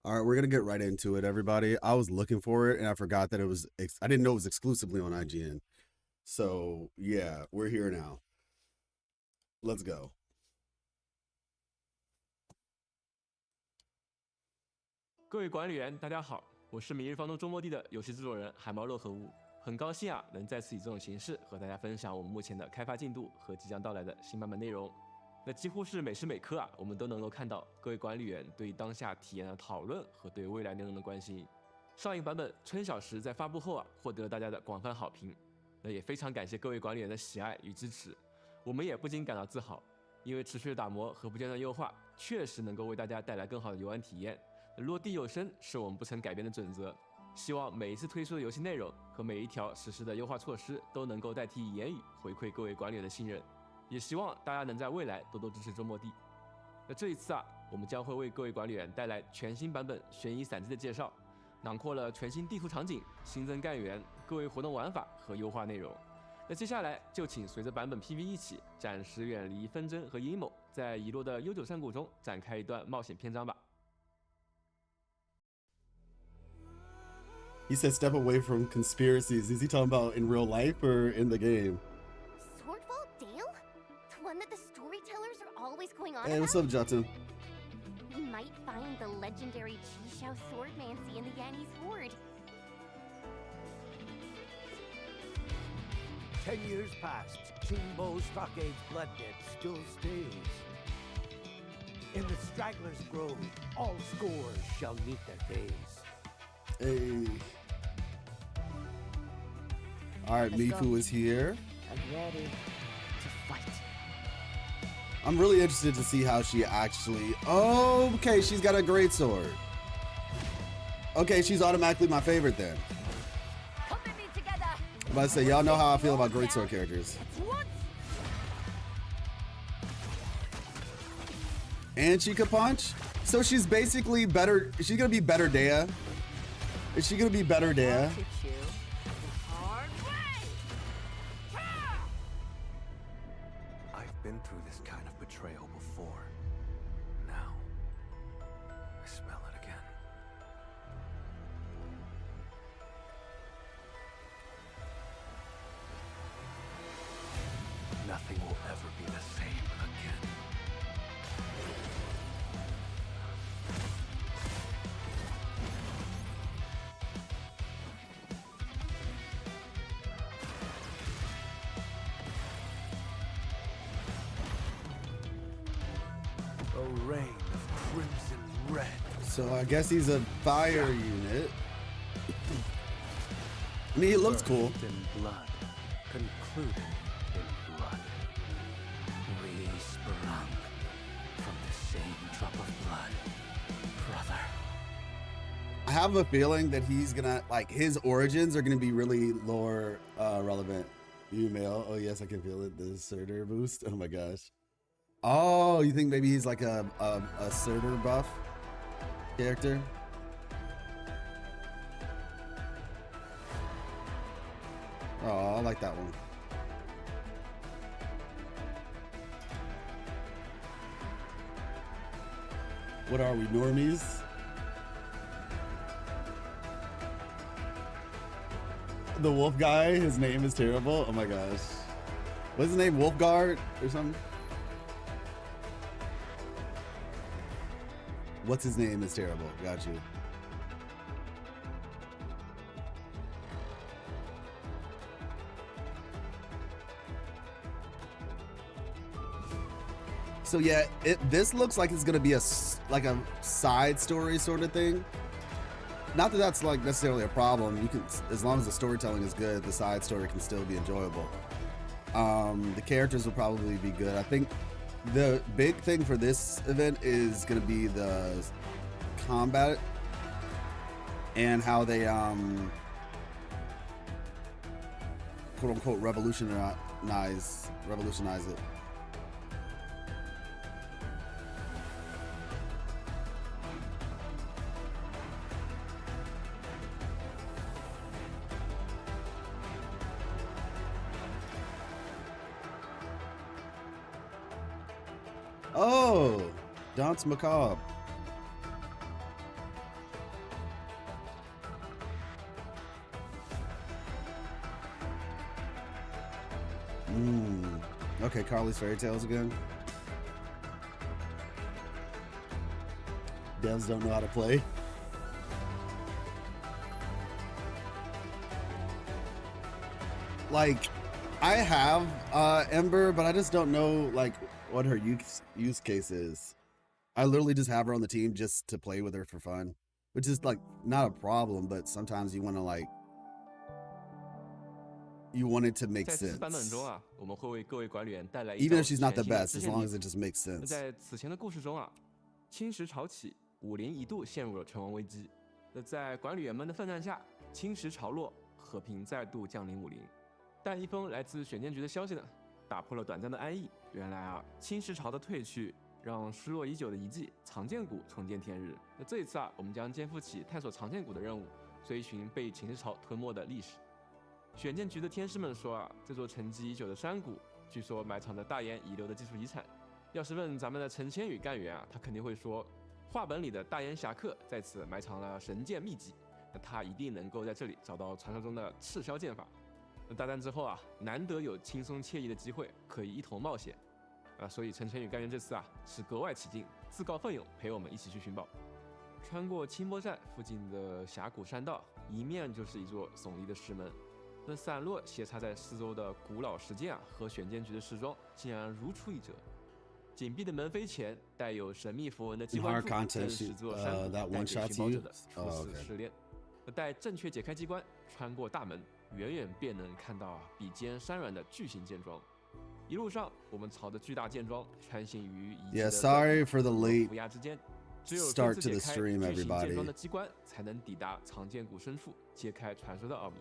All right, we're gonna get right into it, everybody. I was looking for it and I forgot that it was. I didn't know it was exclusively on IGN. So yeah, we're here now. Let's go. 各位管理员，大家好，我是明日方舟周末地的游戏制作人海猫肉和屋，很高兴能再次以这种形式和大家分享我们目前的开发进度和即将到来的新版本内容。那几乎是每时每刻我们都能够看到各位管理员对当下体验的讨论和对未来内容的关心。上一个版本春晓时在发布后获得了大家的广泛好评，那也非常感谢各位管理员的喜爱与支持，我们也不禁感到自豪，因为持续的打磨和不间断优化，确实能够为大家带来更好的游玩体验。落地有声是我们不曾改变的准则，希望每一次推出的游戏内容和每一条实施的优化措施都能够代替言语回馈各位管理员的信任，也希望大家能在未来多多支持周末地。那这一次我们将会为各位管理员带来全新版本悬疑散记的介绍，囊括了全新地图场景、新增干员、各位活动玩法和优化内容。那接下来就请随着版本 PV 一起，暂时远离纷争和阴谋，在遗落的悠久山谷中展开一段冒险篇章吧。He said step away from conspiracies. Is he talking about in real life or in the game? Swordfall Dale? The one that the storytellers are always going on Hey, about? what's up, Jatu? We might find the legendary Chisho Swordmancy in the Yanni's hoard. 10 years past, Chingbo Stockade's blood debt still stays. In the Straggler's Grove, all scores shall meet their days. Hey. All right, Mifu is here. I'm ready to fight. I'm really interested to see how she actually... Oh, okay, she's got a great sword. Okay, she's automatically my favorite then. Come at me together. I'm about to say, y'all know how I feel about greatsword characters. And she could punch? So she's basically better... She's gonna be better Dea. Is she gonna be better Dea? I've been through this kind of betrayal before. Now, I smell it again. Nothing will ever be the same again. A rain of crimson red. So I guess he's a fire unit. I mean, it looks cool. First in blood, concluded in blood. Re-sprung from the same drop of blood, brother. I have a feeling that he's gonna, like, his origins are gonna be really lore relevant. You male. Oh yes, I can feel it. The Surtur boost. Oh my gosh. Oh, you think maybe he's like a Surtur buff character? Oh, I like that one. What are we, normies? The wolf guy, his name is terrible. Oh my gosh. What's his name? Wolfguard or something? What's his name is terrible. Got you. So yeah, this looks like it's gonna be a side story sort of thing. Not that that's like necessarily a problem. You can, as long as the storytelling is good, the side story can still be enjoyable. The characters will probably be good. I think the big thing for this event is gonna be the combat and how they quote unquote revolutionize it. Oh, Dance Macabre. Okay, Carly's Fairy Tales again. Devs don't know how to play. Like, I have Ember, but I just don't know like what her use case is. I literally just have her on the team just to play with her for fun, which is like not a problem, but sometimes you want to like you want it to make 在此 sense. 版本中啊，我们会为各位管理员带来一 Even 道 if she's not the 全新的 best, 支 as 线 long 地 as it just makes 那 sense. 在此前的故事中啊，青石潮起，武林一度陷入了存亡危机。那在管理员们的奋战下，青石潮落，和平再度降临武林。但一封来自选剑局的消息呢，打破了短暂的安逸。原来啊，青石潮的退去，让失落已久的遗迹藏剑谷重见天日。那这一次啊，我们将肩负起探索藏剑谷的任务，追寻被青石潮吞没的历史。选剑局的天师们说啊，这座沉寂已久的山谷，据说埋藏着大研遗留的技术遗产。要是问咱们的陈千羽干员啊，他肯定会说，话本里的大研侠客在此埋藏了神剑秘籍，那他一定能够在这里找到传说中的赤霄剑法。那大战之后啊，难得有轻松惬意的机会，可以一同冒险啊，所以陈千羽干员这次啊是格外起劲，自告奋勇陪我们一起去寻宝。穿过清波寨附近的峡谷山道，一面就是一座耸立的石门。那散落斜插在四周的古老石剑啊，和选剑局的时装竟然如出一辙。紧闭的门扉前，带有神秘符文的机关处，正是座山谷带给寻宝者的初次试炼。待正确解开机关，穿过大门，远远便能看到比肩山峦的巨型剑庄。一路上，我们朝着巨大剑庄穿行于遗迹的 sorry for the late 浮崖之间。只有 start 自 to 解 the 开 stream, 巨型剑庄 everybody. 的机关，才能抵达藏剑谷深处，揭开传说的奥秘。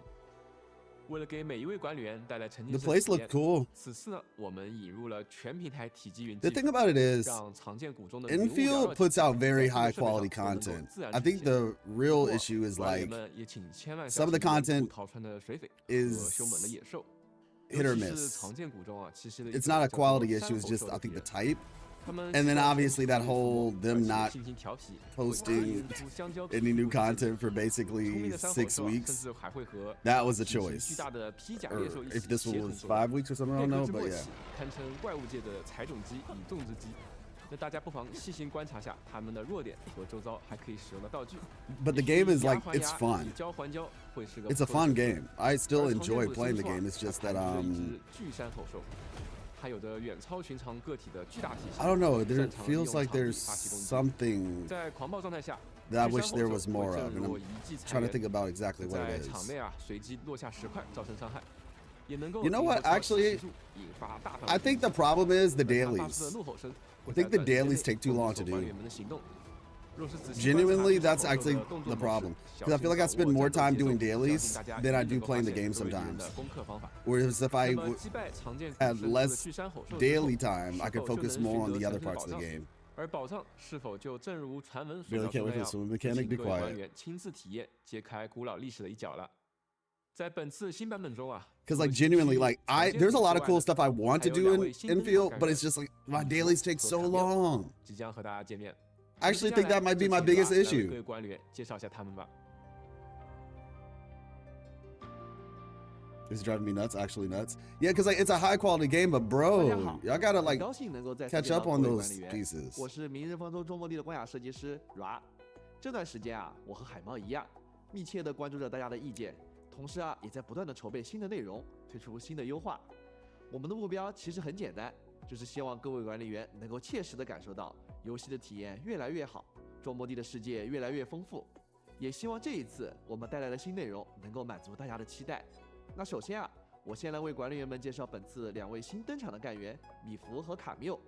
为了给每一位管理员带来沉浸 The 式的 place 体验 looked cool. 此次呢，我们引入了全平台体积云 The 技 thing about it is, 让藏剑谷中的云雾缭绕 Endfield puts out very 在 high 这个设备 quality 上都能够 content. 自然 I 呈 think 现 the 不 real 过 issue is 管理员 like 们也请千万 some of the 小心 content 逃窜的水匪 is 和凶猛的野兽。 hit or 尤其是 miss. 藏剑谷中啊，栖息的一 It's 种 not a 叫做 quality 山 issue, it's 猴 just 兽 I 的 think 敌 the 人 type. 他们 And then 喜欢 obviously that 从 whole 而 them 且 not 性情调皮， posting 会出香蕉 any new 皮肤 content for 聪明 basically 的山猴 6兽啊，甚 weeks. 至还会和 That was a 体型 choice. 巨大的披甲 Or 猎兽一 if 起 this 协同 was 作战 5 weeks or something, I 配 don't 合 know, 之 but 默 yeah. 契，堪称怪物界的采种机、引纵之机。那大家不妨细心观察下它们的弱点和周遭还可以使用的道具。 But the 也许 game is 以牙 like, 还 it's 牙， fun. 以胶还胶，会是个 It's a 不错的 fun 选择。 game. I still 而藏剑 enjoy 谷的 playing 深 the 处啊 game. It's just 它 that 盘踞着一 um 只巨山猴兽，它有着远超寻常个体的巨大体型。 I don't know. There 擅长利用 feels like 场地 there's 发起攻击。 something 在狂暴状态下， that I 巨 wish 山 there 猴 was 兽 more 会 of, 震 and 落 I'm 遗迹残 trying to 垣， think about exactly what 在 it 场 is. 内啊随机落下石块，造成伤害，也能够 You know 灵活 what? 调起 Actually, 时速引发大范围 I 攻 think 击 the problem is the 而它发出的 dailies. 怒吼声 I 会 think 在 the 短时间 dailies 内 take too 勾 long 住 to 管理 do. 员们的行动。若是仔细观察 Genuinely, 巨山 that's 猴兽 actually 的动作 the 模式， problem. 小 Because I 心 feel like I 掌握 spend more 战斗 time 节奏 doing 相 dailies 信大家 than I 一定 do 能够发 playing the 现 game 各位敌人 sometimes. 的攻克方法。 Whereas if 那 I 么击败藏剑谷 had 深处的 less 巨山猴兽之后， daily time, I 是 could 否就 focus 能 more 寻 on 得 the other 神秘的 parts 宝 of the 藏？ game. 而宝藏是否就正如传闻所 Really 描 can't 述 wait 那 for 样， this one 会 mechanic 请 be 各位管 quiet. 员亲自体验，揭开古老历史的一角了。在本次新版本中啊， Because 除了 like 新 genuinely, 区域 like 常 I 见 there's a 之 lot of 外 cool 呢， stuff I want to 还有 do 两 in 位新登场 Endfield, 干 but 员 it's just like my 米 dailies 福 take 和 so 卡缪 long. 即将和大家见面。 I 那接 actually 下 think 来 that might be 就 my 请 biggest 把两位 issue. 各位管理员介绍一下他们吧。It's driving me nuts, actually nuts. Yeah, because like it's a high quality game, but 大家 bro, 好， y'all gotta 很 like 高兴能够再次 catch 见到 up 各 on 位管 those 理员。 pieces. 我是明日方舟周末地的关卡设计师 Ra。这段时间啊，我和海猫一样，密切地关注着大家的意见，同时啊，也在不断地筹备新的内容，推出新的优化。我们的目标其实很简单，就是希望各位管理员能够切实地感受到游戏的体验越来越好，周末地的世界越来越丰富。也希望这一次我们带来的新内容能够满足大家的期待。那首先啊，我先来为管理员们介绍本次两位新登场的干员米福和卡缪。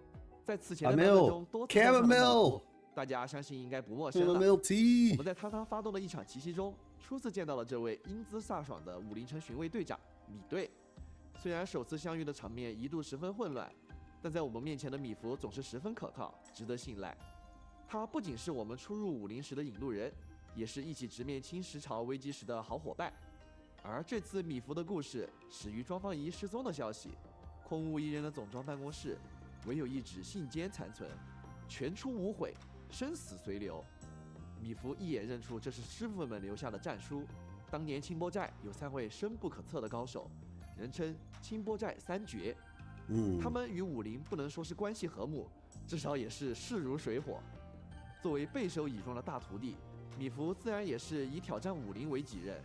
在此前的版本中多次登场的米 Camille 福，大家相信应该不陌生了。 Chamomile 我 tea. 们在汤汤发动的一场奇袭中，初次见到了这位英姿飒爽的武林城巡卫队长米队。虽然首次相遇的场面一度十分混乱，但在我们面前的米福总是十分可靠，值得信赖。他不仅是我们初入武林时的引路人，也是一起直面青石潮危机时的好伙伴。而这次米福的故事始于庄方仪失踪的消息，空无一人的总庄办公室，唯有一纸信笺残存，全出无悔，生死随流。米福一眼认出这是师傅们留下的战书。当年清波寨有3位深不可测的高手，人称清波寨三绝。他们与武林不能说是关系和睦，至少也是势如水火。作为备受倚重的大徒弟，米芾自然也是以挑战武林为己任。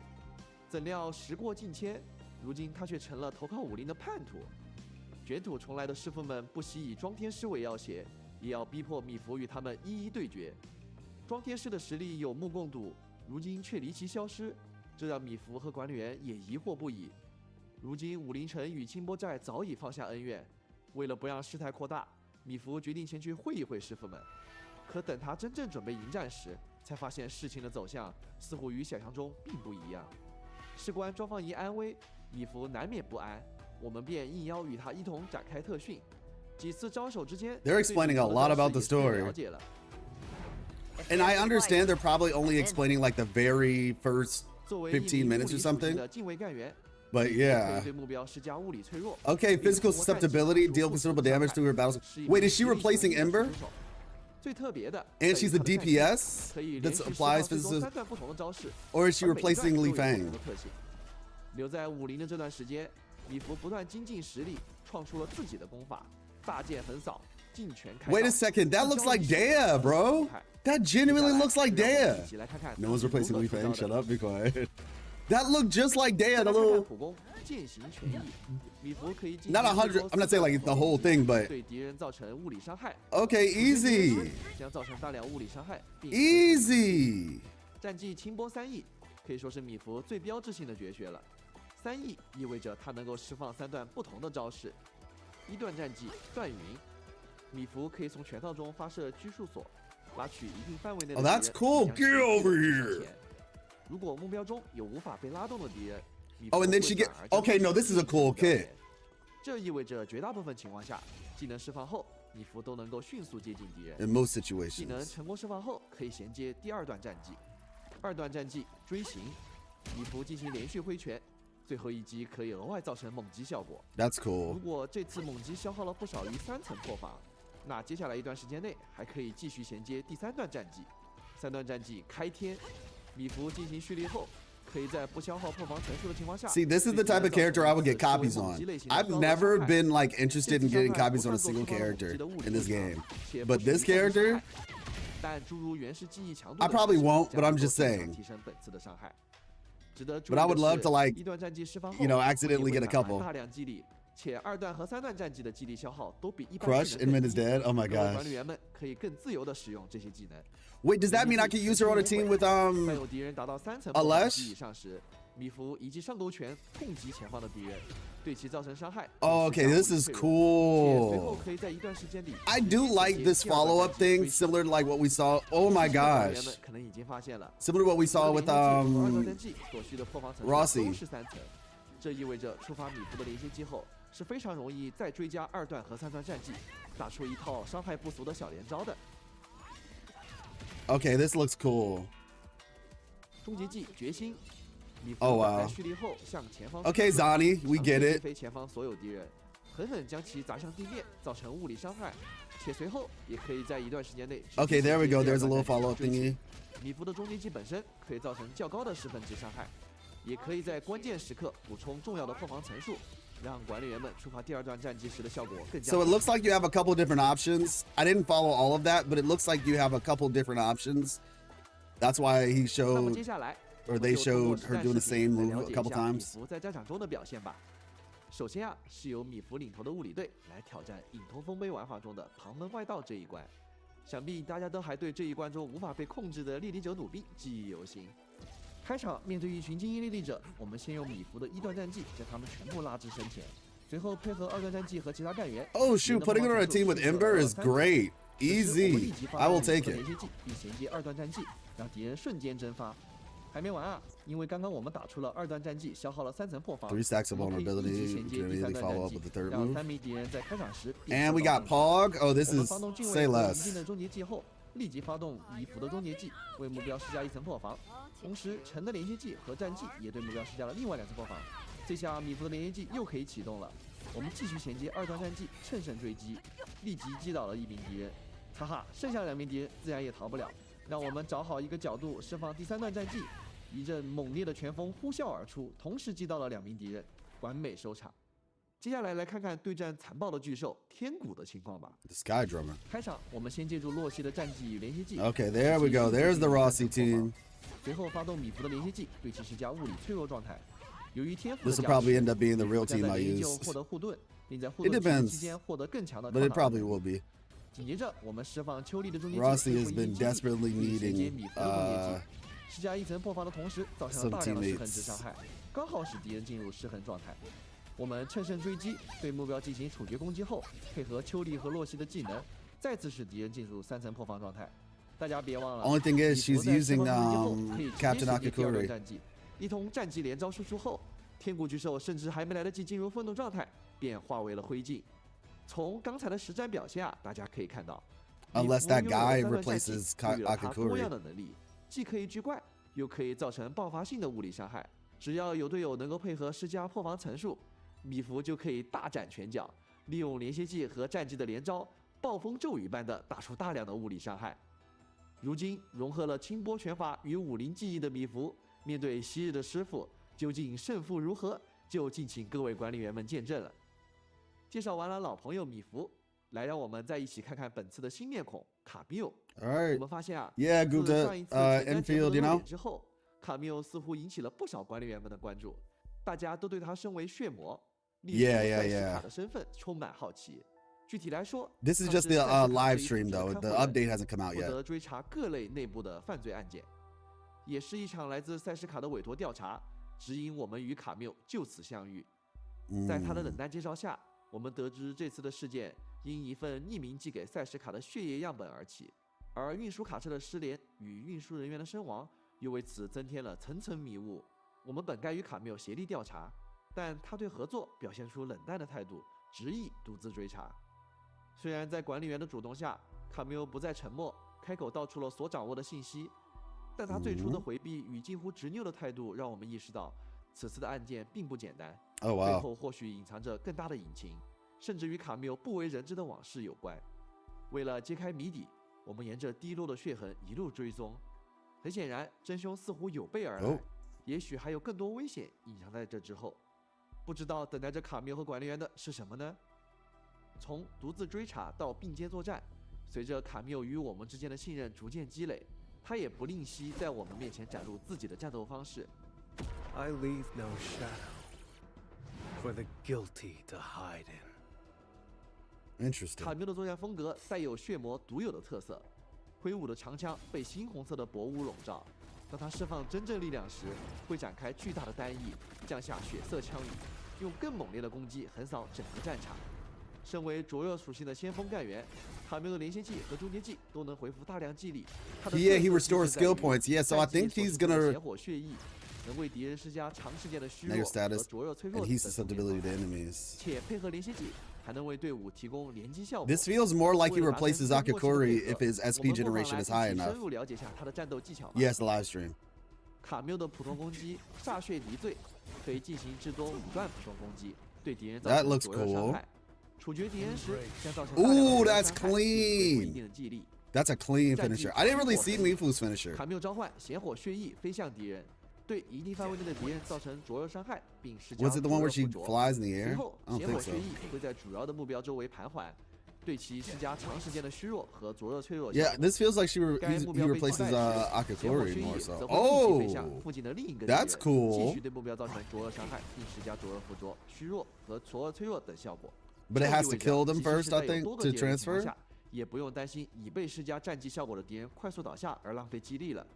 怎料时过境迁，如今他却成了投靠武林的叛徒。卷土重来的师傅们不惜以庄天师为要挟，也要逼迫米芾与他们一一对决。庄天师的实力有目共睹，如今却离奇消失，这让米芾和管理员也疑惑不已。如今武林城与清波寨早已放下恩怨，为了不让事态扩大，米芾决定前去会一会师傅们。可等他真正准备迎战时，才发现事情的走向似乎与想象中并不一样。事关庄方仪安危，米芾难免不安，我们便应邀与他一同展开特训。几次交手之间 They're explaining a lot about the story. 了解了。 And I understand they're probably only explaining like the very first 作为 15 minutes or something. 的近卫干员， But 可以 yeah. 对目标施加物理脆弱。 Okay, physical susceptibility, deal considerable damage through her battles. Wait, is she replacing Ember? 最特别的 And she's the 在于她的 DPS 可以 that 连续释放 applies 最多 physical, 3段不同的招式， or is she 而每一段 replacing 都 Li 有不同 Fang? 的特性。留在武林的这段时间，米芾不断精进实力，创出了自己的功法，大剑横扫，劲拳开 Wait 道 a second, that 一 looks 招 like 一式 Dea, bro. That 接下 genuinely 来 looks like 让我们 Dea. 一起来看看 No one's 他是 replacing 如 Li 何 Fang. 出招 Shut 的 up, be quiet. That looked just like Dea, 再 the 来看看 little. 普攻剑行全意，米芾可以进行 Not 100. 最多 I'm not saying like the whole thing, but 对敌人造成物理伤害。 okay, easy, 将造成大量物理伤害，并 easy. 战绩清波3翼可以说是米芾最标志性的绝学了。3翼意味着他能够释放3段不同的招式。一段战绩断云，米芾可以从拳套中发射拘束锁，拉取一定范围内的 Oh, 敌人 that's cool. 将 Get 其 over 推 here. 向前。如果目标中有无法被拉动的敌人，米 Oh, 芾 and then 会 she get. 反而将 Okay, no, this is a 进行 cool 目标 kit. 点这意味着绝大部分情况下，技能释放后，米芾都能够迅速接近敌人。 In most 技能 situations. 成功释放后，可以衔接第2段战技。2段战技追形，米芾进行连续挥拳，最后一击可以额外造成猛击效果。 That's 如 cool. 果这次猛击消耗了不少于3层破防，那接下来一段时间内还可以继续衔接第3段战技。3段战技开天，米芾进行蓄力后，可以在不消耗破防层数的情况下。 See, this is the type of character I would get copies on. I've never been like interested in getting copies on a single character in this game. But this character, 但诸如原始记忆强度 I 的 probably 提升 won't, but 将 I'm 能够 just 正常 saying. 提升本次的伤害。值得注 But 意 I would 的 love 是 to like, 一段战绩释放后 you know, accidentally 会 get a 返还 couple. 大量激励，且2段和3段战绩的激励消耗都比一般 Crush 技能 Inman 更 is 低 dead. Oh my 各位 gosh. 管理员们可以更自由地使用这些技能。 Wait, does that mean I can use her on a team with 在有敌人达到3层破防 Alesh? 级以上时，米芾以及上勾拳痛击前方的敌人，对其造成伤害。 Oh, okay, this is 且随后 cool. 可以在一段时间里 I do like this follow-up thing, similar to like what we saw. Oh my 管理员 gosh. 们可能已经发现了。 Similar to what we saw with 二段战绩所需的破防层数 Rossi 都是3层，这意味着触发米芾的连接技后是非常容易再追加2段和3段战绩，打出一套伤害不俗的小连招的。 Okay, this looks cool. 终结技决心，米 Oh, 芾 wow. 在蓄力后向前方 Okay, Zani, we 尝 get 试 it. 飞前方所有敌人，狠狠将其砸向地面，造成物理伤害，且随后也可以在一段时间内。 Okay, there we go. There's a little follow-up 追击 thingy. 米芾的终结技本身可以造成较高的10分值伤害，也可以在关键时刻补充重要的破防层数，让管理员们触发第2段战绩时的效果更加。 So it looks like you have a couple different options. I didn't follow all of that, but it looks like you have a couple different options. That's why he 那么 showed, 接下来 or they showed her doing the same move a couple 米 times. 芾在战场中的表现吧。首先啊，是由米芾领头的物理队来挑战影头风杯玩法中的旁门外道这一关。想必大家都还对这一关中无法被控制的猎敌者弩兵记忆犹新。开场面对一群精英猎敌者，我们先用米芾的1段战技将他们全部拉至身前，随后配合2段战技和其他干员。 Oh shoot, putting her on a team with Ember is great. 此时我们立 Easy. 即发 I 动 will take 连 it. 接技，并衔接2段战技，让敌人瞬间蒸发。还没完啊！因为刚刚我们打出了2段战技，消耗了3层破防。 3 stacks of 我们可以一 vulnerability. 直衔 You 接 can 第 immediately 3段 follow 战 up 技 with the third 让 move. 3名敌人在开场时便 And 受 we 到 got 重 Pog. Oh, this 我们 is 发动近 say 卫和一 less. 定的终结技后，立即发动米芾的终结技，为目标施加1层破防。同时，陈的连接技和战技也对目标施加了另外2层破防。这下米芾的连接技又可以启动了。我们继续衔接2段战技，乘胜追击，立即击倒了1名敌人。哈哈，剩下2名敌人自然也逃不了。让我们找好一个角度，释放第3段战技。一阵猛烈的拳风呼啸而出，同时击到了2名敌人。完美收场。接下来来看看对战残暴的巨兽天谷的情况吧。 The Sky Drummer. 开场我们先借助洛希的战技与连接技。 Okay, there we go. There's the Rossi team. 随后发动米服的连接技，对其施加物理脆弱状态。由于天赋 This 的 will 加 probably 持， end up being the 米 real 服将 team 在 I 连接后 use. 获得护盾，并在护 It 盾距离 depends, 期间获得更强的 but 抗 it 打 probably will be. 紧接着，我们释放秋丽的中间技， Rossi 恢 has 复 been 一击力 desperately 并衔接 needing 米服的攻击技，施加一层破防的同时，造成了 some 大量的失衡值 teammates. 伤害，刚好使敌人进入失衡状态。我们乘胜追击，对目标进行处决攻击后，配合秋丽和洛希的技能，再次使敌人进入3层破防状态。大家别忘了 Only thing is, 米 she's 服在释 using 放攻击后可以直接 Captain 衔接第二段 Akakuri. 战技，一通战技连招输出后，天谷巨兽甚至还没来得及进入愤怒状态，便化为了灰烬。从刚才的实战表现啊，大家可以看到， Unless 米 that 服拥有 guy 3段战 replaces 技赋予了他多 Akakuri. 样的能力，既可以拒怪，又可以造成爆发性的物理伤害。只要有队友能够配合施加破防层数，米服就可以大展拳脚，利用连歇技和战技的连招，暴风骤雨般的打出大量的物理伤害。如今融合了清波拳法与武林技艺的米服，面对昔日的师傅，究竟胜负如何，就敬请各位管理员们见证了。介绍完了老朋友米服，来让我们再一起看看本次的新面孔卡缪。 All 我 right. 们发现啊， Yeah, 自 Gupta, 上一次前瞻节目 Endfield, 的 you 露 know? 脸之后，卡缪似乎引起了不少管理员们的关注，大家都对他身为血魔、利用 Yeah, 赛 yeah, 事 yeah. 卡的身份充满好奇。具体来说， This is 他 just 是 the 赛事卡 live 可以 stream 负责 though. 看 The 护人 update hasn't come out 负 yet. 责追查各类内部的犯罪案件，也是一场来自赛事卡的委托调查，指引我们与卡缪就此相遇。在他的冷淡介绍下，我们得知这次的事件因一份匿名寄给赛事卡的血液样本而起，而运输卡车的失联与运输人员的身亡又为此增添了层层迷雾。我们本该与卡缪协力调查，但他对合作表现出冷淡的态度，执意独自追查。虽然在管理员的主动下，卡缪不再沉默，开口道出了所掌握的信息，但他最初的回避与近乎执拗的态度，让我们意识到此次的案件并不简单， Oh 背 wow. 后或许隐藏着更大的隐情，甚至与卡缪不为人知的往事有关。为了揭开谜底，我们沿着滴落的血痕一路追踪。很显然，真凶似乎有备而来， Oh. 也许还有更多危险隐藏在这之后。不知道等待着卡缪和管理员的是什么呢？从独自追查到并肩作战，随着卡缪与我们之间的信任逐渐积累，他也不吝惜在我们面前展露自己的战斗方式。 I leave no shadow for the guilty to hide in. Interesting. 卡缪的作战风格带有血魔独有的特色，挥舞的长枪被猩红色的薄雾笼罩。当他释放真正力量时，会展开巨大的单翼，降下血色枪雨，用更猛烈的攻击横扫整个战场。身为灼热属性的先锋干员，卡缪的连歇技和终结技都能回复大量技力。他的 Yeah, he 特色 restores 就在于 skill points. Yeah, so I 战技 think 所 he's 出的 gonna 血火血翼，能为敌人施加长时间的虚 negative 弱和 status 灼热脆弱 and 等 heat 负面 susceptibility 伤 to 害， enemies. 且配合连歇技还能为队伍提供连击效果。 This feels more like he 为了达成 replaces 更默契的 Akakuri 配合 if his 我 SP 们不妨 generation 来 is 一 high 起 enough. 深入了解下他的战斗技巧吧。 Yes, the live stream. 卡缪的普通攻击歃血敌罪，可以进行至多5段普通攻击，对敌人造 That 成 looks 灼热伤 cool. 害。处决敌人时将造成 Ooh, 大量 that's 的伤害，并恢复一 clean. 定的技力。 That's a clean 战绩 finisher. I didn't really 火 see 神 Mifu's finisher. 卡缪召唤显火血翼飞向敌人，对一定范围内的敌人造成灼热伤害，并施加 Was it the one 灼 where 热 she 附着。 flies in the 随 air? 后， I don't 显火 think 血 so. 翼会在主要的目标周围盘桓，对其施加长时间的虚弱和灼热脆弱效 Yeah, 果。 this feels like he 该目标被击 replaces 败时，显火 Akakuri 血 more 翼 so. 则会立即飞向 Oh, 附近的另一个敌人， that's cool. 继续对目标造成灼热伤害，并施加灼热附着、虚弱和灼热脆弱等效果。 But it 这 has 意 to 味着 kill them 即使 first, 是 I 在有 think, 多个 to 敌人的情况 transfer. 下，也不用担心已被施加战绩效果的敌人快速倒下而浪费激励了。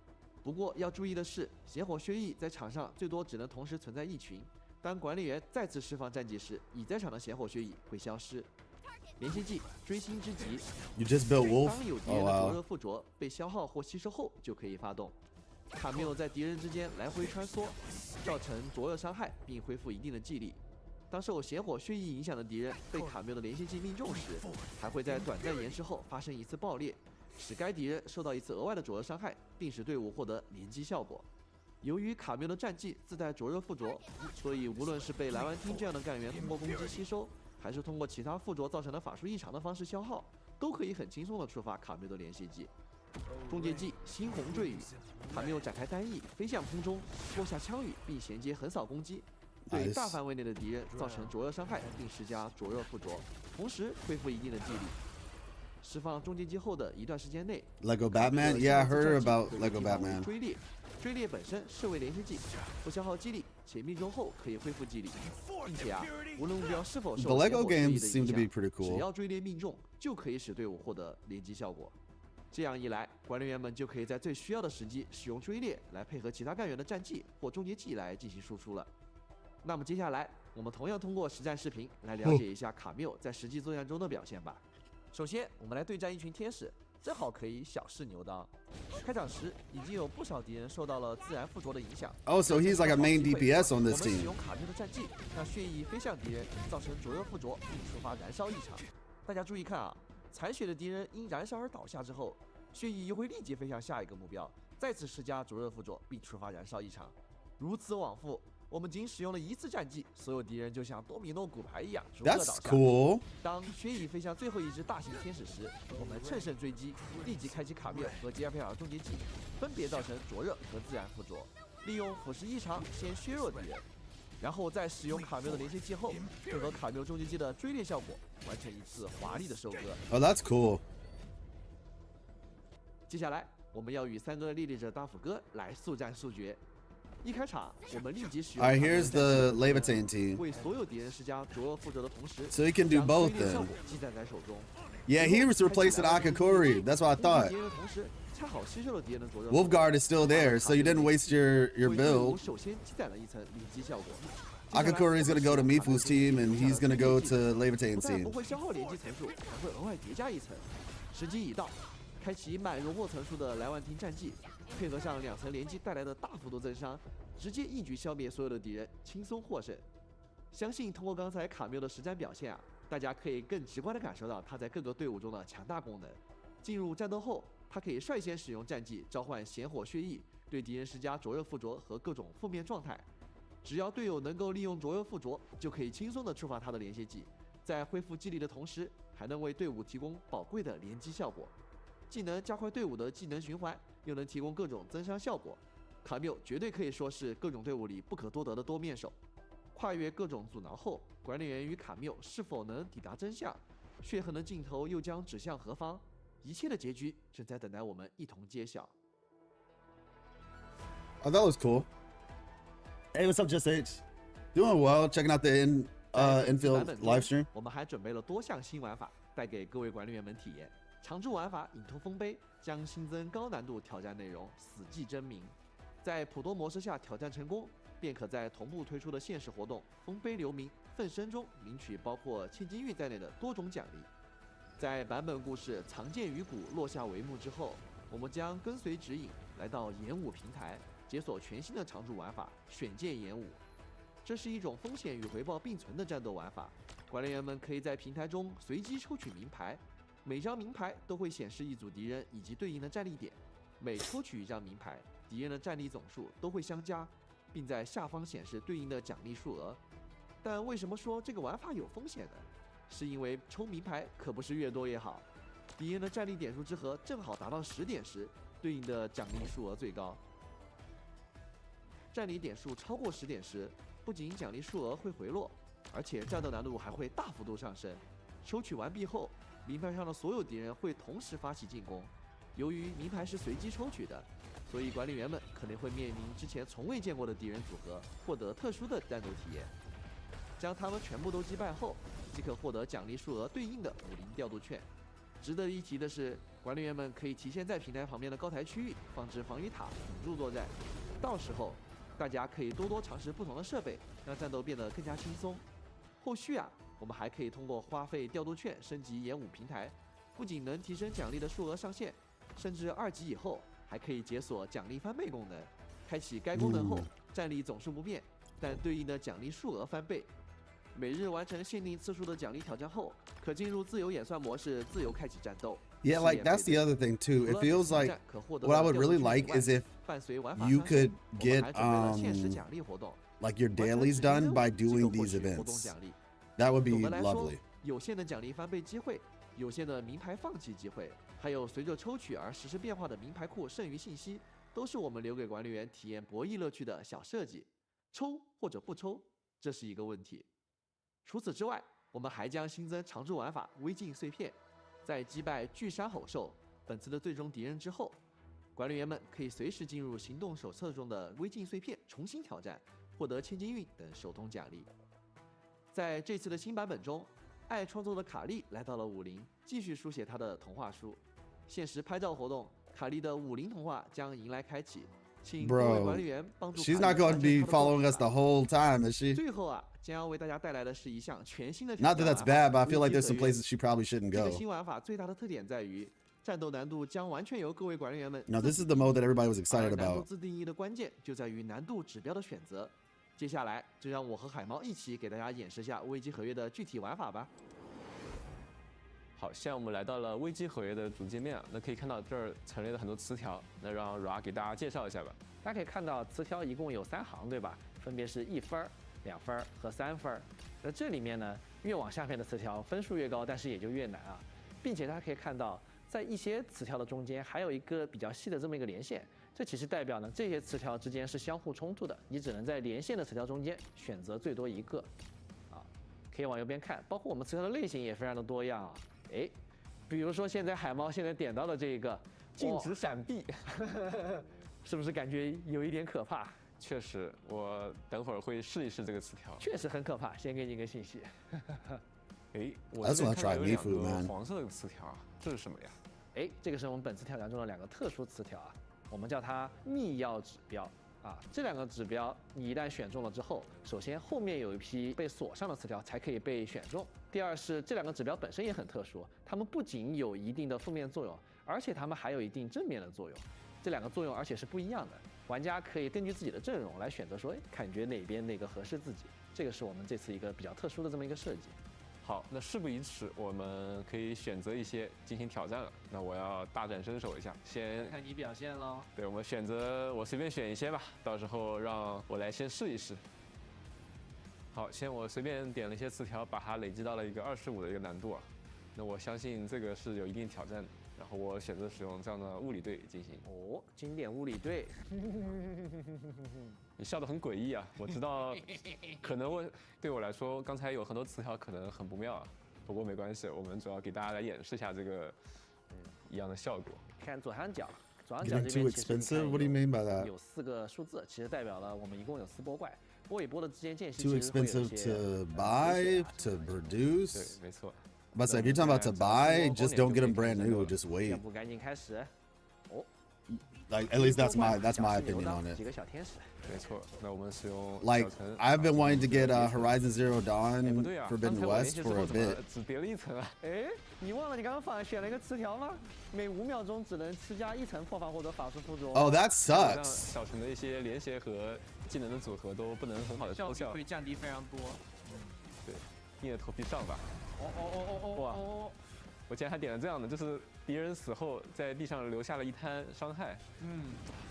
不过要注意的是，显火血翼在场上最多只能同时存在一群。当管理员再次释放战绩时，已在场的显火血翼会消失。连歇技追星之极， You just built Wolf? 当有敌 Oh 人的灼 wow. 热附着被消耗或吸收后，就可以发动。卡缪在敌人之间来回穿梭，造成灼热伤害，并恢复一定的技力。当受显火血翼影响的敌人被卡缪的连歇技命中时，还会在短暂延迟后发生一次爆裂，使该敌人受到一次额外的灼热伤害，并使队伍获得连击效果。由于卡缪的战技自带灼热附着，所以无论是被莱万汀这样的干员通过攻击吸收，还是通过其他附着造成的法术异常的方式消耗，都可以很轻松地触发卡缪的连歇技。终结技猩红坠雨，卡缪展开单翼飞向空中，落下枪雨，并衔接横扫攻击。对 Nice 大范围内的敌人造成灼热伤害，并施加灼热附着，同时恢复一定的记忆力。释放终结技后的一段时间内 Lego 卡缪 Batman? 的 Yeah, I 上次 heard 战绩 about 会被 Lego 提高为 Batman. 追猎，追猎本身是为连续技，不消耗激励，且命中后可以恢复记忆力，并且无论目标是否 The 受 Lego 火势力 games 的 seem 影 to be 响， pretty 只 cool. 要追猎命中，就可以使队伍获得连击效果。这样一来，管理员们就可以在最需要的时机使用追猎来配合其他干员的战绩或终结技来进行输出了。那么接下来，我们同样通过实战视频来了解一下卡缪在实际作战中的表现吧。首先，我们来对战一群天使，正好可以小试牛刀。开场时已经有不少敌人受到了自然附着的影响。 Oh, so he's like a main DPS on 我 this 们使 team. 用卡缪的战绩，让血液飞向敌人，造成灼热附着，并触发燃烧异常。大家注意看啊，残血的敌人因燃烧而倒下之后，血液又会立即飞向下一个目标，再次施加灼热附着，并触发燃烧异常，如此往复。我们仅使用了一次战绩，所有敌人就像多米诺骨牌一样逐个倒 That's 下。 cool. 当血蚁飞向最后一只大型天使时，我们乘胜追击，立即开启卡缪和吉尔佩尔终结技，分别造成灼热和自然附着，利用腐蚀异常先削弱敌人，然后在使用卡缪的连接技后，配合卡缪终结技的追猎效果，完成一次华丽的收割。 Oh, that's cool. 接下来，我们要与3个历练者大斧哥来速战速决。一开场，我们立即使用 Alright, 卡缪 here's 战术 the Levitain team. 为所有敌人施加灼热附着的同时， So he can do 将 both 追猎效 then. 果记载在手中。 Yeah, he was replacing Akakori. That's what I 攻击 thought. 敌人的同时，恰好吸收了敌人的灼热。 Wolfguard is still there, so you didn't waste your 为队伍 build. 首先积攒了一层连击效果。 Akakori is gonna go to Mifu's team, and he's gonna go to Levitain's 不但 team. 不会消耗连击层数，还会额外叠加一层。时机已到，开启满容墨层数的莱万汀战绩，配合上2层连击带来的大幅度增伤，直接一举消灭所有的敌人，轻松获胜。相信通过刚才卡缪的实战表现啊，大家可以更直观地感受到他在各个队伍中的强大功能。进入战斗后，他可以率先使用战技召唤咸火血翼，对敌人施加灼热附着和各种负面状态。只要队友能够利用灼热附着，就可以轻松地触发他的连接技，在恢复记忆力的同时，还能为队伍提供宝贵的连击效果。既能加快队伍的技能循环，又能提供各种增伤效果。卡缪绝对可以说是各种队伍里不可多得的多面手。跨越各种阻挠后，管理员与卡缪是否能抵达真相？血痕的尽头又将指向何方？一切的结局正在等待我们一同揭晓。 Oh, that was cool. Hey, what's up, Just H? Doing well. Checking out the Endfield 版本 live stream. 我们还准备了多项新玩法，带给各位管理员们体验。常驻玩法引托丰碑将新增高难度挑战内容死记真名，在普通模式下挑战成功，便可在同步推出的现实活动丰碑留名奋身中领取包括千金玉在内的多种奖励。在版本故事藏剑于谷落下帷幕之后，我们将跟随指引来到演武平台，解锁全新的常驻玩法选剑演武。这是一种风险与回报并存的战斗玩法，管理员们可以在平台中随机抽取名牌，每张名牌都会显示一组敌人以及对应的战力点，每抽取一张名牌，敌人的战力总数都会相加，并在下方显示对应的奖励数额。但为什么说这个玩法有风险呢？是因为抽名牌可不是越多越好，敌人的战力点数之和正好达到10点时，对应的奖励数额最高。战力点数超过10点时，不仅奖励数额会回落，而且战斗难度还会大幅度上升。抽取完毕后，名牌上的所有敌人会同时发起进攻。由于名牌是随机抽取的，所以管理员们可能会面临之前从未见过的敌人组合，获得特殊的战斗体验。将他们全部都击败后，即可获得奖励数额对应的武林调度券。值得一提的是，管理员们可以提前在平台旁边的高台区域放置防御塔辅助作战，到时候大家可以多多尝试不同的设备，让战斗变得更加轻松。后续啊，我们还可以通过花费调度券升级演武平台，不仅能提升奖励的数额上限，甚至2级以后还可以解锁奖励翻倍功能。开启该功能后，战力总数不变，但对应的奖励数额翻倍。每日完成限定次数的奖励挑战后，可进入自由演算模式，自由开启战斗。 Yeah, like that's the other thing too. It feels like what I would really like is if you could get like your dailies done by doing these events. That would be 总的来说 lovely. 有限的奖励翻倍机会，有限的名牌放弃机会，还有随着抽取而实时变化的名牌库剩余信息，都是我们留给管理员体验博弈乐趣的小设计。抽或者不抽，这是一个问题。除此之外，我们还将新增常驻玩法微镜碎片，在击败巨山吼兽本次的最终敌人之后，管理员们可以随时进入行动手册中的微镜碎片重新挑战，获得千金运等手动奖励。在这次的新版本中，爱创作的卡莉来到了武林，继续书写她的童话书。限时拍照活动，卡莉的武林童话将迎来开启，请各位管理员帮助。She's not going to be following us the whole time, is she? 最后啊，将要为大家带来的是一项全新的。Not that that's bad, but I feel like there's some places she probably shouldn't 这个 go. 新玩法最大的特点在于，战斗难度将完全由各位管理员们。No, this is the mode that everybody was excited 而难度 about. 自定义的关键就在于难度指标的选择。接下来就让我和海猫一起给大家演示下危机合约的具体玩法吧。好，现在我们来到了危机合约的主界面啊，那可以看到这儿陈列了很多词条，那让 Ra 给大家介绍一下吧。大家可以看到词条一共有3行，对吧？分别是1分、2分和3分。那这里面呢，越往下面的词条分数越高，但是也就越难啊。并且大家可以看到，在一些词条的中间还有一个比较细的这么一个连线，这其实代表呢这些词条之间是相互冲突的，你只能在连线的词条中间选择最多一个。啊，可以往右边看，包括我们词条的类型也非常的多样啊。哎，比如说现在海猫现在点到的这个禁止闪避，是不是感觉有一点可怕？确实，我等会儿会试一试这个词条。确实很可怕。先给你一个信息。哎，我 I just 这边 wanna 看到 try 有 me 两 food, 个 man. 黄色的词条啊，这是什么呀？哎，这个是我们本次挑战中的2个特殊词条啊，我们叫它密钥指标啊。这2个指标你一旦选中了之后，首先后面有一批被锁上的词条才可以被选中。第二是这2个指标本身也很特殊，它们不仅有一定的负面作用，而且它们还有一定正面的作用。这2个作用而且是不一样的，玩家可以根据自己的阵容来选择说，哎，感觉哪边那个合适自己。这个是我们这次一个比较特殊的这么一个设计。好，那事不宜迟，我们可以选择一些进行挑战了。那我要大展身手一下，先看你表现喽。对，我们选择，我随便选一些吧，到时候让我来先试一试。好，先我随便点了一些词条，把它累积到了一个25的一个难度啊。那我相信这个是有一定挑战的。然后我选择使用这样的物理队进行。哦，经典物理队。你笑得很诡异啊！我知道，可能对我来说，刚才有很多词条可能很不妙啊。不过没关系，我们主要给大家来演示一下这个一样的效果。看左上角，左上角 Getting 这 too 边其实 expensive? What do you mean by that? 有4个数字，其实代表了我们一共有4波怪，波与波的之间间隙 Too 其实会有一 expensive 些 to buy, to 对 produce?，没错。 But if you're talking about to buy, just don't get them brand new. Just 要 wait. 不赶紧开始。哦， Like at least that's my opinion on 几 it. 个小天使。没错，那我们使用 Like 小城 I've been wanting to get Horizon Zero 哎，不 Dawn 对啊， Forbidden 刚才我连 West 线之 for 后 a 怎么 bit. 只叠了一层啊？哎，你忘了你刚刚选了一个词条吗？每5秒钟只能施加1层破防或者法术附着。 Oh, that 好像 sucks. 小城的一些连携和技能的组合都不能很好的奏效，会降低非常多。对，硬着头皮上吧。哇我竟然还点了这样的，就是敌人死后在地上留下了一滩伤害。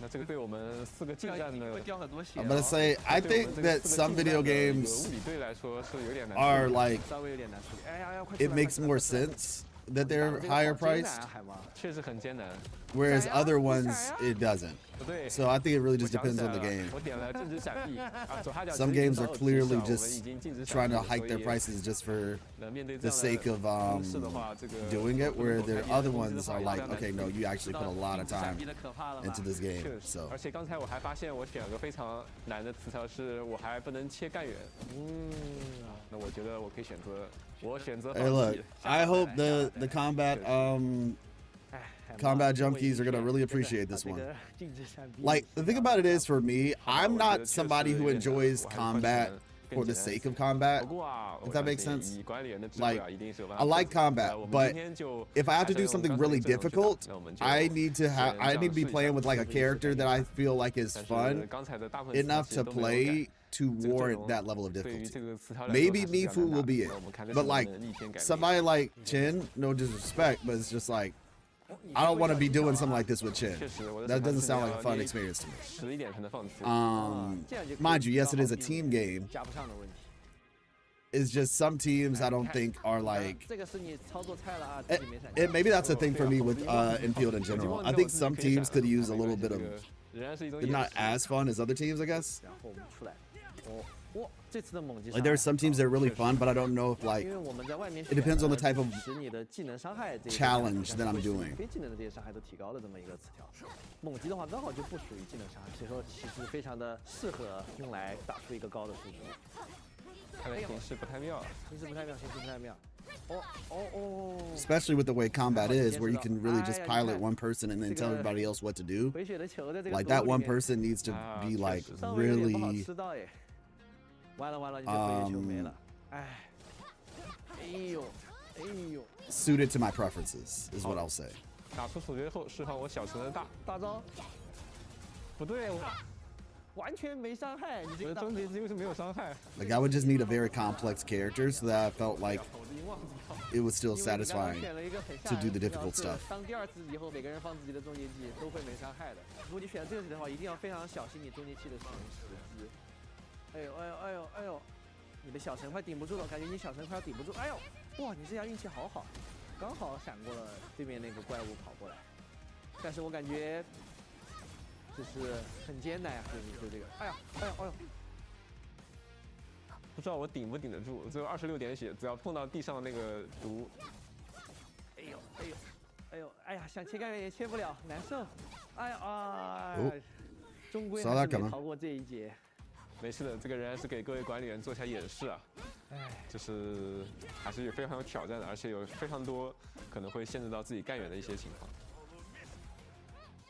那这个对我们4个近战的，会掉很多血。 I'm gonna say I 对我 think 们这个 that 4个 some 近战 video 的 games 物理队来说是有点难。 are like 稍微有点难处理。哎呀，快 it makes more sense that they're higher priced, 海王。确实很艰难。 whereas other ones it doesn't. 不对。 So I think it really 我 just 想 depends 起来 on the 了 game. 我点了禁止闪避啊，左下角 Some 其实 games 早 are 有 clearly 提示啊我们 just 已经禁止闪 trying to 避 hike their 所以 prices just for 那面对这 the 样的 sake of 方式的话，这个 doing it, where there 不能 other 够开 ones are like, okay, no, you actually put a lot of 闪 time 避的可怕了吧 into this 确 game. 实， So 而且刚才我还发现我选了个非常难的词条，是我还不能切干员。那我觉得我可以选择，我选择 hey, 放 look, 弃。 I hope the combat 哎，海王 combat junkies are gonna really 这个 appreciate this 这 one. 个禁止闪避 Like the thing about it is, for me, I'm 我觉得 not 确实 somebody 有 who 点难 enjoys 我还是换 combat 成 for 更 the 简单 sake of 不 combat. 过啊， If 我 that 相 makes 信 sense. 以管理员的智慧啊， Like 一定是有办法 I 克 like 服的。 combat, 我们 but 今天就 if I have to 还是 do 用 something 刚才的 really 阵容去打 difficult, 那我们就 I need to have 先 I 这 need 样 to 试 be 一下 playing with like a 试一下 character that I feel like is 但是 fun 刚才的大部分词 enough 其实 to 都没有改 play to 这个阵 warrant 容 that level of 对于 difficulty. 这个词条来说 Maybe 还是比较 Mifu 难 will 打 be it, 那我们看看 but 能不 like 能逆天改命。 somebody like Chin, no disrespect, but it's just like I don't want to be doing something like this with Chin. 确实，我的 That 审判 doesn't 是 sound 要 like a fun 捏 experience to me. 实一点才能放词。 Mind you, yes, it is a team game. 加不上的问题。 It's just some teams I don't think are like. 这个是你操作菜了啊， It, 自己没闪 it maybe that's the thing for me with Endfield in general. I think some teams could use a little bit of. 仍然是一种 They're not as fun as other teams, I guess. 然后我们出来，哇，这次的猛击 Like there are some teams that are really fun, but I don't know if 因 like 为我们在外面 it depends on the type of 使你的技能伤害这个 challenge that I'm doing 非技能的这些伤害都提高了这么一个词条。猛击的话刚好就不属于技能伤害，所以说其实非常的适合用来打出一个高的输出。看来形势不太妙啊。形势不太妙，形势不太妙。哦， especially with the way combat is, where you can really just pilot one person and then tell everybody else what to do. 回血的球在这个 Like 格 that 里 one 面 person needs to be like 稍微有点不好 really 吃到哎。完了，你这回血球没了。哎呦。 suited to my preferences, is what I'll say. 打出手诀后释放我小城的大招，不对，完全没伤害。你我的这个终结技为什么没有伤害？ Like I would just need a very complex character so that I felt like it was still satisfying 选了一个很 to do the difficult stuff. 当第二次以后，每个人放自己的终结技都会没伤害的。如果你选这个的话，一定要非常小心你终结器的使用时机。哎呦，你的小神快顶不住了，感觉你小神快要顶不住。哎呦，哇，你这下运气好好，刚好闪过了对面那个怪物跑过来。但是我感觉就是很艰难啊，就这个。哎呦。 不知道我顶不顶得住，只有26点血，只要碰到地上的那个毒，哎呀，想切干员也切不了，难受。哦终归 saw 还 that 是没 coming 逃过这一劫。没事的，这个仍然是给各位管理员做一下演示啊。就是还是非常有挑战的，而且有非常多可能会限制到自己干员的一些情况。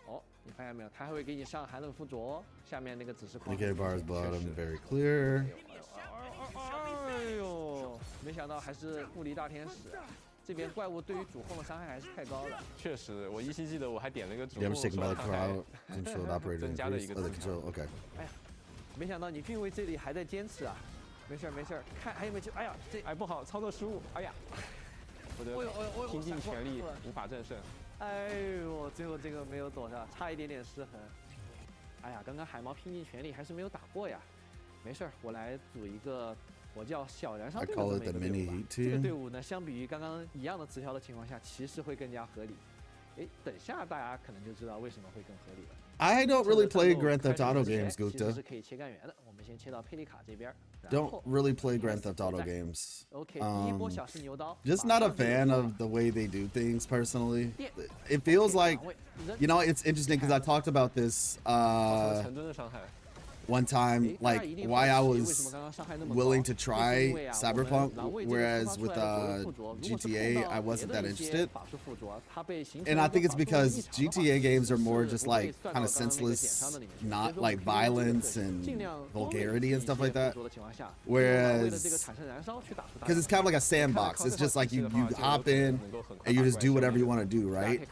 哦，你发现没有？他还会给你上寒冷附着，下面那个指示框。DK bars bottom very clear. 哎呦，没想到还是物理大天使啊！这边怪物对于主控的伤害还是太高了。确实，我依稀记得我还点了一个主 Damage 控 taken by the 伤害 crowd. Controlled operator 增加的一 increase. 个 Oh, the 词条 control. Okay. 哎呀，没想到你俊位这里还在坚持啊！没事，看还有没有救？哎呀，哎不好，操作失误，哎呀，我的拼尽全力无法战胜。哎呦，最后这个没有躲上，差一点点失衡。哎呀，刚刚海猫拼尽全力还是没有打过呀。没事，我来组一个。 我叫小燃烧 I 队的 call 这 it 么 the 一个队 mini 伍吧 heat 这个 team. 队伍呢，相比于刚刚一样的词条的情况下，其实会更加合理。哎，等下大家可能就知道为什么会更合理了。 I don't really play Grand Theft Auto games, 其实 Gupta. 是可以切干员的。我们先切到佩利卡这边。 Don't really play Grand Theft Auto games. OK，第一波小试牛刀。 Just not a fan of the way they do things personally. It feels like, you know, it's interesting because I talked about this 成吨的伤害。 one time, like why I was willing to try Cyberpunk, whereas with GTA I wasn't that interested. And I think it's because GTA games are more just like kind of senseless, not like violence and vulgarity and stuff like that. Whereas, because it's kind of like a sandbox, it's just like you hop in and you just do whatever you want to do, right?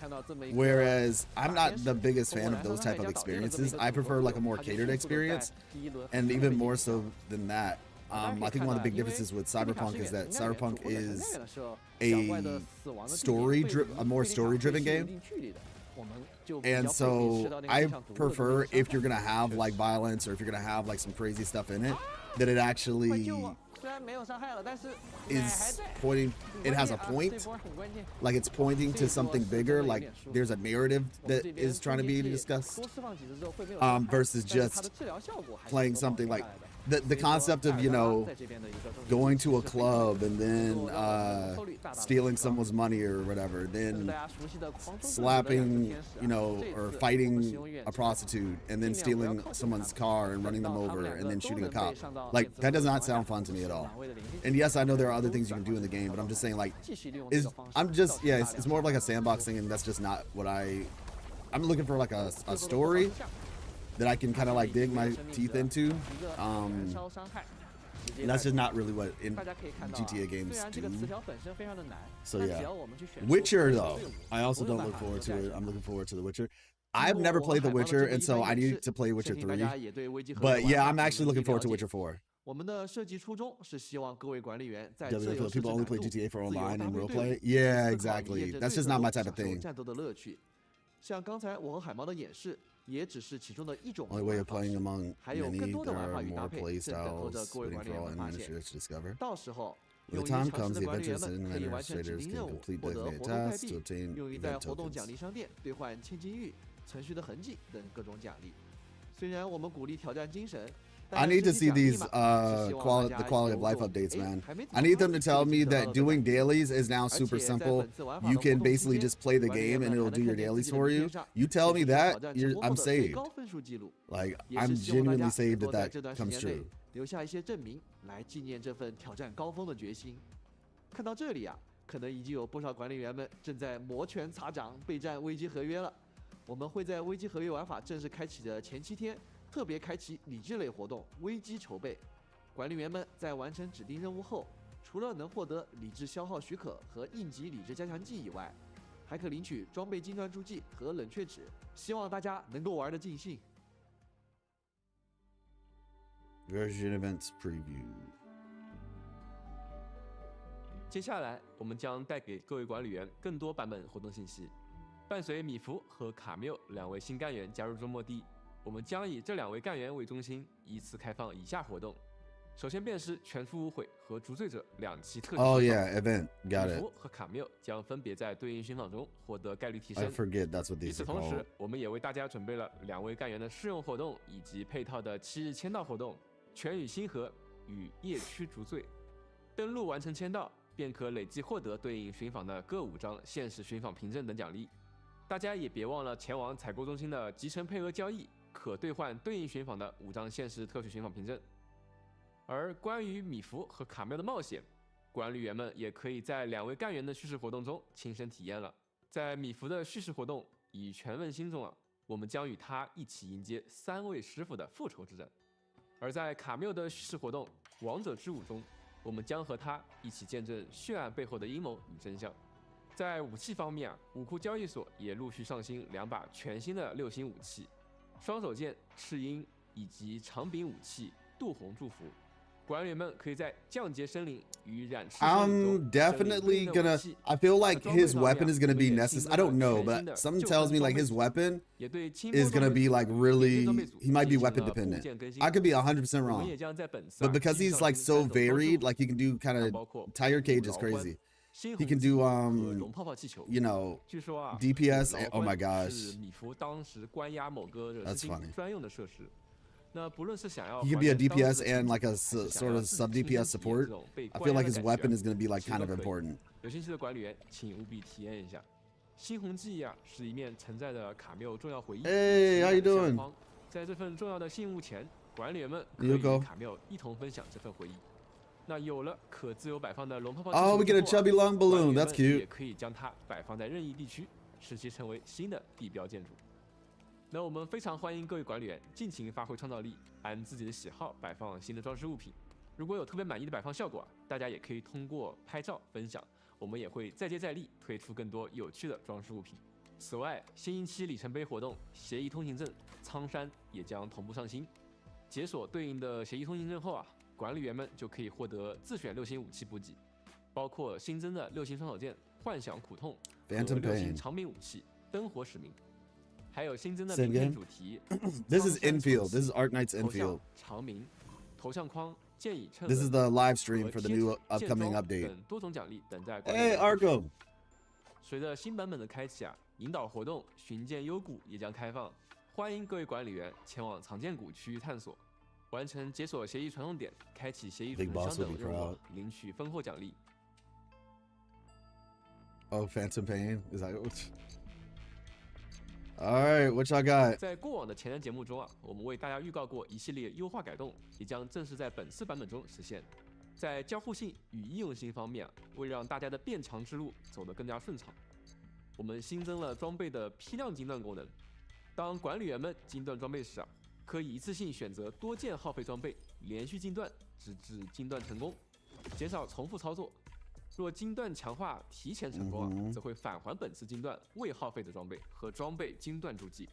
Whereas I'm not the biggest fan of those type of experiences. I prefer like a more catered experience. And even more so than that, I think one of the big differences with Cyberpunk is that Cyberpunk is a more story-driven game. And so I prefer if you're gonna have like violence or if you're gonna have like some crazy stuff in it, that it actually is pointing, it has a point, like it's pointing to something bigger, like there's a narrative that is trying to be discussed, versus just playing something like the concept of, you know, going to a club and then stealing someone's money or whatever, then slapping, you know, or fighting a prostitute and then stealing someone's car and running them over and then shooting a cop. Like, that does not sound fun to me at all. And yes, I know there are other things you can do in the game, but I'm just saying, like, it's more of like a sandbox thing, and that's just not what I'm looking for, like a story that I can kind of like dig my teeth into. And that's just not really what in GTA games do. So yeah. Witcher though, I also don't look forward to it. I'm looking forward to The Witcher. I've never played The Witcher, and so I need to play Witcher 3. But yeah, I'm actually looking forward to Witcher 4. 我们的设计初衷是希望各位管理员在 People only play GTA for online and roleplay. Yeah, exactly. That's just not my type of thing. 战斗的乐趣。像刚才我和海猫的演示，也只是其中的一种 Only way of playing among 还有 many, 更多的 there 玩 are 法与搭 more 配 play 正等候着 styles 各位 waiting 管理 for 员 all 们发现。 administrators to discover. 到时候， When 用 the 于 time 尝试 comes, 的 the 管理员 adventurous 们可以完成指 administrators 定 can 任务， complete 获得 designated 活动快 tasks to 币， obtain 用于在 event 活动奖 tokens. 励商店兑换千金玉、程序的痕迹等各种奖励。虽然我们鼓励挑战精神， I need to see these the quality of life updates, man. I need them to tell me that doing dailies is now super simple. You can basically just play the game and it'll do your dailies for you. You tell me that, I'm saved. Like, I'm genuinely saved if that comes true. 留下一些证明来纪念这份挑战高峰的决心。看到这里啊，可能已经有不少管理员们正在摩拳擦掌备战危机合约了。我们会在危机合约玩法正式开启的前7天，特别开启理智类活动危机筹备。管理员们在完成指定任务后，除了能获得理智消耗许可和应急理智加强剂以外，还可领取装备精段注记和冷却纸。希望大家能够玩得尽兴。Version events preview。接下来，我们将带给各位管理员更多版本活动信息。伴随米福和卡缪2位新干员加入周末地，我们将以这2位干员为中心，依次开放以下活动。首先便是全副无悔和赎罪者2期特Oh yeah, event. Got it. 米福和卡缪将分别在对应寻访中获得概率提 I 升。forget that's what 与 these 此 are 同时 called.，我们也为大家准备了2位干员的试用活动，以及配套的7日签到活动。全与星河与夜区逐罪，登录完成签到，便可累计获得对应寻访的各5张限时寻访凭证等奖励。大家也别忘了前往采购中心的集成配额交易，可兑换对应寻访的5张限时特许寻访凭证。而关于米福和卡缪的冒险，管理员们也可以在2位干员的叙事活动中亲身体验了。在米福的叙事活动以全问心中啊，我们将与他一起迎接3位师傅的复仇之战。而在卡缪的叙事活动《王者之舞》中，我们将和他一起见证血案背后的阴谋与真相。在武器方面啊，武库交易所也陆续上新2把全新的6星武器，双手剑赤鹰以及长柄武器杜红祝福。管理员们可以在降阶森林与染赤森林 I'm definitely gonna. I feel like his weapon is gonna be necessary. I don't know, but something tells me like his weapon is gonna be like really. He might be weapon dependent. I could be 100% wrong. But because he's like so varied, like he can do kind of tire cage is crazy. He can do you know, 据说啊 DPS. 老 Oh my 关 gosh. 是米福当时关押某个惹 That's 事 funny. 精专用的设施。那不论是想要 He could be a 还原当时 DPS 的 and 情 like a 景，还是想 sort 要 of 自己 sub 亲身 DPS 体验 support. 这种被 I 关 feel 押 like 的 his 感觉 weapon is gonna be like 其实 kind 都 of 可以 important. 有兴趣的管理员请务必体验一下。猩红记啊，是一面承载着卡缪重要回忆。 Hey, how you 情感的 doing? 相框在这份重要的信物前，管理员们可以 You 与 go. 卡缪一同分享这份回忆。那有了可自由摆放的龙泡泡 Oh, we 气 get 球 a 之后啊 chubby long 管理 balloon. 员 That's 们也 cute. 可以将它摆放在任意地区，使其成为新的地标建筑。那我们非常欢迎各位管理员尽情发挥创造力，按自己的喜好摆放新的装饰物品。如果有特别满意的摆放效果，大家也可以通过拍照分享，我们也会再接再厉，推出更多有趣的装饰物品。此外，新一期里程碑活动协议通行证苍山也将同步上新。解锁对应的协议通行证后啊，管理员们就可以获得自选6星武器补给，包括新增的6星双手剑幻想苦痛和 Phantom 6星 Pain. 长柄武器灯火使命，还有新增的 Say 名片 again? 主题 This is 苍山 Endfield. 重 This is 启 Arknights 头像 Endfield. 长鸣头像框剑以趁 This is the live stream 和 for the 贴 new 纸剑 upcoming 装 update. 等多种奖励等在管理 Hey, 员们支持 Argo. 随着新版本的开启啊，引导活动寻剑幽谷也将开放，欢迎各位管理员前往藏剑谷区域探索，完成解锁协议传送点，开启协议 Big 储 boss 箱 will 等 be 任务 proud.，领取丰厚奖励。 Oh, Phantom Pain. Is that? All right, what y'all got? 在过往的前瞻节目中啊，我们为大家预告过一系列优化改动，也将正式在本次版本中实现。在交互性与易用性方面啊，为让大家的变强之路走得更加顺畅，我们新增了装备的批量精锻功能。当管理员们精锻装备时啊，可以一次性选择多件耗费装备，连续精锻，直至精锻成功，减少重复操作。若精锻强化提前成功啊，则会返还本次精锻未耗费的装备和装备精锻注记。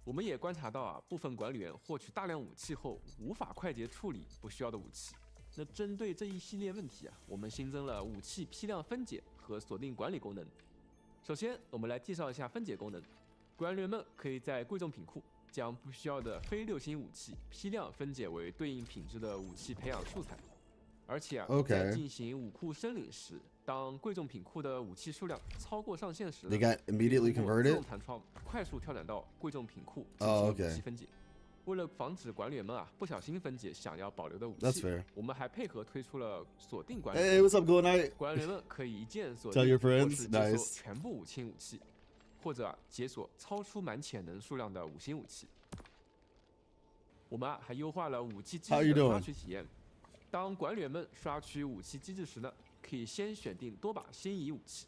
我们也观察到啊，部分管理员获取大量武器后无法快捷处理不需要的武器。那针对这一系列问题啊，我们新增了武器批量分解和锁定管理功能。首先，我们来介绍一下分解功能。管理员们可以在贵重品库将不需要的非6星武器批量分解为对应品质的武器培养素材。而且啊， OK 在进行武库申领时，当贵重品库的武器数量超过上限时呢， They got immediately 通过自 converted. 动弹窗快速跳转到贵重品库进 Oh, 行 okay. 武器分解。为了防止管理员们不小心分解想要保留的武 That's 器 fair. 我们还配合推出了锁定管理 Hey, what's up, Gold Knight? 管理员们可以一键锁 Tell 定 your 或 friends. 是解锁 Nice. 全部5星武器，或者解锁超出满潜能数量的5星武器。我们还优化了武器机 How 制 you 的刷 doing? 取体验。当管理员们刷取武器机制时呢，可以先选定多把心仪武器。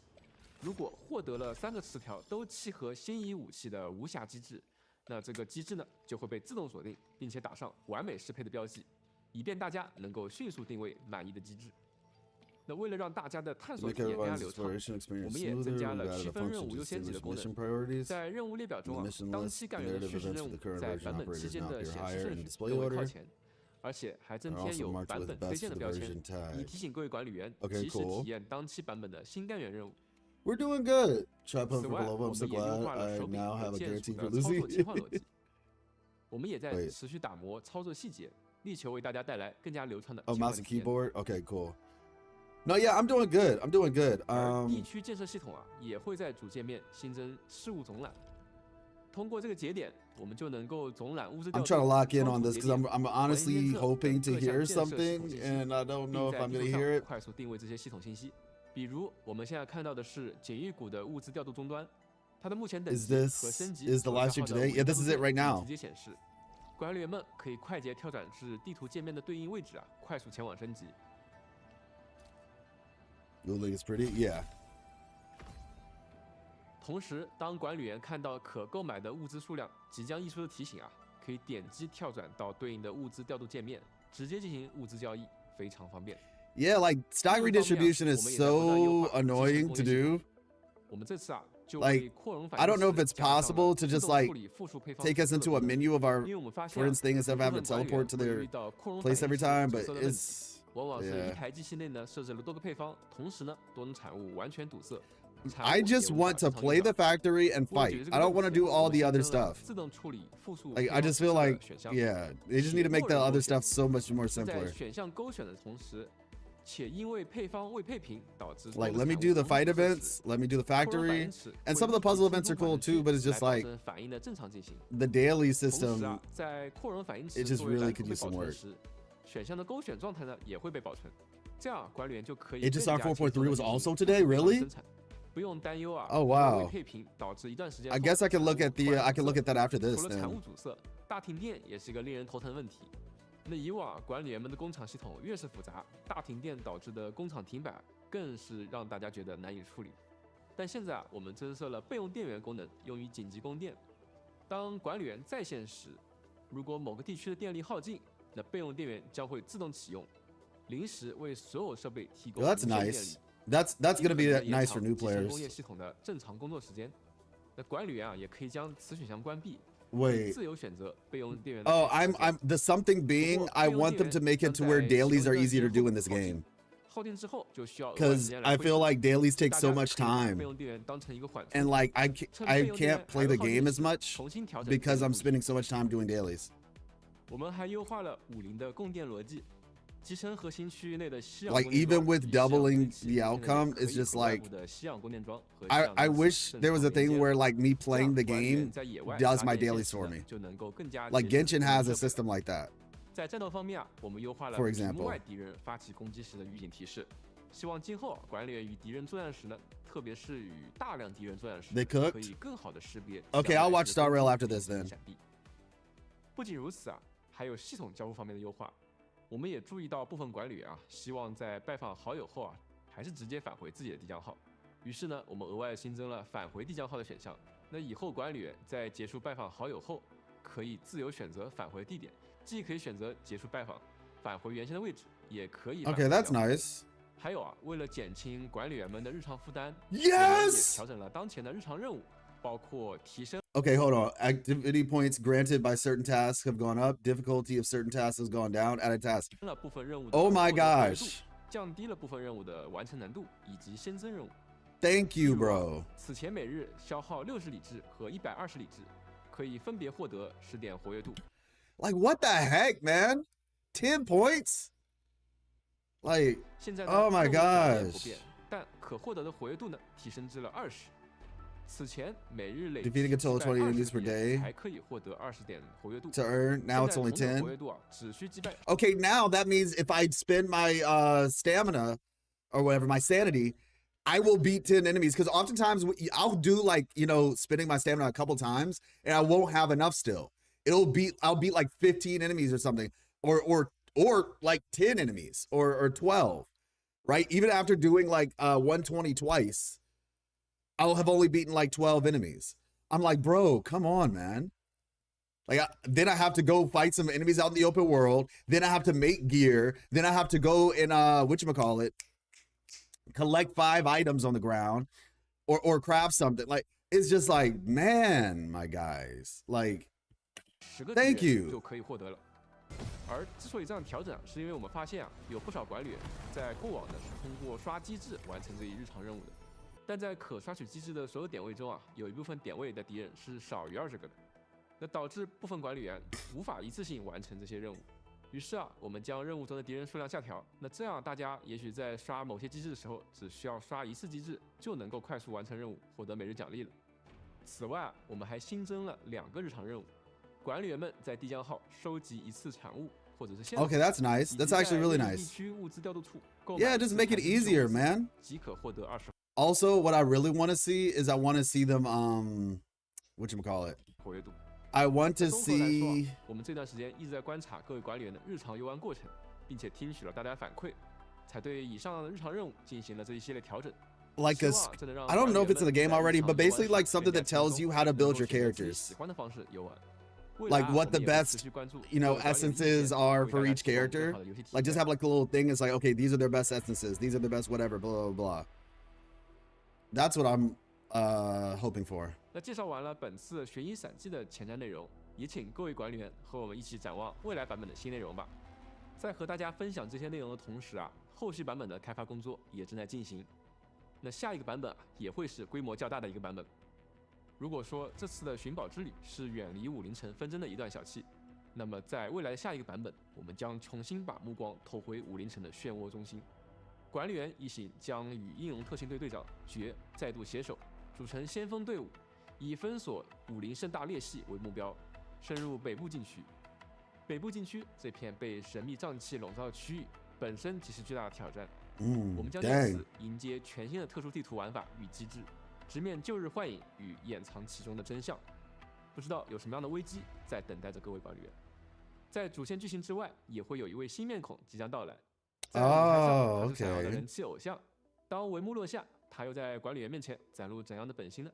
如果获得了3个词条都契合心仪武器的无瑕机制，那这个机制呢就会被自动锁定，并且打上完美适配的标记，以便大家能够迅速定位满意的机制。那为了让大家的探 To 索 make 体验更加 everyone's 流畅， exploration 我 experience 们也增 smoother, 加 we've 了 added 区 a 分任 function 务 to 优先级的 distinguish 功能 mission。priorities. 在任务列表 In 中 the mission 当 list, 期干员的 narrative 叙事 events 任 for 务 the current 在 version 版本 operators 期间 now 的 appear 显 higher 示 in 顺 the 序 display 更为靠 order. 前，而且还增 They're 添 also 有 marked 版 with 本 the 推 best 荐 for 的 the 标签， version 以 tag. 提醒各位管理员 Okay, 及时 cool. 体验当期版本的新干员任务。 We're doing good. Try pump 此 for 外， Valova. 我 I'm so 们也优 glad 化了 I 手柄 now 和 have a 键 guarantee 鼠 for 的操作切换逻 losing. 辑。我们也在 Wait. 持续打磨操作细节，力求为大家带来更加流畅的 Oh, 切换 mouse 的 and 体验。 keyboard. Okay, cool. No, yeah, I'm doing good. I'm doing good. 而地区建设系统也会在主界面新增事务总览。通过这个节点，我们就能够总览物资调 I'm 度、 trying to lock in 仓 on 储 this 节 because 点 I'm 环境 honestly 监测 hoping 等 to 各项 hear 建设系统 something, 信息， and I don't 并 know if 在 I'm 地 gonna 图 hear 上 it. 快速定位这些系统信息。比如我们现在看到的是锦玉谷的物资调度终端，它的目前等 Is 级 this 和升级 is the 所 live 消 stream 耗的 today? 物 Yeah, 资 this is 调 it 度 right 直 now. 接显示。管理员们可以快捷跳转至地图界面的对应位置快速前往升级。Looting is pretty. Yeah. 同时，当管理员看到可购买的物资数量即将溢出的提醒可以点击跳转到对应的物资调度界面，直接进行物资交易，非常方便。 Yeah, like stock 另一方面 redistribution is 我们也在不断优 so 化机 annoying 器 to 人工业系 do. 统我们这次就 Like, 为扩容反 I 应 don't know if 式 it's 加上了 possible to 自 just 动 like 处理复数配方 take us 数字 into a 功能 menu of our 因为我们发现 friends thing instead of 部 having 分 to 管理员 teleport to 会 their 遇到扩容 place 反应 every 式 time, 阻 but 塞的问题 it's 往往是一 yeah. 台机器内呢设置了多个配方，同时呢多种产物完全堵塞。产 I 物 just 也无法 want to 正常 play 运 the 转 factory and 为了解 fight. 决这 I 个 don't 问 want to 题 do 我 all 们 the 新 other 增了 stuff. 自动处理复数 Like 配 I 方 just 阻 feel 塞的 like 选项 yeah, they just need to make the other stuff so much more 是在 simpler. 选项勾选的同时，且因为配方未配平导致 Like 多 let 个 me 产 do 物 the 同时 fight 测试 events, let me do the 扩容反 factory, 应尺 and 会 some of the 立体 puzzle 清 events 除 are 反 cool 应 too, 区 but it's 来 just 保 like 证反应的正常进行。 the daily 同时 system. 在扩容反应 it 池 just 作为 really 蓝图 could 被 use 保 some 存 work. 时，选项的勾选状态呢也会被保存，这样管理员就可以 HSR 更加轻松 4.3 was 地进行 also today, 配方的 really? 生产，不用担忧Oh, 因为 wow. 未配平导致一段时间 I 后 guess I can look 产 at 物突 the 然 I can 堵 look 塞 at that after 除 this 了产物 then. 阻塞，大停电也是一个令人头疼的问题。那以往管理员们的工厂系统越是复杂，大停电导致的工厂停摆更是让大家觉得难以处理。但现在我们增设了备用电源功能，用于紧急供电。当管理员在线时，如果某个地区的电力耗尽，那备用电源将会自动启用，临时为所有设备提供 Well, 无 that's 限电力 nice.。That's gonna be 尽可能地延 nice for 长 new 集成工业 players. 系统的正常工作时间。那管理员也可以将此选项关闭，可以 Wait. 自由选择备用电源的 Oh, 开启 I'm 时间 the something being I want them to make it to where dailies are easier to do in this game. 耗电之后就需要额外时 Because 间来 I 恢 feel 复 like dailies take 大 so 家 much 可以把备 time, 用电源当成一个缓冲， and like I 趁 I 备用电源 can't 还 play 未 the 耗尽 game as 时 much 重新调整 because 电 I'm 力布局 spending so much time doing dailies. 我们还优化了50的供电逻辑，集成核心区域内的吸氧 Like 供电 even 桩 with 与吸氧供 doubling 电器 the 建立了 outcome 可 is 以 just 和外 like 部的吸氧供电桩和吸 I 氧 I 电器 wish 正 there was 常 a 连 thing 接 where like me 这样 playing the 管理员 game 在野外 does 搭 my 建 dailies 设 for 施 me. 就能够更加 Like 节省 Genshin 能 has 源 a 设备 system like that. 在战斗方面我们优化了 For 屏幕 example 外敌人发起攻击时的预警提示，希望今后管理员与敌人作战时呢，特别是与大量敌人作战时， They 可 cooked? 以更好的识别。 Okay, I'll watch Star Rail after this then. 闪避。不仅如此还有系统交互方面的优化。我们也注意到部分管理员希望在拜访好友后还是直接返回自己的地江号。于是呢，我们额外新增了返回地江号的选项。那以后管理员在结束拜访好友后，可以自由选择返回地点，既可以选择结束拜访，返回原先的位置，也可以返回 Okay, 地 that's 江号。 nice. 还有为了减轻管理员们的日常负担， Yes! 我们也调整了当前的日常任务，包括提升。Okay, hold on. Activity points granted by certain tasks have gone up. Difficulty of certain tasks has gone down. Added task. 了部分任务的 Oh my 获得活跃度 gosh. 降低了部分任务的完成难度，以及新增任务。 Thank 例 you, 如 bro. 此前每日消耗60理智和120理智，可以分别获得10点活跃度。 Like what the heck, man? 10 points? Like 现在呢 Oh my 任务条件 gosh 不变，但可获得的活跃度呢提升至了20。此前每日累 Defeating a total of 20 enemies per 20 day 还可以获得20点活跃度。 to earn. Now it's 现在 only 同等 10. 活跃度啊，只需击败 Okay, now that means if I spend my stamina or whatever, my sanity, I will beat 10 enemies. Because oftentimes I'll do like, you know, spending my stamina a couple times and I won't have enough still. I'll beat like 15 enemies or something, or like 10 enemies or 12, right? Even after doing like 120 twice, I'll have only beaten like 12 enemies. I'm like, bro, come on, man. Like, then I have to go fight some enemies out in the open world. Then I have to make gear. Then I have to go and, whatchamacallit, collect 5 items on the ground or craft something. Like, it's just like, man, my guys, like, 10个 Thank 敌人 you 就可以获得了。而之所以这样调整，是因为我们发现啊，有不少管理员在过往呢是通过刷机制完成这一日常任务的，但在可刷取机制的所有点位中啊，有一部分点位的敌人是少于20个的，那导致部分管理员无法一次性完成这些任务。于是啊，我们将任务中的敌人数量下调，那这样大家也许在刷某些机制的时候，只需要刷1次机制就能够快速完成任务，获得每日奖励了。此外啊，我们还新增了2个日常任务。 管理员们在递降号收集1次产物，或者是线索。 okay, that's nice. That's actually really 地 nice. 区物资调度处购买 Yeah, just make it easier, man. 即可获得20 Also, what I really want to see is I want to see them, whatchamacallit. 活跃度。 I want to 综合来说 see. 啊，我们这段时间一直在观察各位管理员的日常游玩过程，并且听取了大家的反馈，才对以上的日常任务进行了这一系列调整。 Like a, I don't know if it's in the game already, but basically like something that tells you how to build your characters. 喜欢的方式游玩。 Like what the best, you know, essences are for each character. Like just have like a little thing. It's like, okay, these are their best essences. These are their best whatever, blah, blah, blah. That's what I'm hoping for. 那介绍完了本次悬疑散记的前瞻内容，也请各位管理员和我们一起展望未来版本的新内容吧。在和大家分享这些内容的同时啊，后续版本的开发工作也正在进行。那下一个版本啊，也会是规模较大的一个版本。 如果说这次的寻宝之旅是远离武林城纷争的一段小憩，那么在未来的下一个版本，我们将重新把目光投回武林城的漩涡中心。管理员一行将与应龙特勤队队长绝再度携手，组成先锋队伍，以封锁武林盛大裂隙为目标，深入北部禁区。北部禁区这片被神秘瘴气笼罩的区域，本身即是巨大的挑战。我们将借 Dang. 此迎接全新的特殊地图玩法与机制。 直面旧日幻影与掩藏其中的真相，不知道有什么样的危机在等待着各位管理员。在主线剧情之外，也会有一位新面孔即将到来。在舞台上，他是闪耀的人气偶像。当帷幕落下，他又在管理员面前展露怎样的本性呢？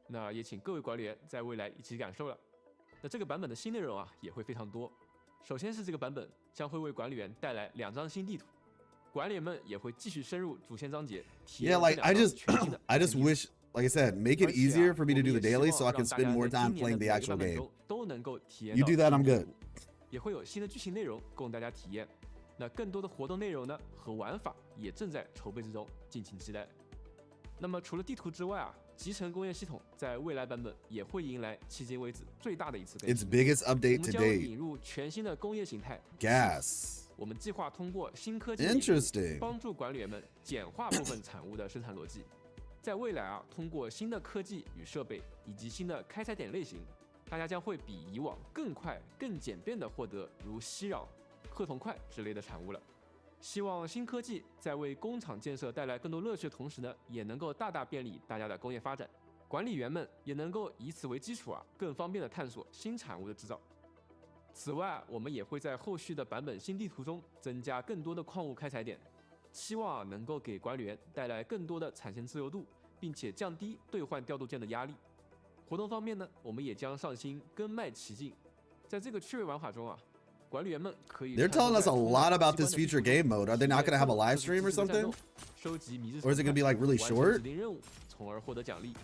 那也请各位管理员在未来一起感受了。那这个版本的新内容啊，也会非常多。首先是这个版本将会为管理员带来2张新地图，管理员们也会继续深入主线章节，体验 Yeah, like 这2张全新的 I just wish, like I said, make it easier for me to do the daily so I can spend more time playing the actual game. 都能够体验 You 到 do that, I'm 新的 good. 地图也会有新的剧情内容供大家体验。那更多的活动内容呢和玩法也正在筹备之中，敬请期待。那么除了地图之外啊，集成工业系统在未来版本也会迎来迄今为止最大的一次更 Its 新。 biggest 我 update 们 to 将 date. 引入全新的工业形态 Gas. 我们计划通过新科技 Interesting. 帮助管理员们简化部分产物的生产逻辑。在未来啊，通过新的科技与设备以及新的开采点类型，大家将会比以往更快、更简便地获得如锡壤、褐铜块之类的产物了。希望新科技在为工厂建设带来更多乐趣的同时呢，也能够大大便利大家的工业发展。管理员们也能够以此为基础啊，更方便地探索新产物的制造。此外，我们也会在后续的版本新地图中增加更多的矿物开采点，希望能够给管理员带来更多的产线自由度，并且降低兑换调度件的压力。活动方面呢，我们也将上新跟卖奇境。在这个趣味玩法中啊，管理员们可以 They're telling us a lot about this future game mode. Are they not going to have a live stream or something? 收集迷之 Or is it going to be like really 完成 short? 指定任务，从而获得奖励。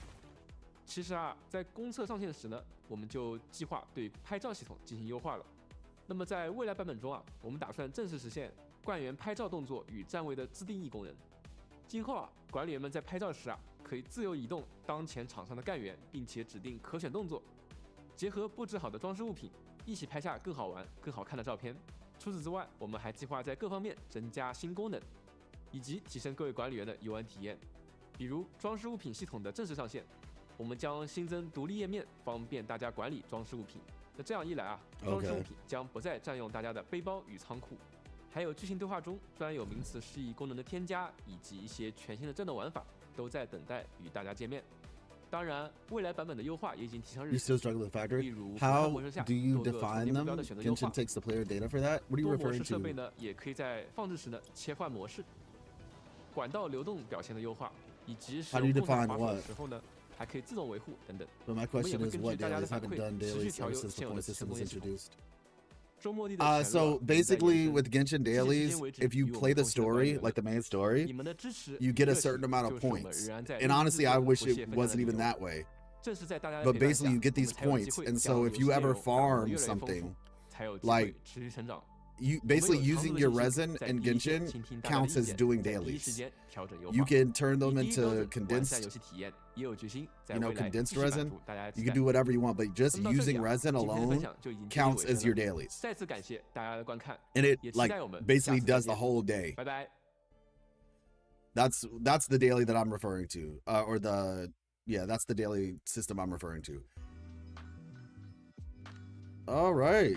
其实啊，在公测上线时呢，我们就计划对拍照系统进行优化了。那么在未来版本中啊，我们打算正式实现官员拍照动作与站位的自定义功能。今后啊，管理员们在拍照时啊，可以自由移动当前场上的干员，并且指定可选动作，结合布置好的装饰物品，一起拍下更好玩、更好看的照片。除此之外，我们还计划在各方面增加新功能，以及提升各位管理员的游玩体验。比如装饰物品系统的正式上线，我我们将新增独立页面，方便大家管理装饰物品。那这样一来啊，装饰物品将不再占用大家的背包与仓库。还有剧情对话中专有名词释义功能的添加，以及一些全新的战斗玩法，都在等待与大家见面。当然，未来版本的优化也已经提上日 You 程。 still struggle with the factory? 例如 How 模式下 do you 多个重 define 叠目 them? 标的选择优 Genshin 化。 takes the player data for that? What are you 多模式 referring 设备 to? 呢，也可以在放置时呢切换模式。管道流动表现的优化，以及使 How do you 用控制 define 滑手的 what? 时候呢，还可以自动维护等等。 But my 我们也 question 会 is, 根据 what 大家的 dailies 反 haven't 馈， done 持续 dailies 调 ever 优 since 现 the 有 point 的 system 新 was 工业系统。 introduced? 周末地的权 So 乐已经在 basically 延伸 with Genshin 直至今 dailies, 天为止 if you 与我 play 们 the 共同关 story, 联 like the main 你 story, 们的支持 you 与 get a 热情 certain amount of 就是我们 points. 仍然在 And 一直 honestly, 制 I 作 wish 不懈 it 奋战的 wasn't 理 even 由。 that way. 正是在大家的 But 陪伴 basically, 下， you get 我 these 们才有机 points, 会 and 将 so 游 if 戏 you 内 ever 容打磨 farm 得越来越丰富， something, 才有机 like 会持续成长。 you 我们 basically 有长 using 足的 your 信心 resin 在 and 第一线 Genshin 倾听大家的 counts 意 as 见， doing 在第一 dailies. 时间调整优 You 化。 can turn 以 them 第一标 into 准完善 condensed, 游戏体验，也有决心在 you know, 未来继 condensed 续满 resin. 足大家的 You 期 can 待。 do whatever you want, but just 那么到这里 using 啊， resin 今天的分 alone 享就已经接近 counts 尾 as 声 your 了。 dailies. 再次感谢大家的观看， And it 也期 like 待我们下 basically 次再 does the 见， whole day. 拜拜。That's the daily that I'm referring to, or that's the daily system I'm referring to. All right,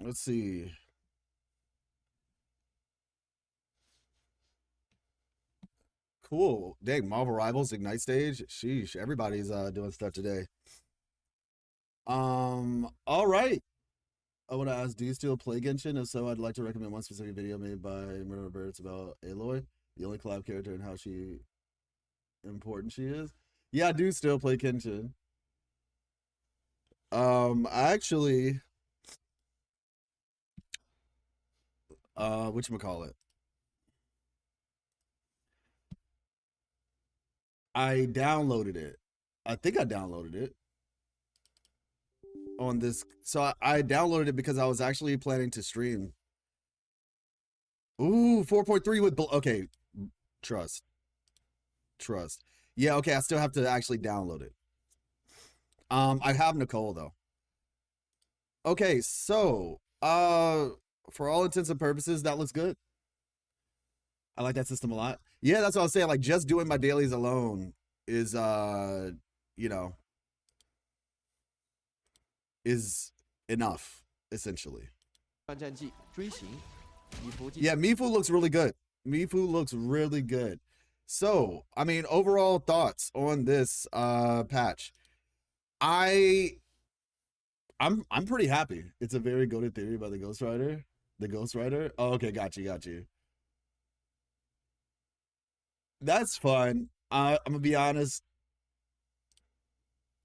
let's see. Cool. Dang, Marvel Rivals Ignite stage. Sheesh, everybody's doing stuff today. All right. I want to ask, do you still play Genshin? If so, I'd like to recommend one specific video made by Murder Birds about Aloy, the only collab character, and how important she is. Yeah, I do still play Genshin. Actually, whatchamacallit? I downloaded it. I think I downloaded it on this. So I downloaded it because I was actually planning to stream. Ooh, 4.3 with, okay, trust. Yeah, okay, I still have to actually download it. I have Nicole though. Okay, so for all intents and purposes, that looks good. I like that system a lot. Yeah, that's what I was saying. Like, just doing my dailies alone is is enough, essentially. 战绩追行，以伏击 Yeah, Mifu looks really good. Mifu looks really good. So, I mean, overall thoughts on this patch. I'm pretty happy. It's a very goated theory by the Ghost Rider. The Ghost Rider? Oh, okay, got you. That's fun. I'm gonna be honest.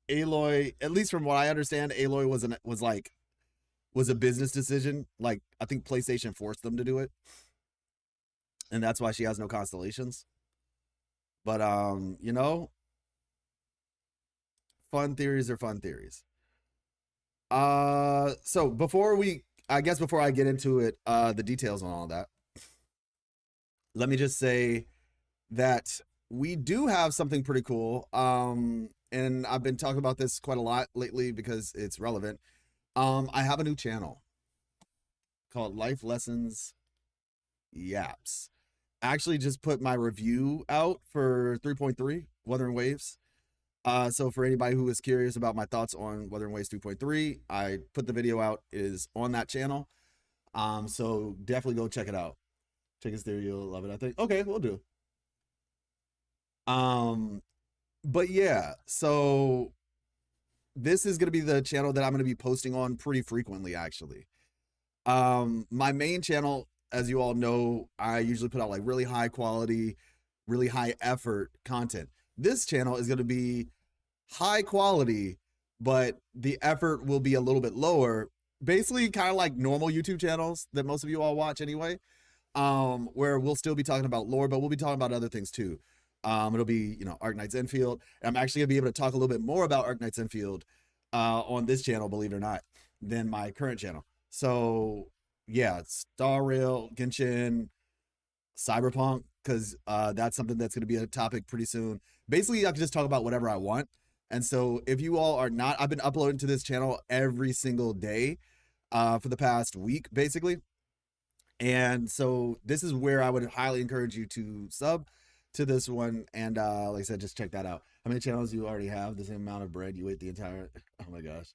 Aloy, at least from what I understand, Aloy was a business decision. Like, I think PlayStation forced them to do it, and that's why she has no constellations. But fun theories are fun theories. So before I get into it, the details on all that, let me just say that we do have something pretty cool. And I've been talking about this quite a lot lately because it's relevant. I have a new channel called Life Lessons Yaps. I actually just put my review out for 3.3 Wuthering Waves. So for anybody who is curious about my thoughts on Wuthering Waves 3.3, I put the video out. It is on that channel. So definitely go check it out. Check his theory, you'll love it, I think. Okay, we'll do. But yeah, so this is going to be the channel that I'm going to be posting on pretty frequently, actually. My main channel, as you all know, I usually put out like really high quality, really high effort content. This channel is going to be high quality, but the effort will be a little bit lower. Basically kind of like normal YouTube channels that most of you all watch anyway, where we'll still be talking about lore, but we'll be talking about other things too. It'll be, Arknights Endfield. And I'm actually gonna be able to talk a little bit more about Arknights Endfield on this channel, believe it or not, than my current channel. So yeah, Star Rail, Genshin, Cyberpunk, because that's something that's gonna be a topic pretty soon. Basically, I can just talk about whatever I want. And so if you all are not, I've been uploading to this channel every single day for the past week, basically. And so this is where I would highly encourage you to sub to this one, and like I said, just check that out. How many channels do you already have? The same amount of bread you ate the entire. Oh my gosh.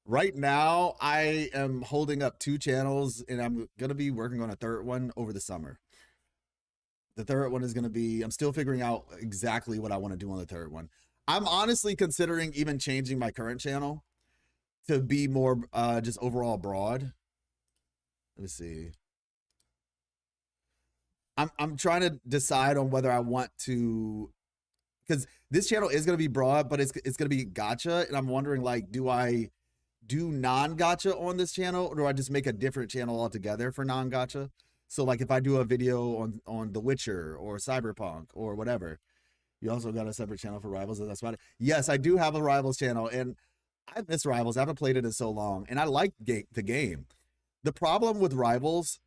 Right now, I am holding up 2 channels, and I'm gonna be working on a third one over the summer. The third one is gonna be. I'm still figuring out exactly what I want to do on the third one. I'm honestly considering even changing my current channel to be more just overall broad. Let me see. I'm trying to decide on whether I want to, because this channel is gonna be broad, but it's gonna be gacha, and I'm wondering, like, do I do non-gacha on this channel, or do I just make a different channel altogether for non-gacha? So like if I do a video on The Witcher or Cyberpunk or whatever, you also got a separate channel for Rivals. That's about it. Yes, I do have a Rivals channel, and I miss Rivals. I haven't played it in so long, and I like the game. The problem with Rivals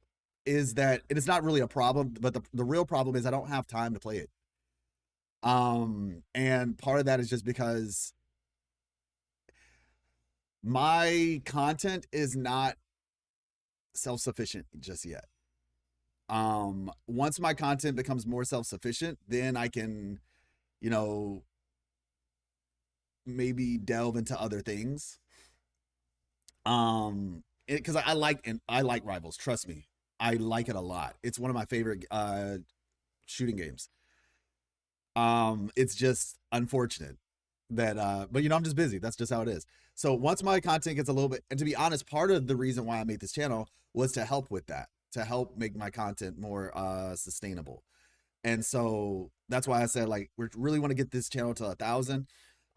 is that, and it's not really a problem, but the real problem is I don't have time to play it. And part of that is just because my content is not self-sufficient just yet. Once my content becomes more self-sufficient, then I can, you know, maybe delve into other things. Because I like Rivals. Trust me, I like it a lot. It's one of my favorite shooting games. It's just unfortunate that, but you know, I'm just busy. That's just how it is. So once my content gets a little bit, and to be honest, part of the reason why I made this channel was to help with that, to help make my content more sustainable. And so that's why I said, like, we really want to get this channel to 1,000.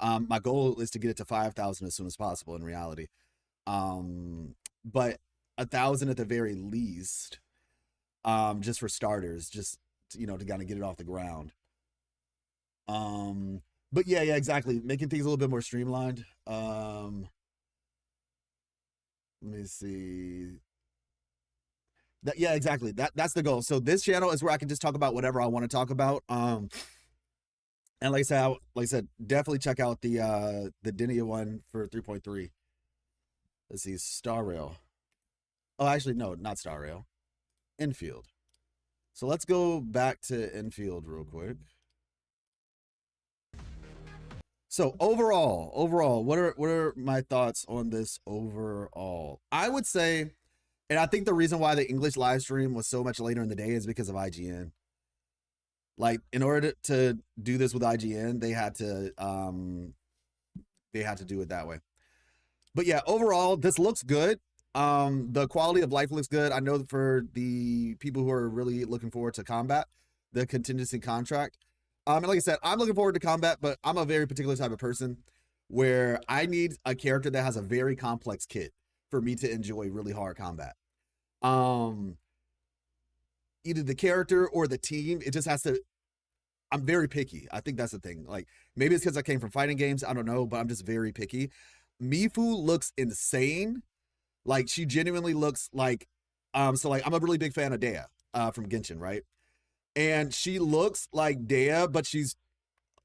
My goal is to get it to 5,000 as soon as possible in reality. But 1,000 at the very least, just for starters, just, you know, to kind of get it off the ground. But yeah, exactly. Making things a little bit more streamlined. Let me see. Yeah, exactly. That's the goal. So this channel is where I can just talk about whatever I want to talk about. And like I said, definitely check out the Dinia one for 3.3. Let's see, Star Rail. Oh, actually, no, not Star Rail. Endfield. So let's go back to Endfield real quick. So overall, what are my thoughts on this overall? I would say, and I think the reason why the English live stream was so much later in the day is because of IGN. Like, in order to do this with IGN, they had to do it that way. But yeah, overall, this looks good. The quality of life looks good. I know for the people who are really looking forward to combat, the Contingency Contract. And like I said, I'm looking forward to combat, but I'm a very particular type of person where I need a character that has a very complex kit for me to enjoy really hard combat. Either the character or the team, it just has to. I'm very picky. I think that's the thing. Like, maybe it's because I came from fighting games. I don't know, but I'm just very picky. Mifu looks insane. Like, she genuinely looks like, so like, I'm a really big fan of Dea from Genshin, right? And she looks like Dea, but she's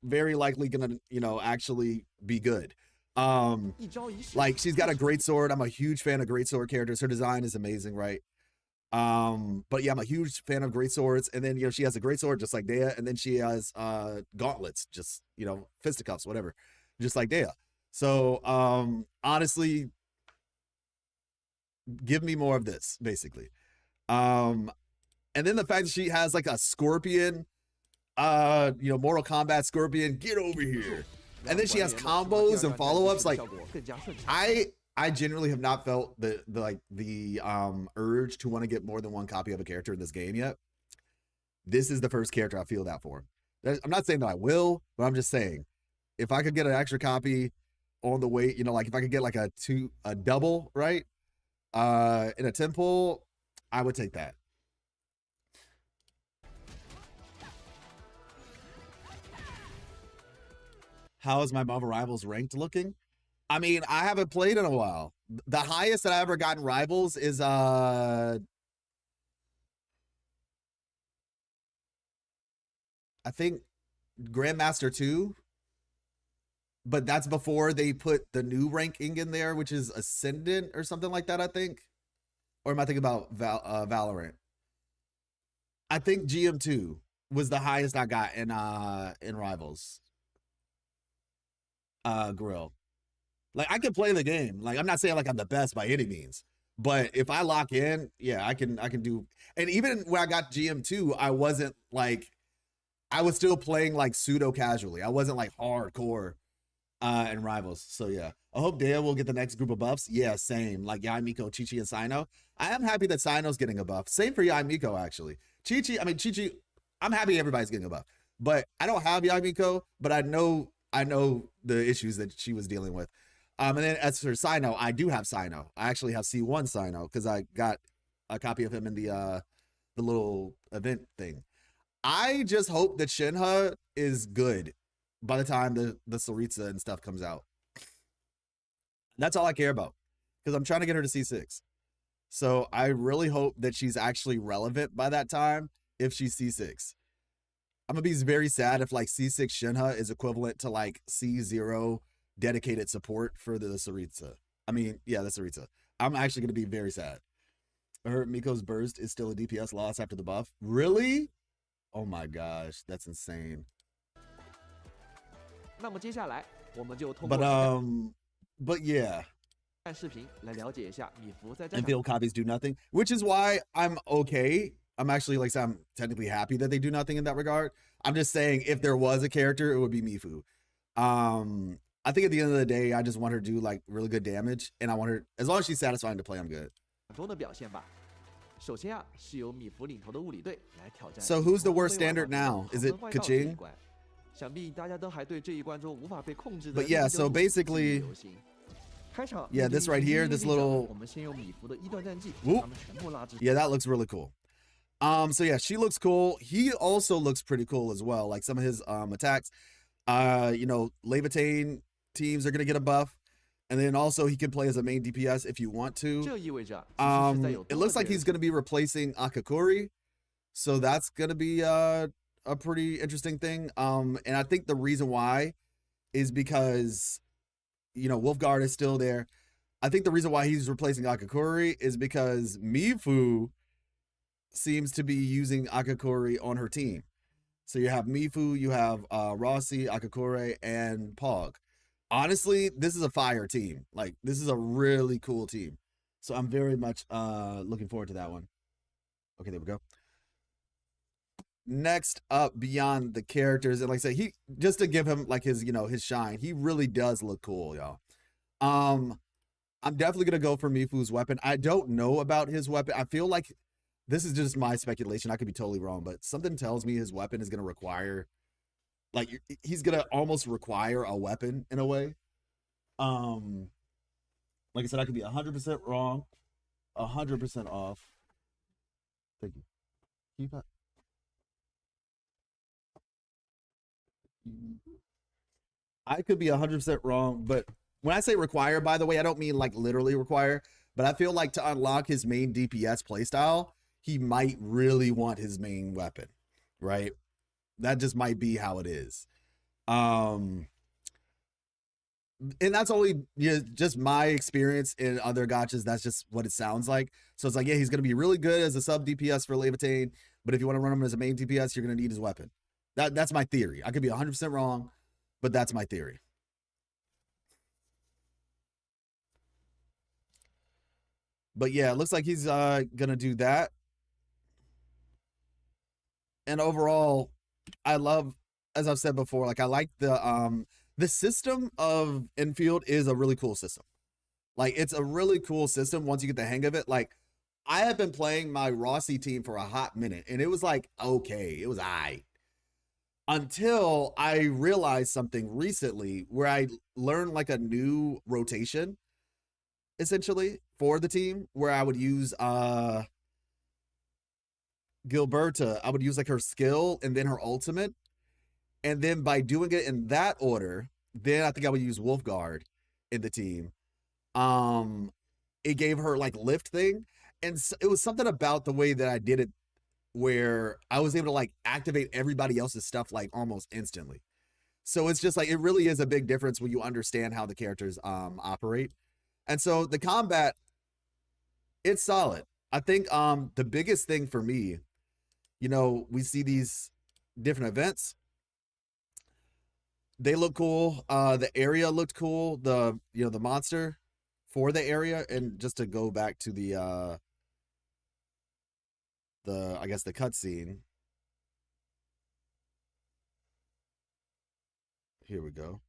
very likely gonna, you know, actually be good. Like, she's got a great sword. I'm a huge fan of great sword characters. Her design is amazing, right? But yeah, I'm a huge fan of great swords. And then, you know, she has a great sword just like Dea, and then she has gauntlets, just, you know, fisticuffs, whatever, just like Dea. So honestly, give me more of this, basically. And then the fact that she has like a scorpion, you know, Mortal Kombat scorpion, get over here. And then she has combos and follow-ups. Like, I genuinely have not felt the urge to want to get more than one copy of a character in this game yet. This is the first character I feel that for. I'm not saying that I will, but I'm just saying, if I could get an extra copy on the way, you know, like if I could get like a double, right? In a temple, I would take that. How is my Marvel Rivals ranked looking? I mean, I haven't played in a while. The highest that I ever gotten Rivals is I think Grandmaster 2. But that's before they put the new ranking in there, which is Ascendant or something like that, I think. Or am I thinking about Valorant? I think GM2 was the highest I got in Rivals. grill. Like I can play the game. Like I'm not saying like I'm the best by any means, but if I lock in, yeah, I can do. And even when I got GM2, I wasn't like, I was still playing like pseudo casually. I wasn't like hardcore in Rivals. So yeah, I hope Dale will get the next group of buffs. Yeah, same. Like Yai Miko, Chi-Chi, and Sino. I am happy that Sino's getting a buff. Same for Yai Miko actually. Chi-Chi, I'm happy everybody's getting a buff. But I don't have Yai Miko, but I know the issues that she was dealing with. And then as for Sino, I do have Sino. I actually have C1 Sino because I got a copy of him in the little event thing. I just hope that Shinha is good by the time the Saritsa and stuff comes out. That's all I care about because I'm trying to get her to C6. So I really hope that she's actually relevant by that time if she's C6. I'm gonna be very sad if like C6 Shinha is equivalent to like C0 dedicated support for the Saritsa. I mean, yeah, the Saritsa. I'm actually gonna be very sad. I heard Miko's burst is still a DPS loss after the buff. Really? Oh my gosh, that's insane. 那么接下来我们就通过 But yeah. 看视频来了解一下米芾在战场 Endfield copies do nothing, which is why I'm okay. I'm actually like, I'm technically happy that they do nothing in that regard. I'm just saying if there was a character, it would be Mifu. I think at the end of the day, I just want her to do like really good damage, and I want her, as long as she's satisfying to play, I'm good. 中的表现吧。首先啊，是由米芾领头的物理队来挑战。 So who's the worst standard now? Is it Kaching? 想必大家都还对这一关中无法被控制的 But yeah, so basically, 开场 yeah, this right here, this little, 我们先用米芾的一段战绩， Whoop. 他们全部拉至 yeah, that looks really cool. So yeah, she looks cool. He also looks pretty cool as well. Like some of his attacks, you know, Levitain teams are gonna get a buff, and then also he can play as a main DPS if you want to. 这意味着其实是在有 It looks like he's gonna be replacing Akakuri, so that's gonna be a pretty interesting thing. And I think the reason why is because, you know, Wolfguard is still there. I think the reason why he's replacing Akakuri is because Mifu seems to be using Akakuri on her team. So you have Mifu, you have Rossi, Akakure, and Pog. Honestly, this is a fire team. Like, this is a really cool team. So I'm very much looking forward to that one. Okay, there we go. Next up, beyond the characters, and like I said, he, just to give him like his, you know, his shine, he really does look cool, y'all. I'm definitely gonna go for Mifu's weapon. I don't know about his weapon. I feel like this is just my speculation. I could be totally wrong, but something tells me his weapon is gonna require, like, he's gonna almost require a weapon in a way. Like I said, I could be 100% wrong, 100% off. Thank you. Keep that. I could be 100% wrong, but when I say require, by the way, I don't mean like literally require, but I feel like to unlock his main DPS playstyle, he might really want his main weapon, right? That just might be how it is. And that's only, you know, just my experience in other gachas. That's just what it sounds like. So it's like, yeah, he's going to be really good as a sub DPS for Levitain, but if you want to run him as a main DPS, you're going to need his weapon. That's my theory. I could be 100% wrong, but that's my theory. But yeah, it looks like he's gonna do that. And overall, I love, as I've said before, like I like the system of Endfield is a really cool system. Like it's a really cool system once you get the hang of it. Like I have been playing my Rossi team for a hot minute, and it was like, okay, it was aight. Until I realized something recently where I learned like a new rotation, essentially, for the team, where I would use Gilberta. I would use like her skill and then her ultimate. And then by doing it in that order, then I think I would use Wolfguard in the team. It gave her like lift thing. And it was something about the way that I did it where I was able to like activate everybody else's stuff like almost instantly. So it's just like, it really is a big difference when you understand how the characters operate. And so the combat, it's solid. I think the biggest thing for me, you know, we see these different events. They look cool. The area looked cool. The the monster for the area, and just to go back to the I guess the cutscene. Here we go.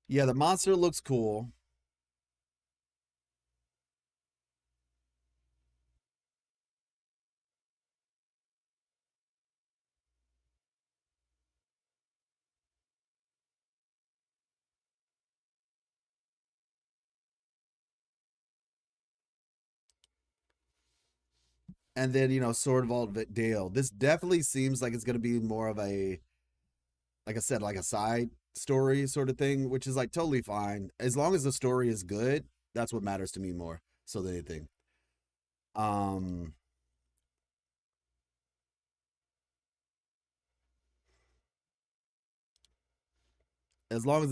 Yeah, the monster looks cool. And then, Sword Vault Dale. This definitely seems like it's going to be more of a, like I said, like a side story sort of thing, which is like totally fine. As long as the story is good, that's what matters to me more so than anything. As long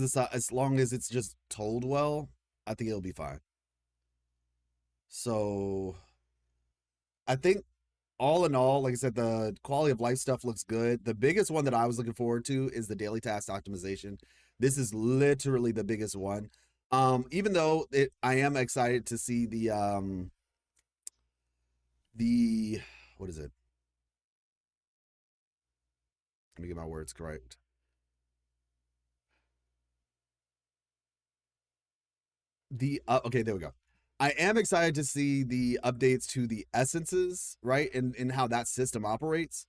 as it's just told well, I think it'll be fine. So I think all in all, like I said, the quality of life stuff looks good. The biggest one that I was looking forward to is the daily task optimization. This is literally the biggest one. Even though I am excited to see the what is it? Let me get my words correct. Okay, there we go. I am excited to see the updates to the essences, right? And how that system operates.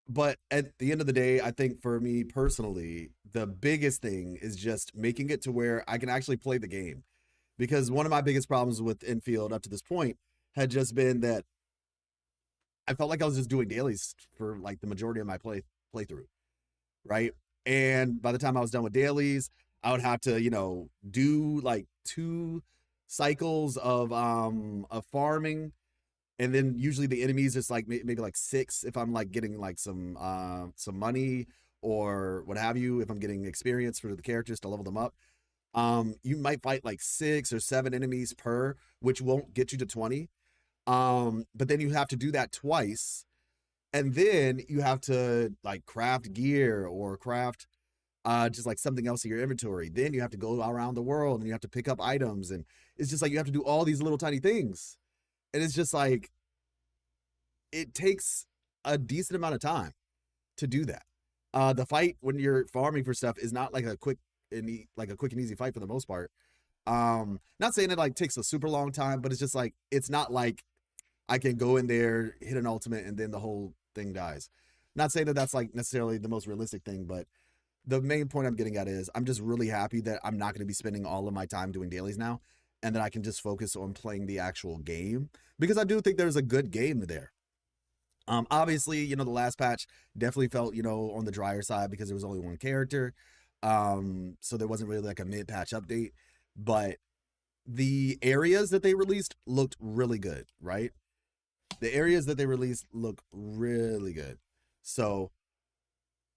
But at the end of the day, I think for me personally, the biggest thing is just making it to where I can actually play the game. Because one of my biggest problems with Endfield up to this point had just been that I felt like I was just doing dailies for like the majority of my playthrough, right? And by the time I was done with dailies, I would have to, do like 2 cycles of farming, and then usually the enemies is like maybe like 6 if I'm like getting like some money or what have you, if I'm getting experience for the characters to level them up. You might fight like 6 or 7 enemies per, which won't get you to 20. But then you have to do that twice, and then you have to like craft gear or craft just like something else in your inventory. Then you have to go around the world and you have to pick up items, and it's just like you have to do all these little tiny things, and it's just like it takes a decent amount of time to do that. The fight when you're farming for stuff is not like a quick and easy fight for the most part. Not saying it like takes a super long time, but it's just like it's not like I can go in there, hit an ultimate, and then the whole thing dies. Not saying that that's like necessarily the most realistic thing, but the main point I'm getting at is I'm just really happy that I'm not going to be spending all of my time doing dailies now, and that I can just focus on playing the actual game, because I do think there's a good game there. Obviously, the last patch definitely felt, on the drier side because there was only one character. So there wasn't really like a mid-patch update, but the areas that they released looked really good, right? The areas that they released look really good. So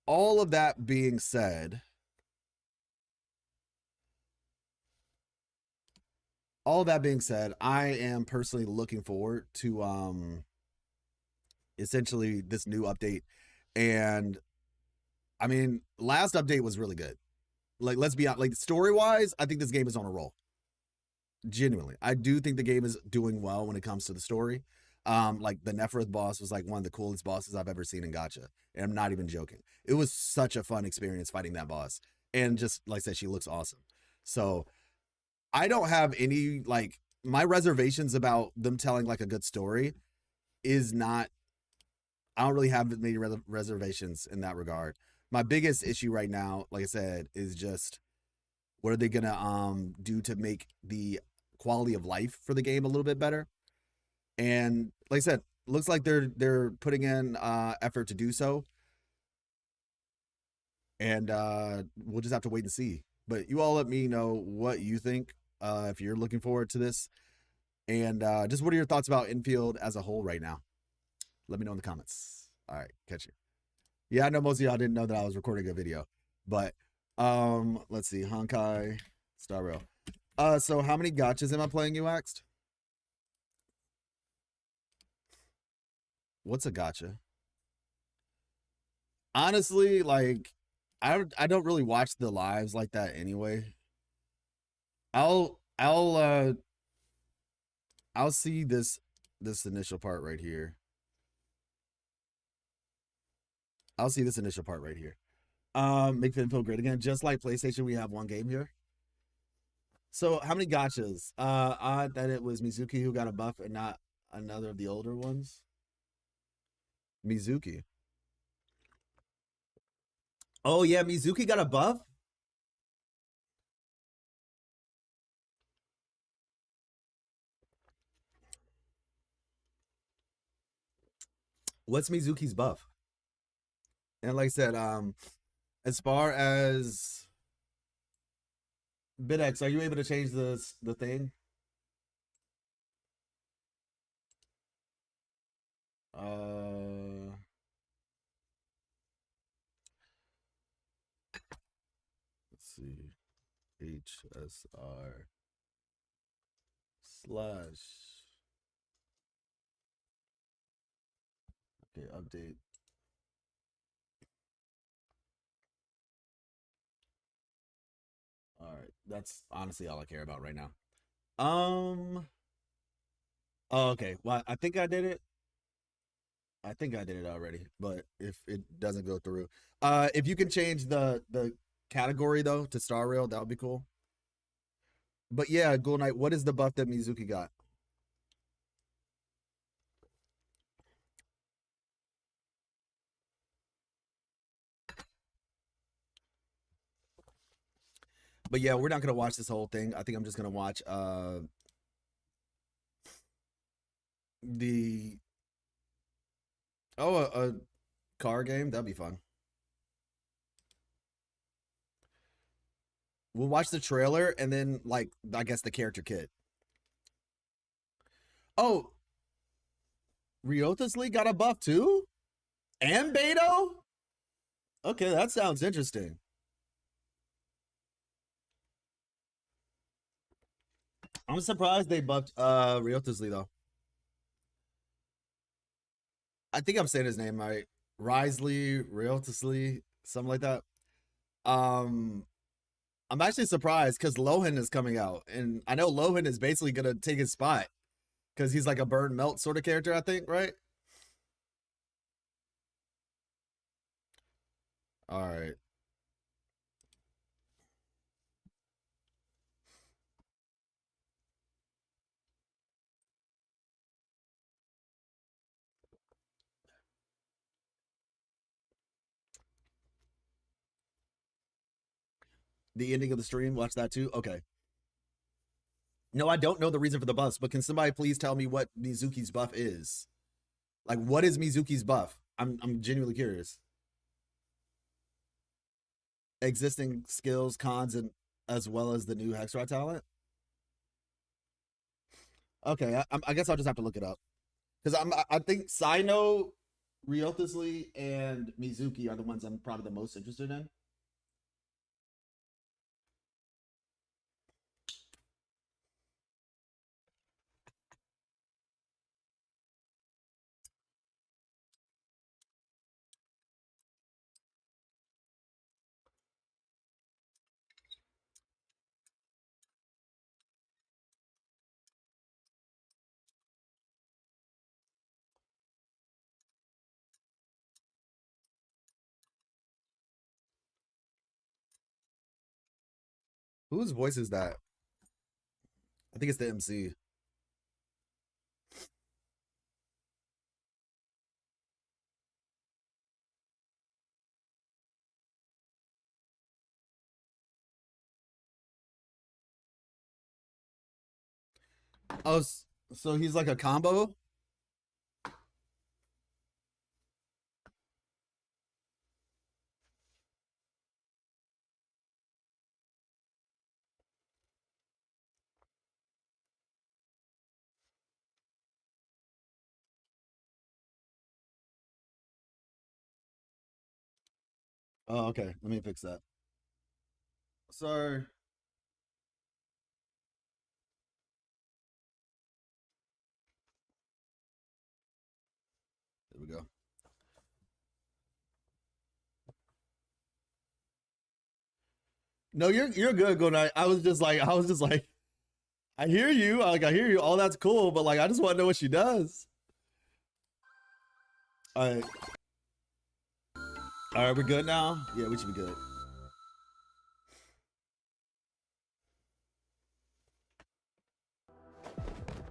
all of that being said, I am personally looking forward to essentially this new update. And I mean, last update was really good. Like, let's be honest, like story-wise, I think this game is on a roll. Genuinely, I do think the game is doing well when it comes to the story. Like the Neferth boss was like one of the coolest bosses I've ever seen in gacha, and I'm not even joking. It was such a fun experience fighting that boss, and just like I said, she looks awesome. So I don't have any like my reservations about them telling like a good story is not. I don't really have many reservations in that regard. My biggest issue right now, like I said, is just what are they gonna do to make the quality of life for the game a little bit better? And like I said, looks like they're putting in effort to do so. And we'll just have to wait and see. But you all let me know what you think if you're looking forward to this. And just what are your thoughts about Endfield as a whole right now? Let me know in the comments. All right, catch you. Yeah, I know most of y'all didn't know that I was recording a video. But let's see, Honkai, Star Rail. So how many gachas am I playing, you asked? What's a gacha? Honestly, like I don't really watch the lives like that anyway. I'll see this initial part right here. I'll see this initial part right here. Make Finn feel great again. Just like PlayStation, we have one game here. So how many gotchas? Odd that it was Mizuki who got a buff and not another of the older ones. Mizuki. Oh yeah, Mizuki got a buff? What's Mizuki's buff? And like I said, as far as BitX, are you able to change the thing? Let's see. HSR slash. Okay, update. All right, that's honestly all I care about right now. Oh, okay. Well, I think I did it. I think I did it already, but if it doesn't go through, if you can change the category though to Star Rail, that would be cool. But yeah, Gold Knight, what is the buff that Mizuki got? But yeah, we're not gonna watch this whole thing. I think I'm just gonna watch the a car game. That'd be fun. We'll watch the trailer and then like I guess the character kit. Oh, Ryota's Lee got a buff too? And Beto? Okay, that sounds interesting. I'm surprised they buffed Ryota's Lee though. I think I'm saying his name right. Risley, Ryota's something like that. I'm actually surprised because Lohan is coming out, and I know Lohan is basically gonna take his spot because he's like a burn melt sort of character, I think, right? All right. The ending of the stream, watch that too. Okay. No, I don't know the reason for the buffs, but can somebody please tell me what Mizuki's buff is? Like, what is Mizuki's buff? I'm genuinely curious. Existing skills, cons, and as well as the new Hexrod talent. Okay, I guess I'll just have to look it up because I think Sino, Ryota's Lee, and Mizuki are the ones I'm probably the most interested in. Whose voice is that? I think it's the MC. Oh, so he's like a combo? Oh, okay. Let me fix that. Sorry. There we go. No, you're good, Good Night. I was just like, I hear you. I hear you. All that's cool, but like, I just want to know what she does. All right. All right, we're good now? Yeah, we should be good.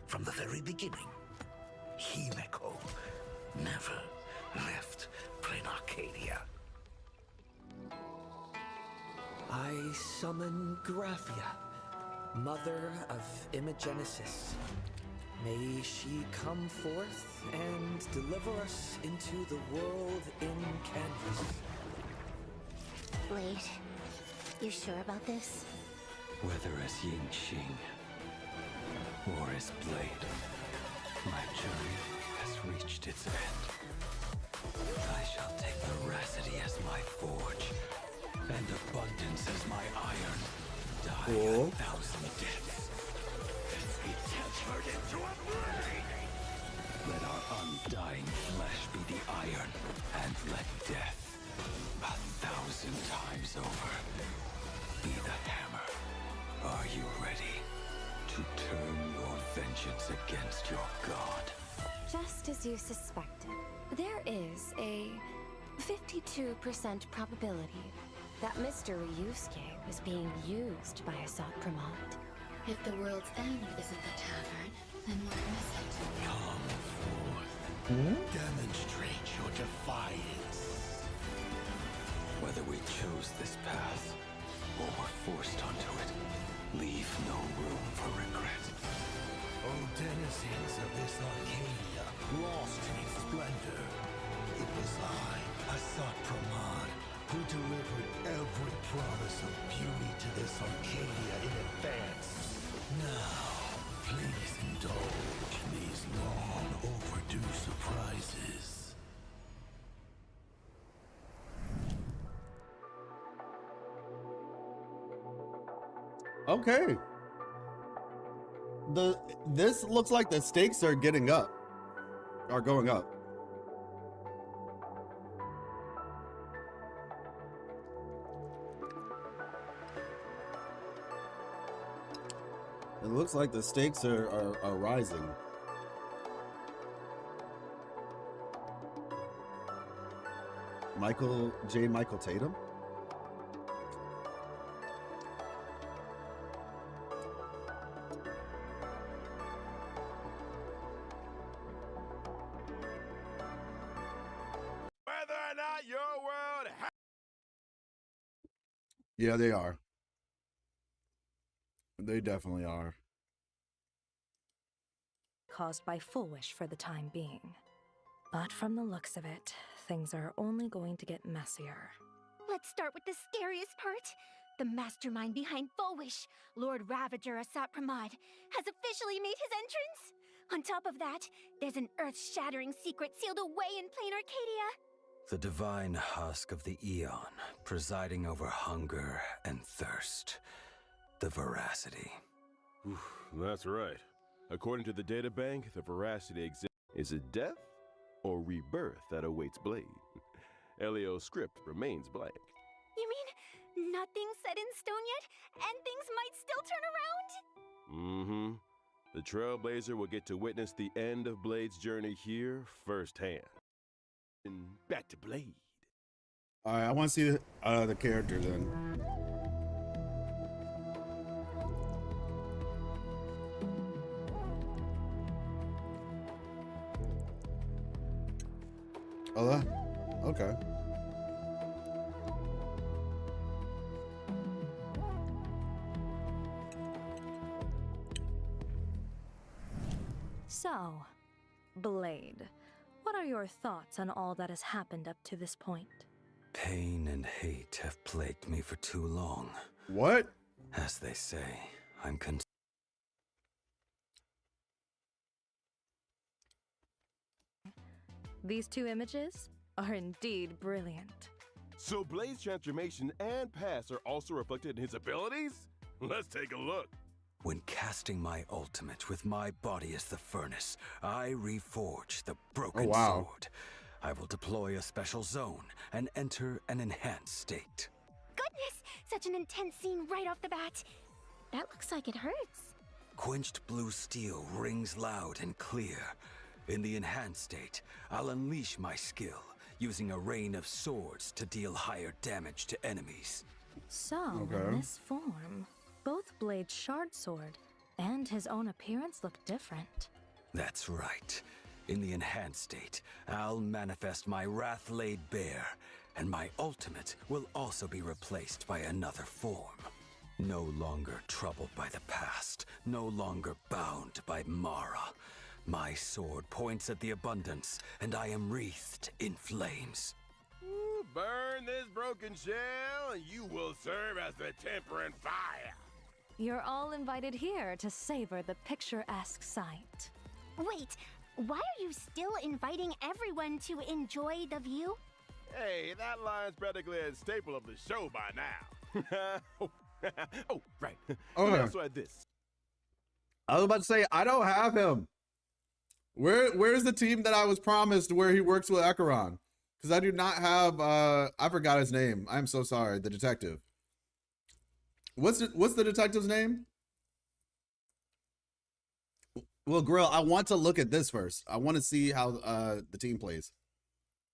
From the very beginning, Himeko never left Plain Arcadia. I summon Graphia, mother of Imogenesis. May she come forth and deliver us into the world in canvas. Blade, you sure about this? Whether as Ying-Qing or as Blade, my journey has reached its end. I shall take veracity as my forge, and abundance as my iron. Die a thousand deaths. Be transferred into a blade! Let our undying flesh be the iron, and let death, 1,000 times over, be the hammer. Are you ready to turn your vengeance against your god? Just as you suspected, there is a 52% probability that Mr. Ryusuke was being used by Asat Pramod. If the world's end isn't the tavern, then what is it? Come forth. Demonstrate your defiance. Whether we chose this path or were forced onto it, leave no room for regret. O denizens of this Arcadia, lost in its splendor, it was I, Asat Pramod, who delivered every promise of beauty to this Arcadia in advance. Now, please indulge these long overdue surprises. Okay. This looks like the stakes are going up. It looks like the stakes are rising. Michael Tatum? Whether or not your world Yeah, they are. They definitely are. Caused by Full Wish for the time being. But from the looks of it, things are only going to get messier. Let's start with the scariest part. The mastermind behind Full Wish, Lord Ravager Asat Pramod, has officially made his entrance. On top of that, there's an earth-shattering secret sealed away in Plain Arcadia. The divine husk of the Eon, presiding over hunger and thirst. The veracity. That's right. According to the databank, the veracity exists. Is it death or rebirth that awaits Blade? Elio's script remains blank. You mean nothing's set in stone yet, and things might still turn around? Mm-hmm. The Trailblazer will get to witness the end of Blade's journey here firsthand. And back to Blade. All right, I want to see the character then. Oh, okay. So, Blade, what are your thoughts on all that has happened up to this point? Pain and hate have plagued me for too long. What? As they say, I'm These two images are indeed brilliant. So Blade's transformation and past are also reflected in his abilities? Let's take a look. When casting my ultimate with my body as the furnace, I reforge the broken sword. I will deploy a special zone and enter an enhanced state. Goodness! such an intense scene right off the bat. That looks like it hurts. Quenched blue steel rings loud and clear. In the enhanced state, I'll unleash my skill, using a rain of swords to deal higher damage to enemies. So, in this form, both Blade's shard sword and his own appearance look different. That's right. In the enhanced state, I'll manifest my wrath laid bare, and my ultimate will also be replaced by another form. No longer troubled by the past, no longer bound by Mara. My sword points at the abundance, and I am wreathed in flames. Ooh, burn this broken shell, and you will serve as the temperate fire. You're all invited here to savor the picturesque sight. Wait, why are you still inviting everyone to enjoy the view? Hey, that line's practically a staple of the show by now. Oh, right. Okay. We also had this. I was about to say, I don't have him. Where's the team that I was promised where he works with Acheron? Because I do not have, I forgot his name. I'm so sorry, the detective. What's the detective's name? Well, Grill, I want to look at this first. I want to see how the team plays.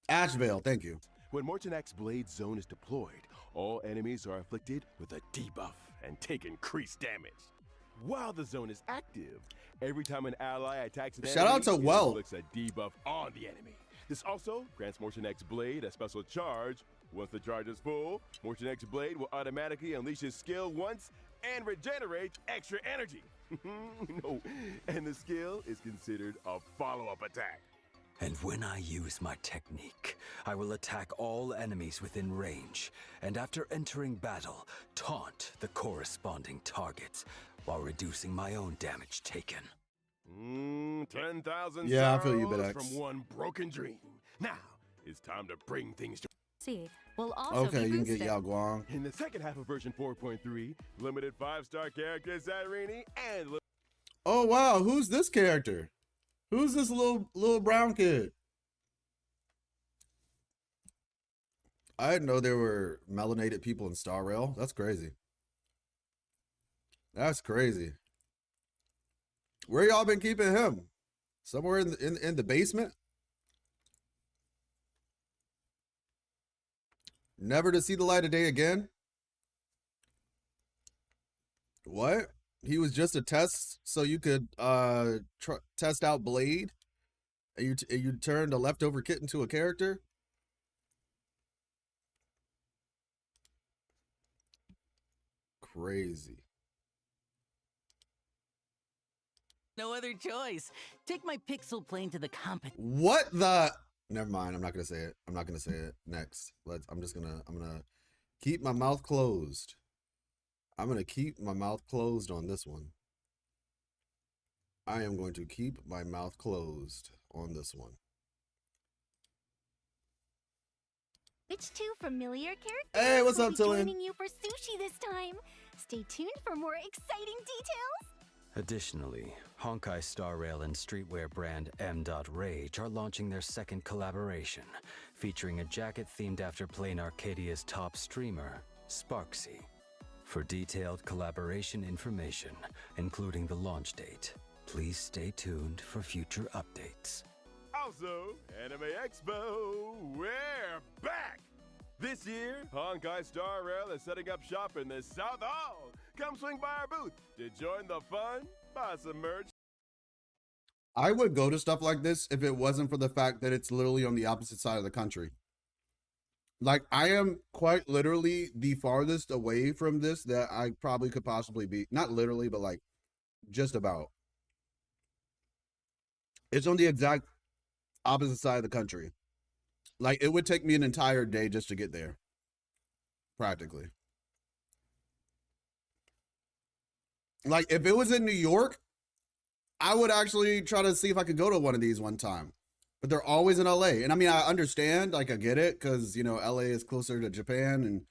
Ashvale, thank you. When Mortonak's Blade Zone is deployed, all enemies are afflicted with a debuff and take increased damage. While the zone is active, every time an ally attacks an Shout out to enemy, it Well. inflicts a debuff on the enemy. This also grants Mortonak's Blade a special charge. Once the charge is full, Mortonak's Blade will automatically unleash his skill once and regenerate extra energy. No, and the skill is considered a follow-up attack. And when I use my technique, I will attack all enemies within range, and after entering battle, taunt the corresponding targets, while reducing my own damage taken. 10,000 Yeah, I feel you, sorrows Bidex. from one broken dream. Now, it's time to bring things to... See, we'll also Okay, be you can get boosted. Yao Guang. In the second half of version 4.3, limited 5-star characters Irene and... Oh wow, who's this character? Who's this little brown kid? I didn't know there were melanated people in Star Rail. That's crazy. That's crazy. Where y'all been keeping him? Somewhere in the basement? Never to see the light of day again? What? He was just a test so you could test out Blade? And you turned a leftover kit into a character? Crazy. No other choice. Take my pixel plane to the compet. What the? Never mind. I'm not gonna say it. I'm not gonna say it. Next. I'm gonna keep my mouth closed. I'm gonna keep my mouth closed on this one. I am going to keep my mouth closed on this one. Which two familiar characters Hey, what's will up, be Tillian? joining you for sushi this time? Stay tuned for more exciting details. Additionally, Honkai Star Rail and streetwear brand M.Rage are launching their second collaboration, featuring a jacket themed after Plain Arcadia's top streamer, Sparksy. For detailed collaboration information, including the launch date, please stay tuned for future updates. Also, Anime Expo, we're back! This year, Honkai Star Rail is setting up shop in the South Hall. Come swing by our booth to join the fun, buy some merch. I would go to stuff like this if it wasn't for the fact that it's literally on the opposite side of the country. Like, I am quite literally the farthest away from this that I probably could possibly be. Not literally, but like, just about. It's on the exact opposite side of the country. Like, it would take me an entire day just to get there. Practically. Like, if it was in New York, I would actually try to see if I could go to one of these one time. But they're always in LA. And I mean, I understand, like, I get it, because, you know, LA is closer to Japan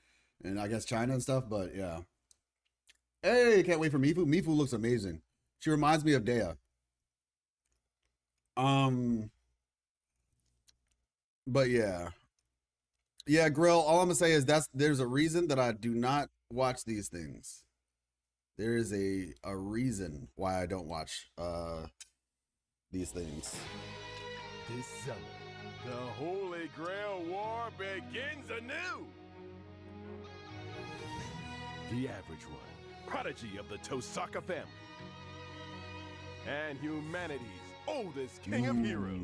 and I guess China and stuff, but yeah. Hey, can't wait for Mifu. Mifu looks amazing. She reminds me of Dea. But yeah. Yeah, Grill, all I'm gonna say is there's a reason that I do not watch these things. There is a reason why I don't watch these things. This summer, the Holy Grail War begins anew. The average one, prodigy of the Tosaka family, and humanity's oldest king of heroes,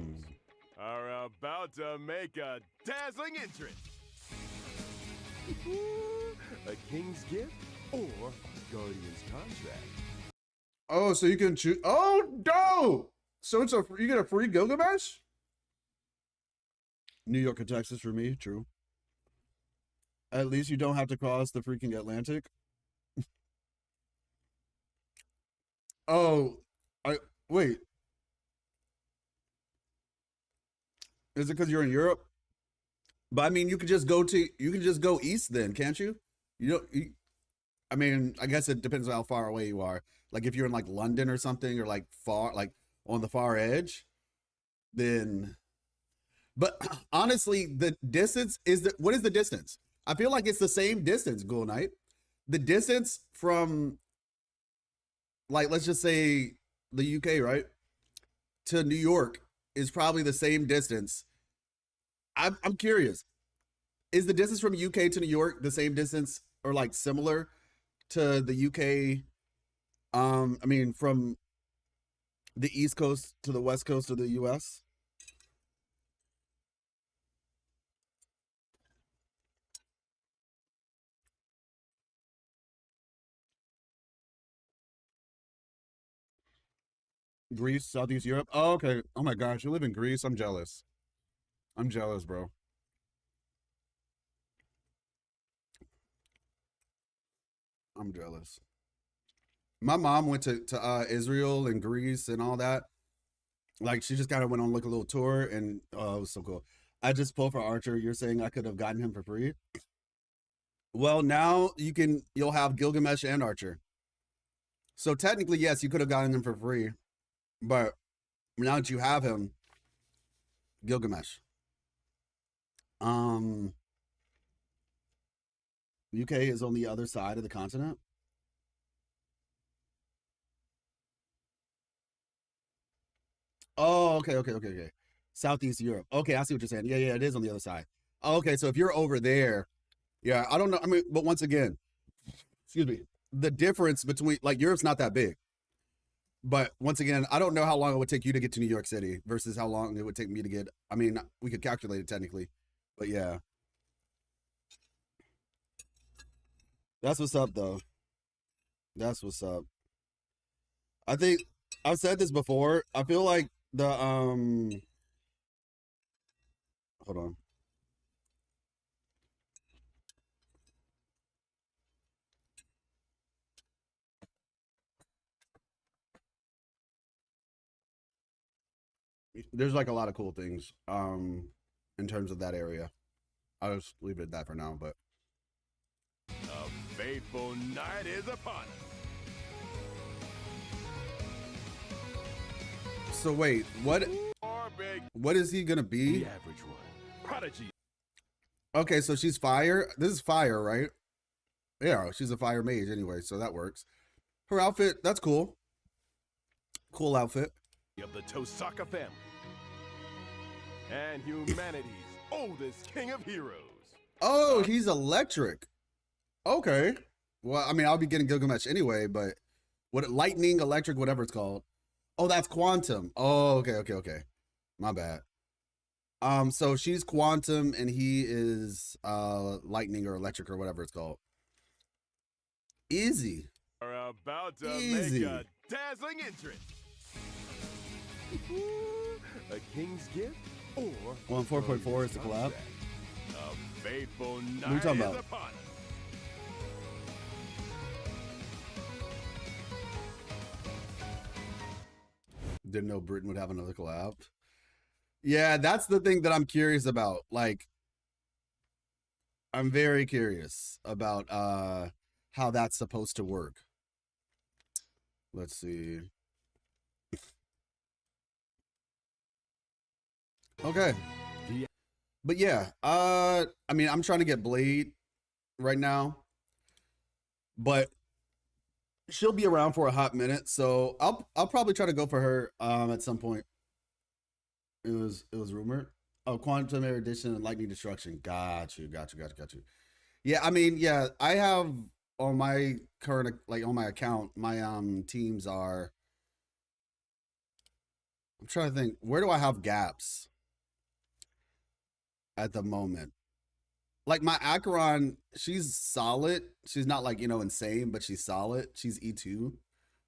are about to make a dazzling entrance. A king's gift or guardian's contract. Oh, so you can choose. Oh, no! So you get a free Gilgamesh? New York or Texas for me, true. At least you don't have to cross the freaking Atlantic. Oh, wait. Is it because you're in Europe? But I mean, you can just go east then, can't you? I mean, I guess it depends on how far away you are. Like if you're in like London or something, or like far, like on the far edge, then. But honestly, the distance what is the distance? I feel like it's the same distance, Ghoul Knight. The distance from, like, let's just say the UK, right, to New York is probably the same distance. I'm curious. Is the distance from UK to New York the same distance or like similar to the UK? I mean, from the East Coast to the West Coast of the US? Greece, Southeast Europe. Oh, okay. Oh my gosh, you live in Greece. I'm jealous. I'm jealous, bro. I'm jealous. My mom went to Israel and Greece and all that. Like she just kind of went on like a little tour, and oh, it was so cool. I just pulled for Archer. You're saying I could have gotten him for free? Well, now you'll have Gilgamesh and Archer. So technically, yes, you could have gotten him for free, but now that you have him, Gilgamesh. UK is on the other side of the continent. Oh, okay. Southeast Europe. Okay, I see what you're saying. Yeah, it is on the other side. Oh, okay, so if you're over there, yeah, I don't know. I mean, but once again, excuse me, the difference between, like, Europe's not that big. But once again, I don't know how long it would take you to get to New York City versus how long it would take me to get. I mean, we could calculate it technically, but yeah. That's what's up, though. That's what's up. I think I've said this before. I feel like the hold on. There's like a lot of cool things in terms of that area. I'll just leave it at that for now, but A fateful night is upon us. so wait, what is he gonna be? The average one, prodigy. Okay, so she's fire. This is fire, right? Yeah, she's a fire mage anyway, so that works. Her outfit, that's cool. Cool outfit. Of the Tosaka family, and humanity's oldest king of heroes. Oh, he's electric. Okay. Well, I mean, I'll be getting Gilgamesh anyway, but what, lightning, electric, whatever it's called. Oh, that's quantum. Oh, okay. My bad. So she's quantum and he is lightning or electric or whatever it's called. Easy. Are about to Easy. make a dazzling entrance. A king's gift or 4.4 is the collab. A fateful night What are you talking is about? upon us. Didn't know Britain would have another collab. Yeah, that's the thing that I'm curious about. Like, I'm very curious about how that's supposed to work. Let's see. Okay. But yeah, I mean, I'm trying to get Blade right now, but she'll be around for a hot minute, so I'll probably try to go for her at some point. It was rumored. Oh, Quantum Erudition and Lightning Destruction. Got you. Yeah, I mean, yeah, I have on my current, like on my account, my teams are, I'm trying to think, where do I have gaps at the moment? Like my Acheron, she's solid. She's not like, insane, but she's solid. She's E2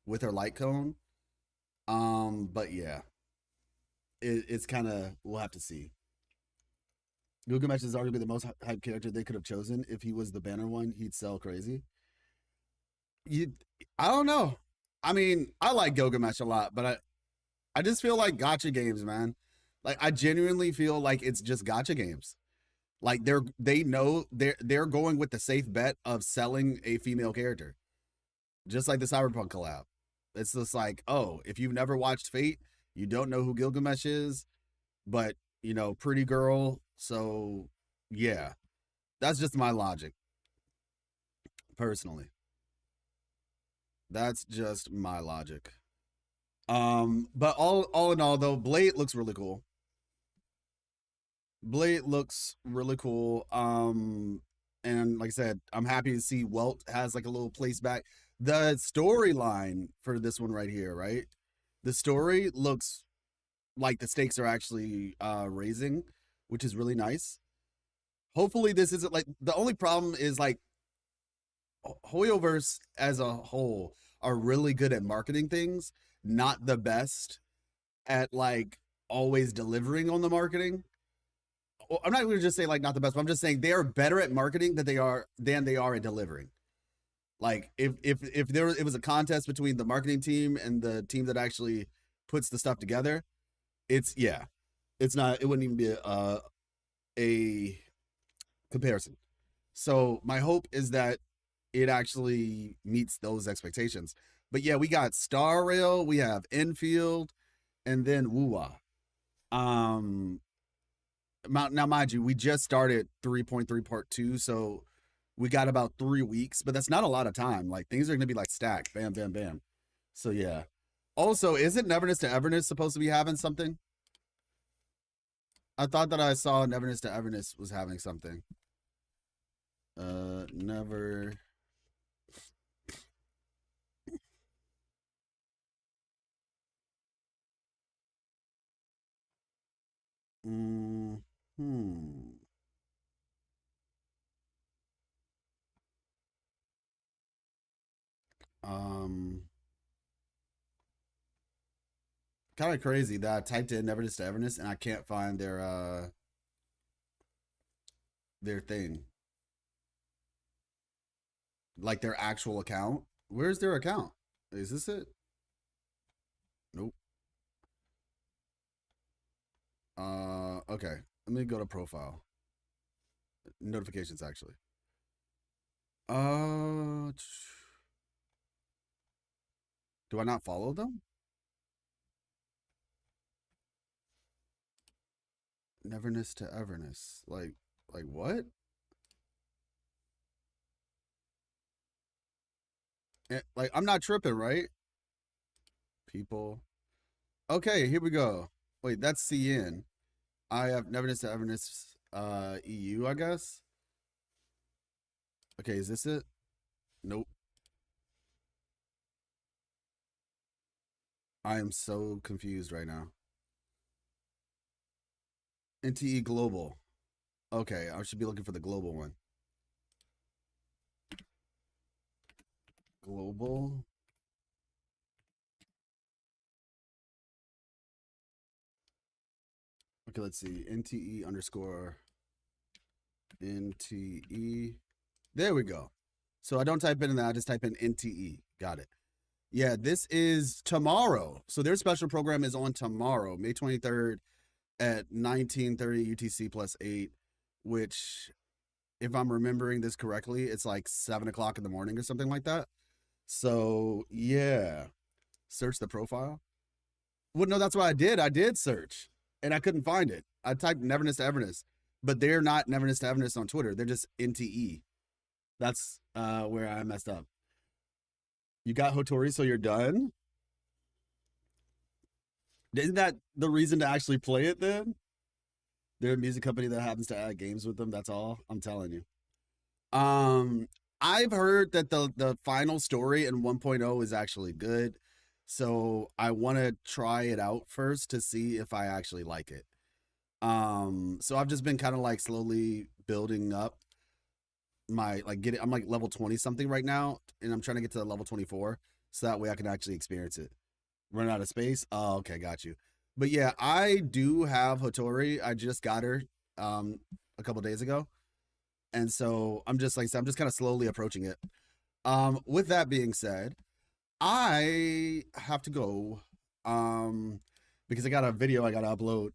with her light cone. But yeah, it's kind of, we'll have to see. Gilgamesh is arguably the most hyped character they could have chosen. If he was the banner one, he'd sell crazy. I don't know. I mean, I like Gilgamesh a lot, but I just feel like gacha games, man. Like I genuinely feel like it's just gacha games. Like they know they're going with the safe bet of selling a female character. Just like the Cyberpunk collab. It's just like, oh, if you've never watched Fate, you don't know who Gilgamesh is, but pretty girl. So yeah, that's just my logic. Personally. That's just my logic. But all in all though, Blade looks really cool. And like I said, I'm happy to see Welt has like a little place back. The storyline for this one right here, right? The story looks like the stakes are actually raising, which is really nice. Hopefully this isn't like, the only problem is like Hoyoverse as a whole are really good at marketing things, not the best at like always delivering on the marketing. I'm not going to just say like not the best, but I'm just saying they are better at marketing than they are at delivering. Like if it was a contest between the marketing team and the team that actually puts the stuff together, it wouldn't even be a comparison. So my hope is that it actually meets those expectations. But yeah, we got Star Rail, we have Endfield, and then Wuwa. Now, mind you, we just started 3.3 part 2, so we got about 3 weeks, but that's not a lot of time. Like things are gonna be like stacked, bam, bam, bam. So yeah. Also, isn't Neverness to Everness supposed to be having something? I thought that I saw Neverness to Everness was having something. Never. Kind of crazy that I typed in Neverness to Everness and I can't find their thing. Like their actual account. Where's their account? Is this it? Nope. Okay. Let me go to profile. Notifications actually. Do I not follow them? Neverness to Everness. Like what? Like I'm not tripping, right? People. Okay, here we go. Wait, that's CN. I have Neverness to Everness EU, I guess. Okay, is this it? Nope. I am so confused right now. NTE Global. Okay, I should be looking for the global one. Global. Okay, let's see. NTE underscore NTE. There we go. So I don't type in that, I just type in NTE. Got it. Yeah, this is tomorrow. So their special program is on tomorrow, May 23rd at 19:30 UTC +8, which, if I'm remembering this correctly, it's like 7 o'clock in the morning or something like that. So yeah, search the profile. Well, no, that's what I did. I did search and I couldn't find it. I typed Neverness to Everness. but they're not Neverness to Everness on Twitter. They're just NTE. That's where I messed up. You got Hotori, so you're done? Isn't that the reason to actually play it then? They're a music company that happens to add games with them. That's all. I'm telling you. I've heard that the final story in 1.0 is actually good. So I want to try it out first to see if I actually like it. So I've just been kind of like slowly building up my I'm like level 20 something right now, and I'm trying to get to level 24 so that way I can actually experience it. Run out of space. Oh, okay, got you. But yeah, I do have Hotori. I just got her a couple days ago. And so I'm just like I said, I'm just kind of slowly approaching it. With that being said, I have to go because I got a video I got to upload.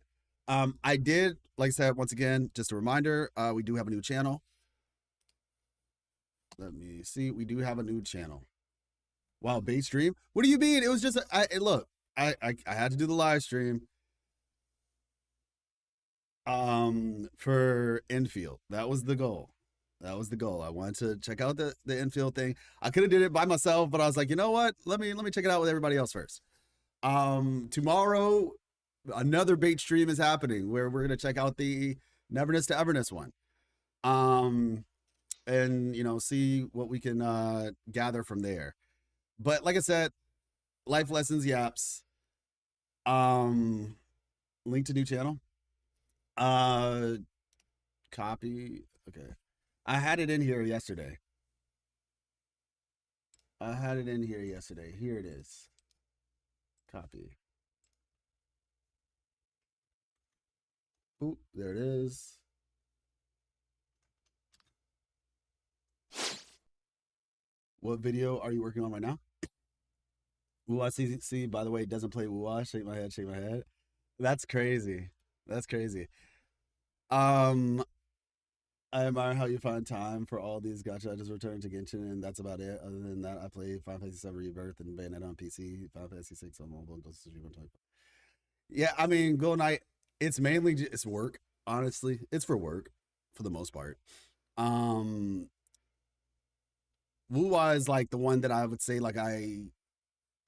I did, like I said, once again, just a reminder, we do have a new channel. Let me see. We do have a new channel. Wow, bait stream? What do you mean? It was just, look, I had to do the live stream for Endfield. That was the goal. That was the goal. I wanted to check out the Endfield thing. I could have did it by myself, but I was like, you know what? Let me check it out with everybody else first. Tomorrow, another bait stream is happening where we're gonna check out the Neverness to Everness one. And you know, see what we can gather from there. But like I said, life lessons, yaps. Link to new channel. Copy. Okay. I had it in here yesterday. Here it is. Copy. Oop, there it is. What video are you working on right now? Ooh, I see, by the way, it doesn't play Woo. Shake my head. That's crazy. I admire how you find time for all these gacha. I just returned to Genshin, and that's about it. Other than that, I play Final Fantasy VII Rebirth and Bayonetta on PC, Final Fantasy VI on mobile, and Ghost of Tsushima on Toy. Yeah, I mean, Golden Knight, it's mainly just work, honestly. It's for work, for the most part. Wuwa is like the one that I would say like I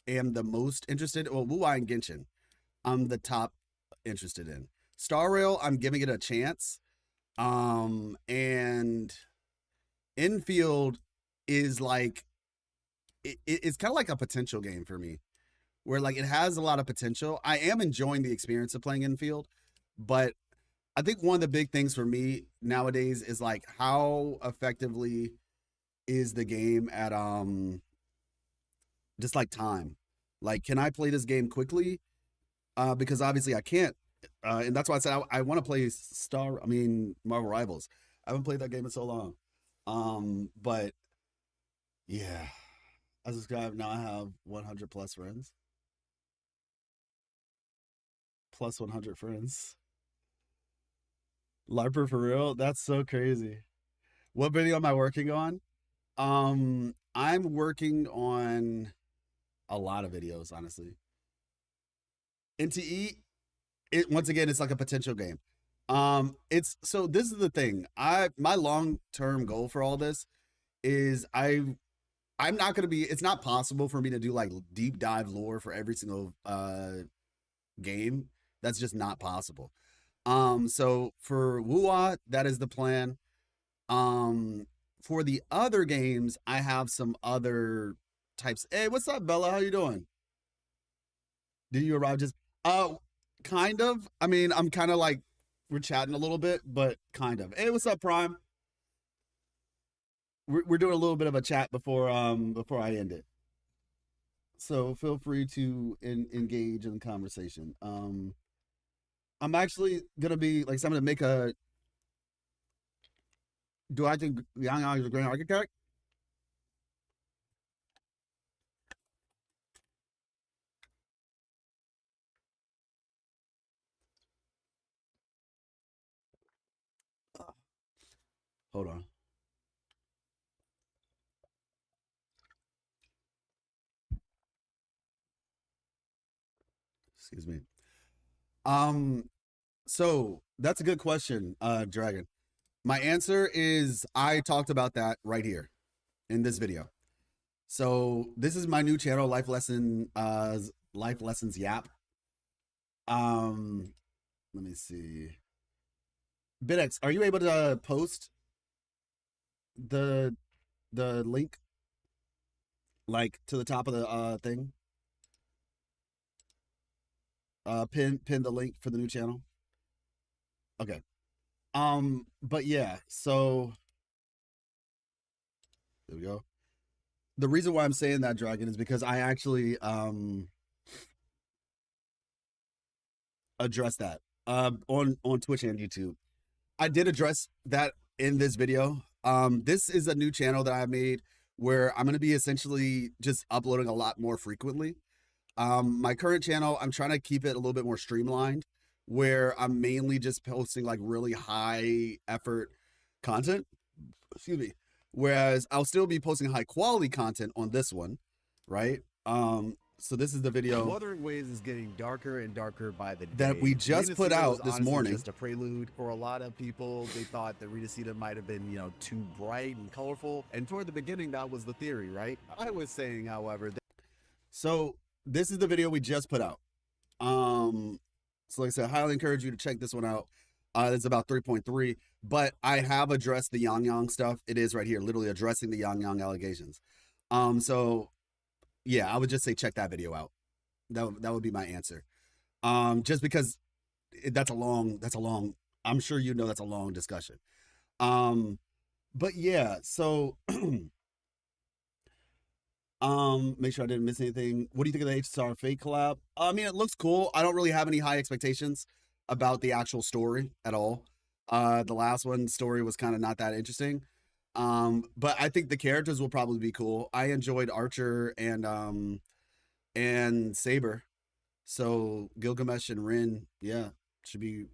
am the most interested. Well, Wuwa and Genshin, I'm the top interested in. Star Rail, I'm giving it a chance. And Endfield is like it's kind of like a potential game for me, where like it has a lot of potential. I am enjoying the experience of playing Endfield, but I think one of the big things for me nowadays is like how effectively is the game at just like time. Like, can I play this game quickly? Because obviously I can't. And that's why I said I want to play Marvel Rivals. I haven't played that game in so long. But yeah, as a subscribe now I have 100 plus friends. Plus 100 friends. LARPer for real? That's so crazy. What video am I working on? I'm working on a lot of videos, honestly. NTE, once again, it's like a potential game. This is the thing. My long-term goal for all this is I'm not gonna be. It's not possible for me to do like deep dive lore for every single game. That's just not possible. So for Wuwa, that is the plan. For the other games, I have some other types. Hey, what's up, Bella? How you doing? Did you arrive just kind of? I mean, I'm kind of like we're chatting a little bit, but kind of. Hey, what's up, Prime? We're doing a little bit of a chat before I end it. So feel free to engage in the conversation. I'm actually gonna be like, so I'm gonna make a. Do I think Yang Yang is a great architect? Hold on. Excuse me. So that's a good question, Dragon. My answer is I talked about that right here in this video. So this is my new channel, Life Lessons Yap. Let me see. BitX, are you able to post the link like to the top of the thing? Pin the link for the new channel. Okay. But yeah, so there we go. The reason why I'm saying that, Dragon, is because I actually addressed that on Twitch and YouTube. I did address that in this video. This is a new channel that I made where I'm going to be essentially just uploading a lot more frequently. My current channel, I'm trying to keep it a little bit more streamlined, where I'm mainly just posting like really high effort content. Excuse me. Whereas I'll still be posting high quality content on this one, right? So this is the video. Wuthering Waves is getting darker and darker by the day. That we just put out this morning. Just a prelude for a lot of people. They thought that Rita Sita might have been, too bright and colorful. And toward the beginning, that was the theory, right? I was saying, however, so this is the video we just put out. So like I said, I highly encourage you to check this one out. It's about 3.3, but I have addressed the Yang Yang stuff. It is right here, literally addressing the Yang Yang allegations. So yeah, I would just say check that video out. That would be my answer. Just because that's a long, I'm sure you know that's a long discussion. But yeah, so make sure I didn't miss anything. What do you think of the HSR fake collab? I mean, it looks cool. I don't really have any high expectations about the actual story at all. The last one story was kind of not that interesting. But I think the characters will probably be cool. I enjoyed Archer and Saber. So Gilgamesh and Rin, yeah, should be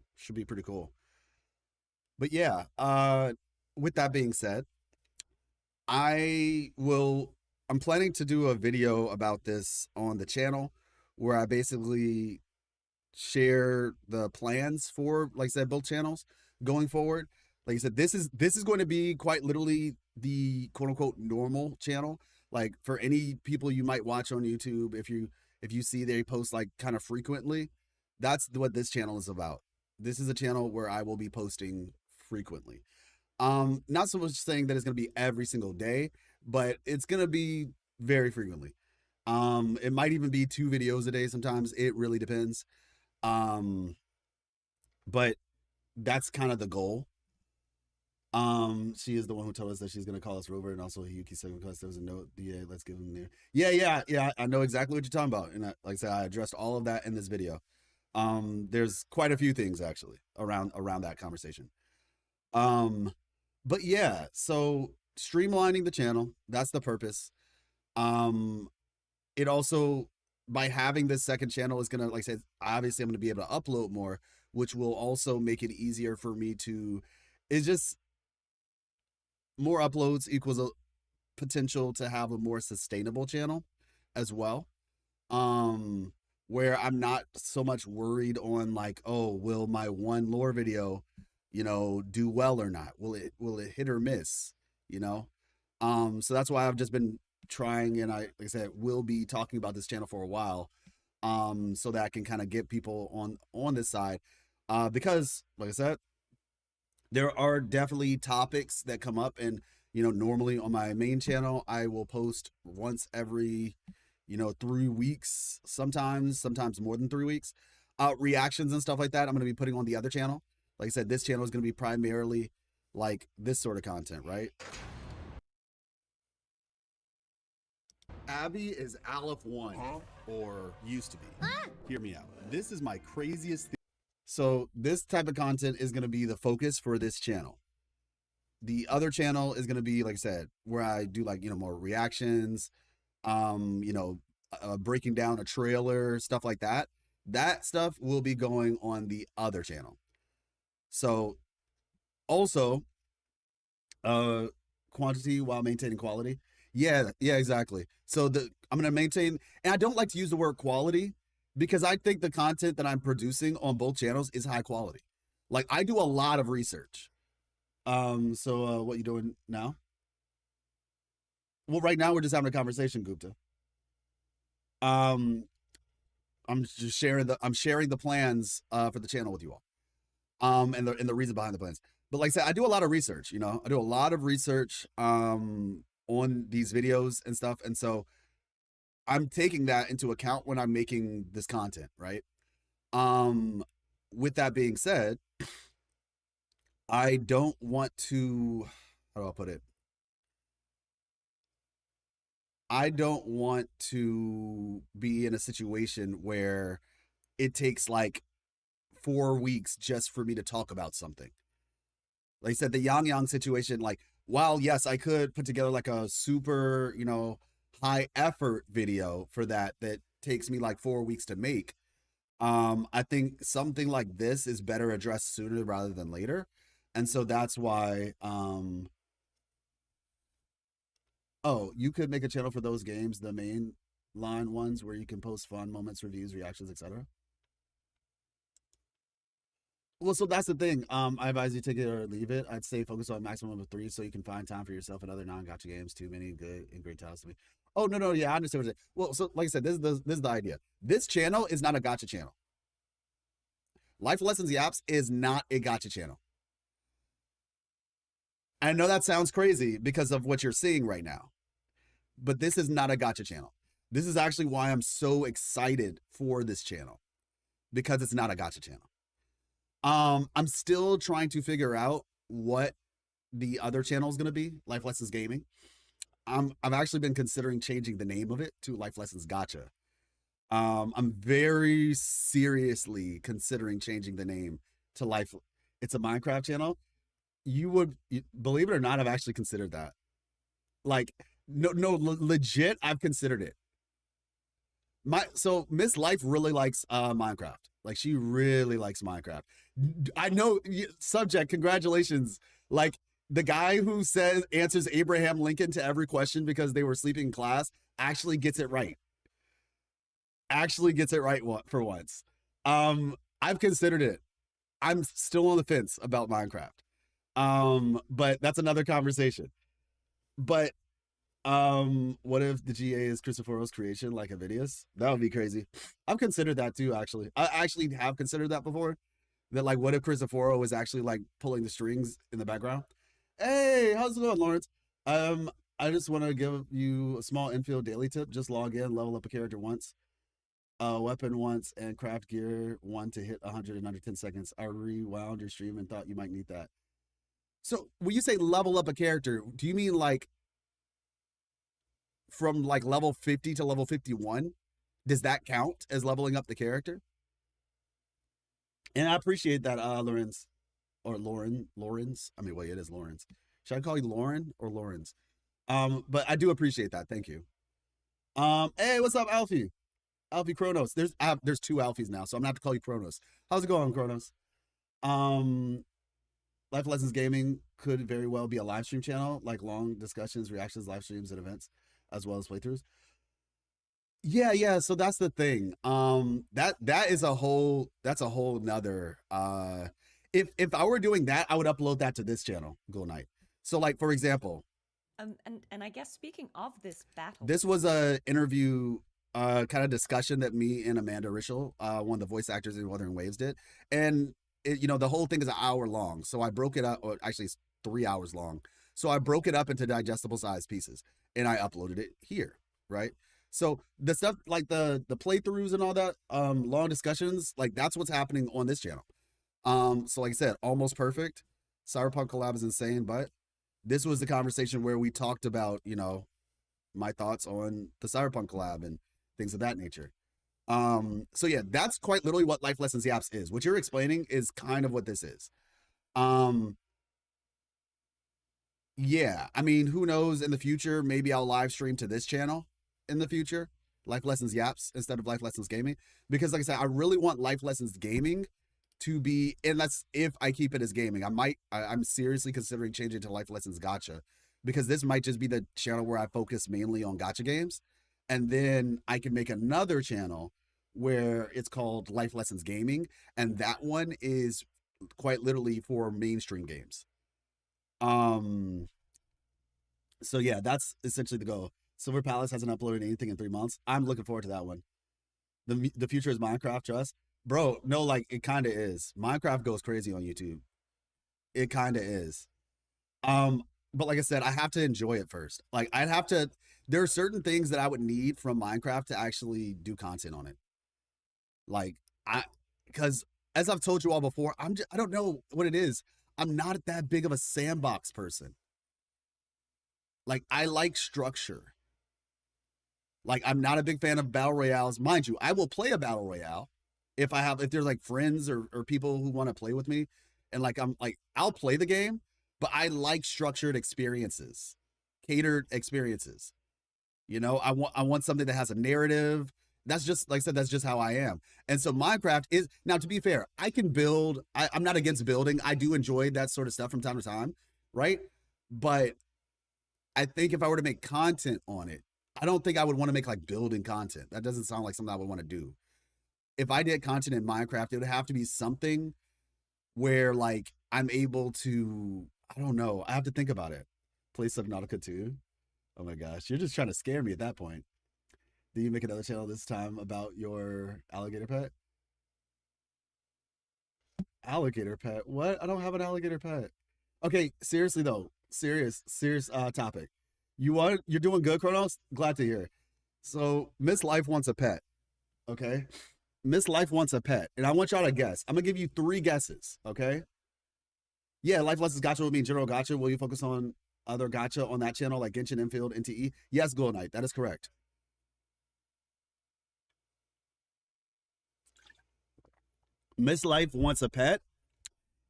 pretty cool. But yeah, with that being said, I'm planning to do a video about this on the channel where I basically share the plans for, like I said, both channels going forward. Like I said, this is going to be quite literally the quote unquote normal channel. Like for any people you might watch on YouTube, if you see they post like kind of frequently, that's what this channel is about. This is a channel where I will be posting frequently. Not so much saying that it's going to be every single day, but it's going to be very frequently. It might even be 2 videos a day sometimes. It really depends. But that's kind of the goal. She is the one who told us that she's going to call us Rover, and also Yuki said because there was a note. Yeah, let's give him there. Yeah. I know exactly what you're talking about. And like I said, I addressed all of that in this video. There's quite a few things actually around that conversation. But yeah, so streamlining the channel, that's the purpose. It also, by having this second channel, is gonna, like I said, obviously I'm gonna be able to upload more, which will also make it easier for me to, it's just more uploads equals a potential to have a more sustainable channel as well. Where I'm not so much worried on like, oh, will my one lore video, do well or not? Will it hit or miss? So that's why I've just been trying, and like I said, will be talking about this channel for a while, so that I can kind of get people on this side, because like I said, there are definitely topics that come up, and normally on my main channel I will post once every 3 weeks, sometimes more than 3 weeks, reactions and stuff like that. I'm going to be putting on the other channel. Like I said, this channel is going to be primarily like this sort of content, right? Abby is Aleph 1, or used to be. Hear me out. This is my craziest thing. So this type of content is going to be the focus for this channel. The other channel is going to be, like I said, where I do like, more reactions, breaking down a trailer, stuff like that. That stuff will be going on the other channel. So also, quantity while maintaining quality. Yeah, exactly. So I'm going to maintain, and I don't like to use the word quality because I think the content that I'm producing on both channels is high quality. Like, I do a lot of research. So what you doing now? Well, right now we're just having a conversation, Gupta. I'm just sharing the plans for the channel with you all. And the reason behind the plans. But like I said, I do a lot of research, you know. I do a lot of research on these videos and stuff. And so I'm taking that into account when I'm making this content, right? With that being said, I don't want to, how do I put it? I don't want to be in a situation where it takes like 4 weeks just for me to talk about something. Like I said, the Yang Yang situation, like, while yes, I could put together like a super, you know, high effort video for that takes me like 4 weeks to make. I think something like this is better addressed sooner rather than later. And so that's why, oh, you could make a channel for those games, the main line ones where you can post fun moments, reviews, reactions, etc. Well, so that's the thing. I advise you take it or leave it. I'd say focus on a maximum of 3 so you can find time for yourself and other non-gacha games. Too many good and great titles to me. Oh, no, yeah, I understand what you're saying. Well, so like I said, this is the idea. This channel is not a gacha channel. Life Lessons Yaps is not a gacha channel. I know that sounds crazy because of what you're seeing right now, but this is not a gacha channel. This is actually why I'm so excited for this channel, because it's not a gacha channel. I'm still trying to figure out what the other channel is going to be, Life Lessons Gaming. I've actually been considering changing the name of it to Life Lessons Gacha. I'm very seriously considering changing the name to Life. It's a Minecraft channel. You believe it or not, I've actually considered that. Like, legit, I've considered it. So Miss Life really likes Minecraft. Like, she really likes Minecraft. I know, subject, congratulations. Like, the guy who answers Abraham Lincoln to every question because they were sleeping in class actually gets it right. Actually gets it right for once. I've considered it. I'm still on the fence about Minecraft. But that's another conversation. But what if the GA is Cristoforo's creation, like Avidius? That would be crazy. I've considered that too, actually. I actually have considered that before. That, like, what if Cristoforo was actually like pulling the strings in the background? Hey, how's it going, Lawrence? I just want to give you a small Endfield daily tip. Just log in, level up a character once, weapon once, and craft gear 1 to hit 100 in under 10 seconds. I rewound your stream and thought you might need that. So when you say level up a character, do you mean like from like level 50 to level 51? Does that count as leveling up the character? And I appreciate that, Lorenz. Or Lawrence. I mean, wait, it is Lawrence. Should I call you Lauren or Lawrence? But I do appreciate that. Thank you. Hey, what's up, Alfie? Alfie Kronos. There's 2 Alfies now, so I'm gonna have to call you Kronos. How's it going, Kronos? Life Lessons Gaming could very well be a live stream channel, like long discussions, reactions, live streams, and events, as well as playthroughs. Yeah. So that's the thing. That's a whole nother. If I were doing that, I would upload that to this channel, Go Night. So, like, for example, and I guess speaking of this battle, this was a interview, kind of discussion that me and Amanda Rishel, one of the voice actors in Wuthering Waves, did, and it, the whole thing is an hour long. So I broke it up, or actually it's 3 hours long. So I broke it up into digestible size pieces, and I uploaded it here, right? So the stuff like the playthroughs and all that, long discussions, like that's what's happening on this channel. So like I said, Almost Perfect, Cyberpunk collab is insane, but this was the conversation where we talked about, my thoughts on the Cyberpunk collab and things of that nature. So yeah, that's quite literally what Life Lessons Yaps is. What you're explaining is kind of what this is. Yeah, I mean, who knows in the future, maybe I'll live stream to this channel in the future, Life Lessons Yaps instead of Life Lessons Gaming, because like I said, I really want Life Lessons Gaming to be, and that's if I keep it as gaming. I'm seriously considering changing to Life Lessons Gacha, because this might just be the channel where I focus mainly on gacha games, and then I can make another channel where it's called Life Lessons Gaming, and that one is quite literally for mainstream games. So yeah, that's essentially the goal. Silver Palace hasn't uploaded anything in 3 months. I'm looking forward to that one. The future is Minecraft, trust. Bro, no, like it kind of is. Minecraft goes crazy on YouTube. It kind of is. But like I said, I have to enjoy it first. Like there are certain things that I would need from Minecraft to actually do content on it. Like because as I've told you all before, I don't know what it is. I'm not that big of a sandbox person. Like I like structure. Like I'm not a big fan of battle royales. Mind you, I will play a battle royale if there's like friends or people who want to play with me. And like I'll play the game, but I like structured experiences, catered experiences. You know, I want something that has a narrative. That's just, like I said, that's just how I am. And so Minecraft is, now to be fair, I can build, I'm not against building. I do enjoy that sort of stuff from time to time, right? But I think if I were to make content on it, I don't think I would want to make like building content. That doesn't sound like something I would want to do. If I did content in Minecraft, it would have to be something where like I'm able to, I don't know, I have to think about it. Play Subnautica 2. Oh my gosh, you're just trying to scare me at that point. Do you make another channel this time about your alligator pet? Alligator pet? What? I don't have an alligator pet. Okay, seriously though, serious topic. You're doing good, Kronos? Glad to hear. So Miss Life wants a pet. Okay? Miss Life wants a pet. And I want y'all to guess. I'm gonna give you 3 guesses, okay? Yeah, Life Lessons Gacha will be General Gacha. Will you focus on other gacha on that channel like Genshin, Endfield, NTE? Yes, Gold Knight. That is correct. Miss Life wants a pet.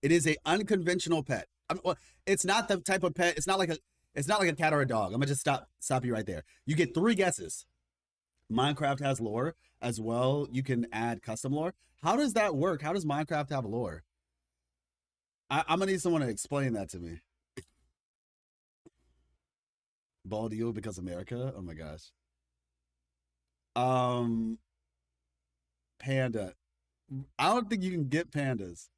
It is a unconventional pet. It's not the type of pet. It's not like a cat or a dog. I'm gonna just stop you right there. You get 3 guesses. Minecraft has lore as well. You can add custom lore. How does that work? How does Minecraft have lore? I'm gonna need someone to explain that to me. Bald Eagle because America. Oh my gosh. Panda. I don't think you can get pandas.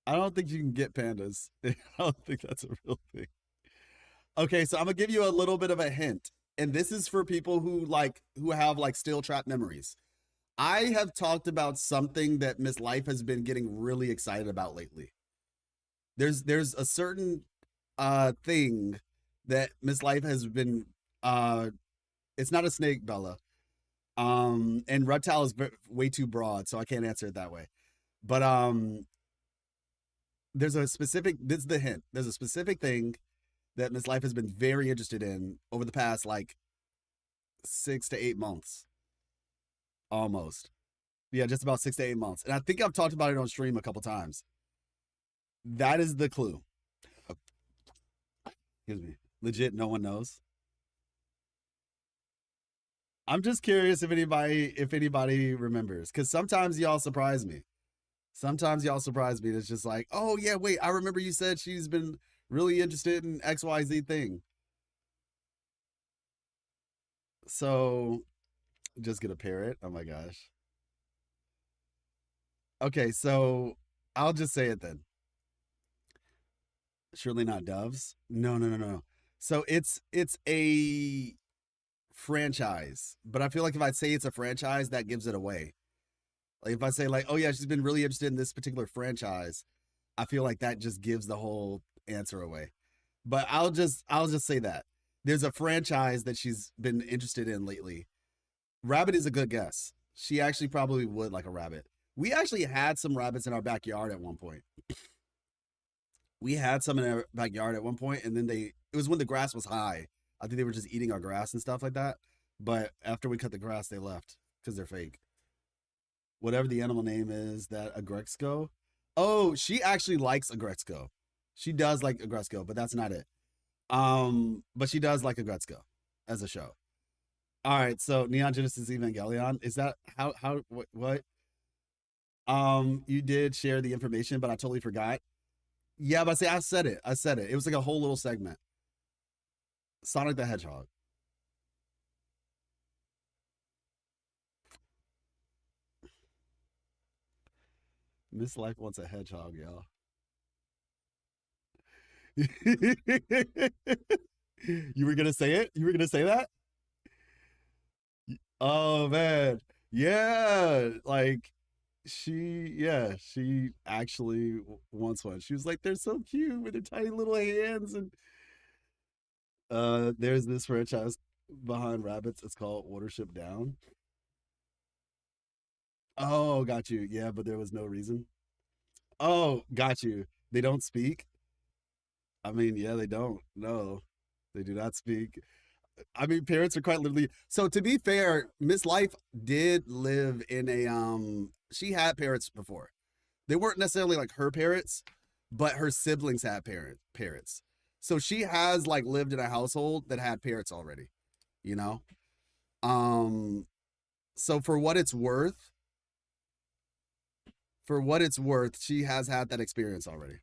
I don't think that's a real thing. Okay, so I'm gonna give you a little bit of a hint, and this is for people who have like steel trap memories. I have talked about something that Miss Life has been getting really excited about lately. There's a certain thing that Miss Life has been it's not a snake, Bella. And reptile is way too broad, so I can't answer it that way. But this is the hint. There's a specific thing that Miss Life has been very interested in over the past like 6 to 8 months. Almost. Yeah, just about 6 to 8 months. And I think I've talked about it on stream a couple times. That is the clue. Excuse me. Legit, no one knows. I'm just curious if anybody remembers, because sometimes y'all surprise me. It's just like, oh yeah, wait, I remember you said she's been really interested in XYZ thing. So just gonna parrot. Oh my gosh. Okay, so I'll just say it then. Surely not doves. No. So it's a franchise, but I feel like if I say it's a franchise, that gives it away. Like if I say like, oh yeah, she's been really interested in this particular franchise, I feel like that just gives the whole answer away. But I'll just say that there's a franchise that she's been interested in lately. Rabbit is a good guess. She actually probably would like a rabbit. We actually had some rabbits in our backyard at one point. And then it was when the grass was high. I think they were just eating our grass and stuff like that. But after we cut the grass, they left because they're fake. Whatever the animal name is, that Agrexco. Oh, she actually likes Agrexco. She does like Agrexco, but that's not it. But she does like Agrexco as a show. All right, so Neon Genesis Evangelion. Is that what? You did share the information, but I totally forgot. Yeah, but I said it. It was like a whole little segment. Sonic the Hedgehog. Miss Life wants a hedgehog, y'all. You were gonna say it? You were gonna say that? Oh man. Yeah. Like she actually wants one. She was like, they're so cute with their tiny little hands. And there's this franchise behind rabbits. It's called Watership Down. Oh, got you. Yeah, but there was no reason. Oh, got you. They don't speak. I mean, yeah, they don't. No, they do not speak. I mean, parents are quite literally. So to be fair, Miss Life did live in a she had parents before. They weren't necessarily like her parents, but her siblings had parents. So she has like lived in a household that had parents already, you know? So for what it's worth, she has had that experience already.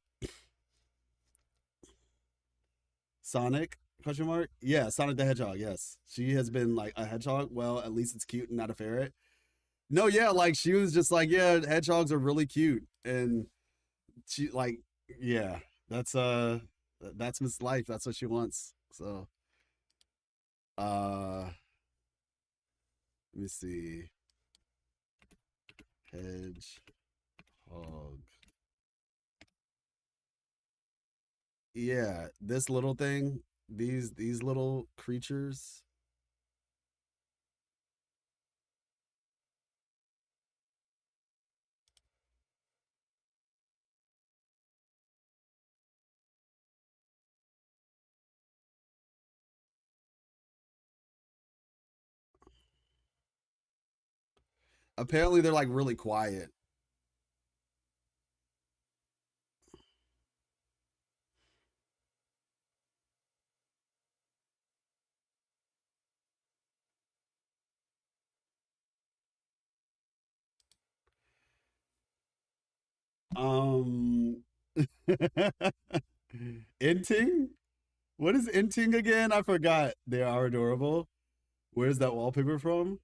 Sonic? Question mark? Yeah, Sonic the Hedgehog, yes. She has been like a hedgehog. Well, at least it's cute and not a ferret. No, yeah, like she was just like, yeah, hedgehogs are really cute. And she like, yeah, that's Miss Life. That's what she wants. So let me see. Hedgehog. Yeah, this little thing, these little creatures. Apparently they're like really quiet. Inting? What is Inting again? I forgot. They are adorable. Where's that wallpaper from?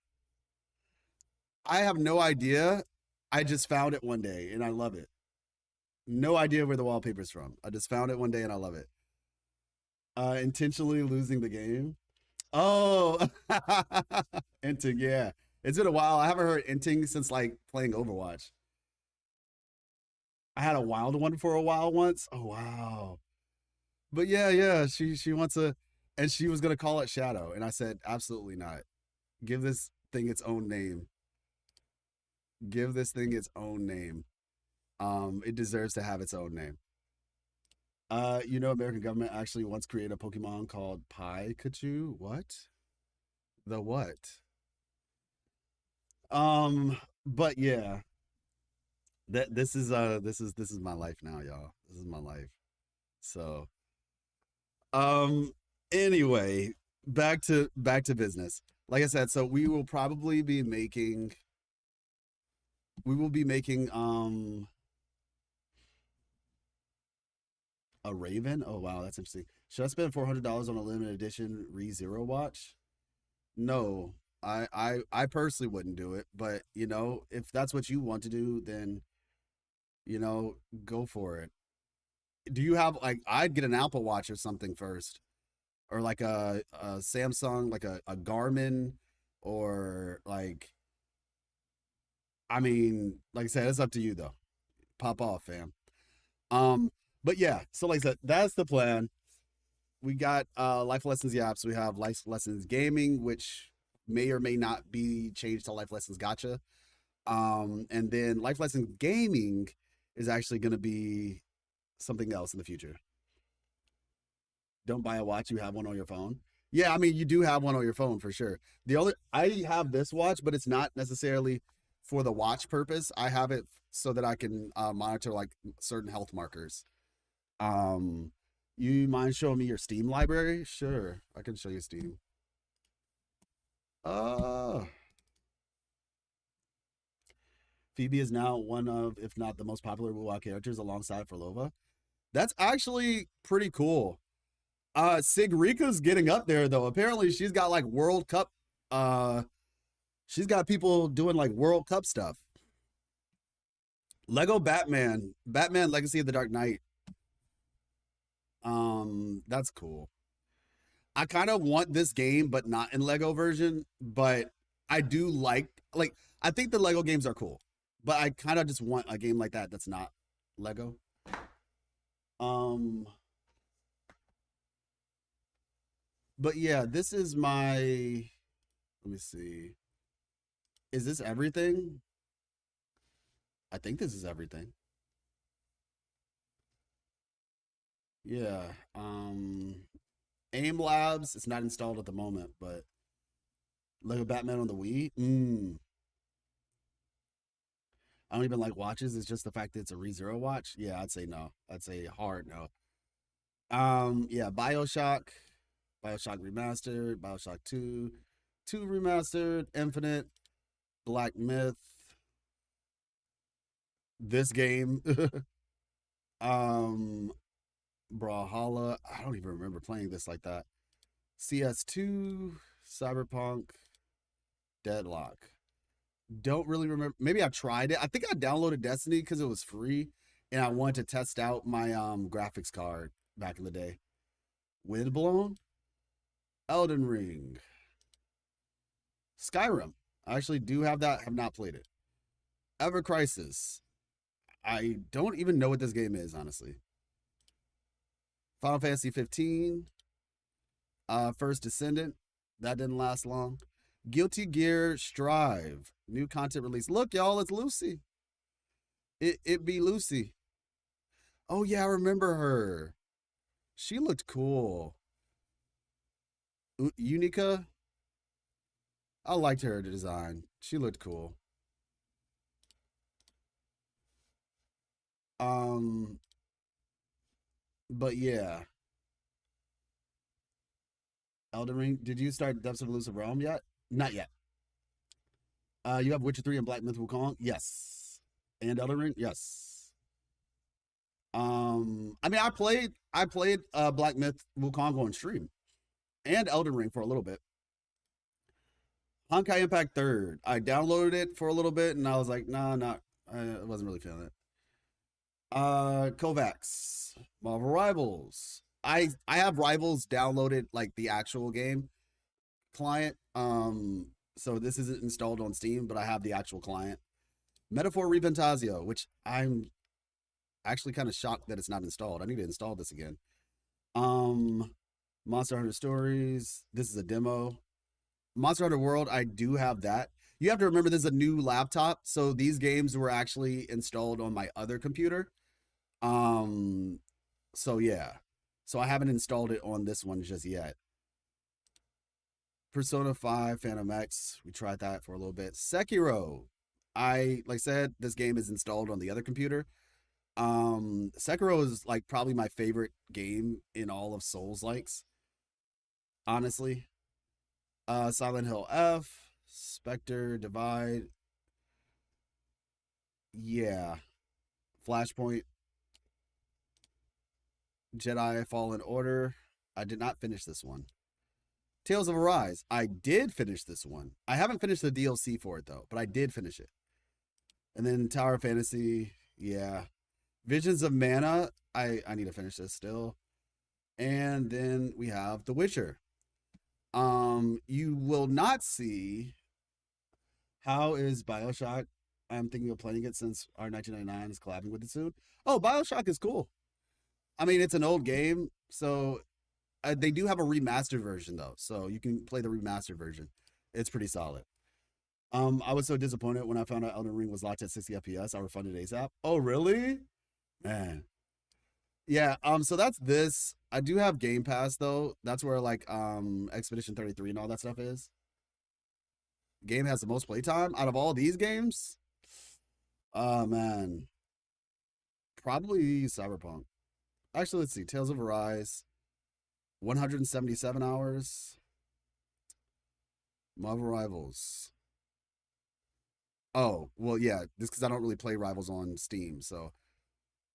I have no idea. I just found it one day and I love it. No idea where the wallpaper's from. I just found it one day and I love it. Intentionally losing the game. Oh, Inting, yeah. It's been a while. I haven't heard Inting since like playing Overwatch. I had a wild one for a while once. Oh wow. But yeah, she wants a, and she was gonna call it Shadow, and I said absolutely not. Give this thing its own name. Give this thing its own name. It deserves to have its own name. You know, American government actually once created a Pokemon called Pikachu. What? The what? But yeah. This is my life now, y'all. This is my life. So anyway, back to business. Like I said, so we will be making a Raven. Oh wow, that's interesting. Should I spend $400 on a limited edition ReZero watch? No, I personally wouldn't do it, but you know, if that's what you want to do, then you know, go for it. Do you have like, I'd get an Apple Watch or something first, or like a Samsung, like a Garmin, or like, I mean, like I said, it's up to you though. Pop off, fam. But yeah, so like I said, that's the plan. We got Life Lessons Yaps. We have Life Lessons Gaming, which may or may not be changed to Life Lessons Gotcha. And then Life Lessons Gaming is actually going to be something else in the future. Don't buy a watch, you have one on your phone. Yeah, I mean, you do have one on your phone for sure. I have this watch, but it's not necessarily for the watch purpose. I have it so that I can monitor like certain health markers. You mind showing me your Steam library? Sure, I can show you Steam. Phoebe is now one of, if not the most popular WoW characters alongside Frolova. That's actually pretty cool. Sigrika's getting up there though. Apparently she's got like World Cup. She's got people doing like World Cup stuff. Lego Batman. Batman Legacy of the Dark Knight. That's cool. I kind of want this game, but not in Lego version. But I do like I think the Lego games are cool, but I kind of just want a game like that that's not Lego. But yeah, this is my. Let me see. Is this everything? I think this is everything. Yeah. AIM Labs, it's not installed at the moment, but Lego Batman on the Wii. I don't even like watches. It's just the fact that it's a ReZero watch. Yeah, I'd say no. I'd say hard no. Yeah, BioShock Remastered, BioShock 2 Remastered, Infinite, Black Myth. This game. Brawlhalla. I don't even remember playing this like that. CS2, Cyberpunk, Deadlock. Don't really remember. Maybe I tried it. I think I downloaded Destiny because it was free and I wanted to test out my graphics card back in the day. Windblown, Elden Ring, Skyrim. I actually do have that. Have not played it. Ever Crisis. I don't even know what this game is, honestly. Final Fantasy 15. First Descendant. That didn't last long. Guilty Gear Strive. New content release. Look, y'all, it's Lucy. It be Lucy. Oh, yeah, I remember her. She looked cool. Unica. I liked her design. She looked cool. But yeah. Elden Ring. Did you start Depths of Elusive Realm yet? Not yet. You have Witcher 3 and Black Myth Wukong? Yes. And Elden Ring? Yes. I mean, I played Black Myth Wukong on stream and Elden Ring for a little bit. Honkai Impact 3rd. I downloaded it for a little bit and I was like, nah, I wasn't really feeling it. Kovacs, Marvel Rivals. I have Rivals downloaded, like the actual game client. So this isn't installed on Steam, but I have the actual client. Metaphor Reventasio, which I'm actually kind of shocked that it's not installed. I need to install this again. Monster Hunter Stories. This is a demo. Monster Hunter World, I do have that. You have to remember this is a new laptop, so these games were actually installed on my other computer. So yeah. So I haven't installed it on this one just yet. Persona 5, Phantom X. We tried that for a little bit. Sekiro. Like I said, this game is installed on the other computer. Sekiro is like probably my favorite game in all of Souls-likes. Honestly. Silent Hill F. Spectre, Divide. Yeah. Flashpoint. Jedi Fallen Order. I did not finish this one. Tales of Arise. I did finish this one. I haven't finished the DLC for it though, but I did finish it. And then Tower of Fantasy. Yeah. Visions of Mana. I need to finish this still. And then we have The Witcher. You will not see. How is BioShock? I'm thinking of playing it since R1999 is collabing with it soon. Oh, BioShock is cool. I mean, it's an old game, so they do have a remastered version though, so you can play the remastered version. It's pretty solid. I was so disappointed when I found out Elden Ring was locked at 60 FPS. I refunded ASAP. Oh, really? Man. Yeah, so that's this. I do have Game Pass though. That's where like Expedition 33 and all that stuff is. Game has the most playtime out of all these games. Oh man. Probably Cyberpunk. Actually, let's see. Tales of Arise. 177 hours. Marvel Rivals. Oh, well, yeah. Just because I don't really play Rivals on Steam, so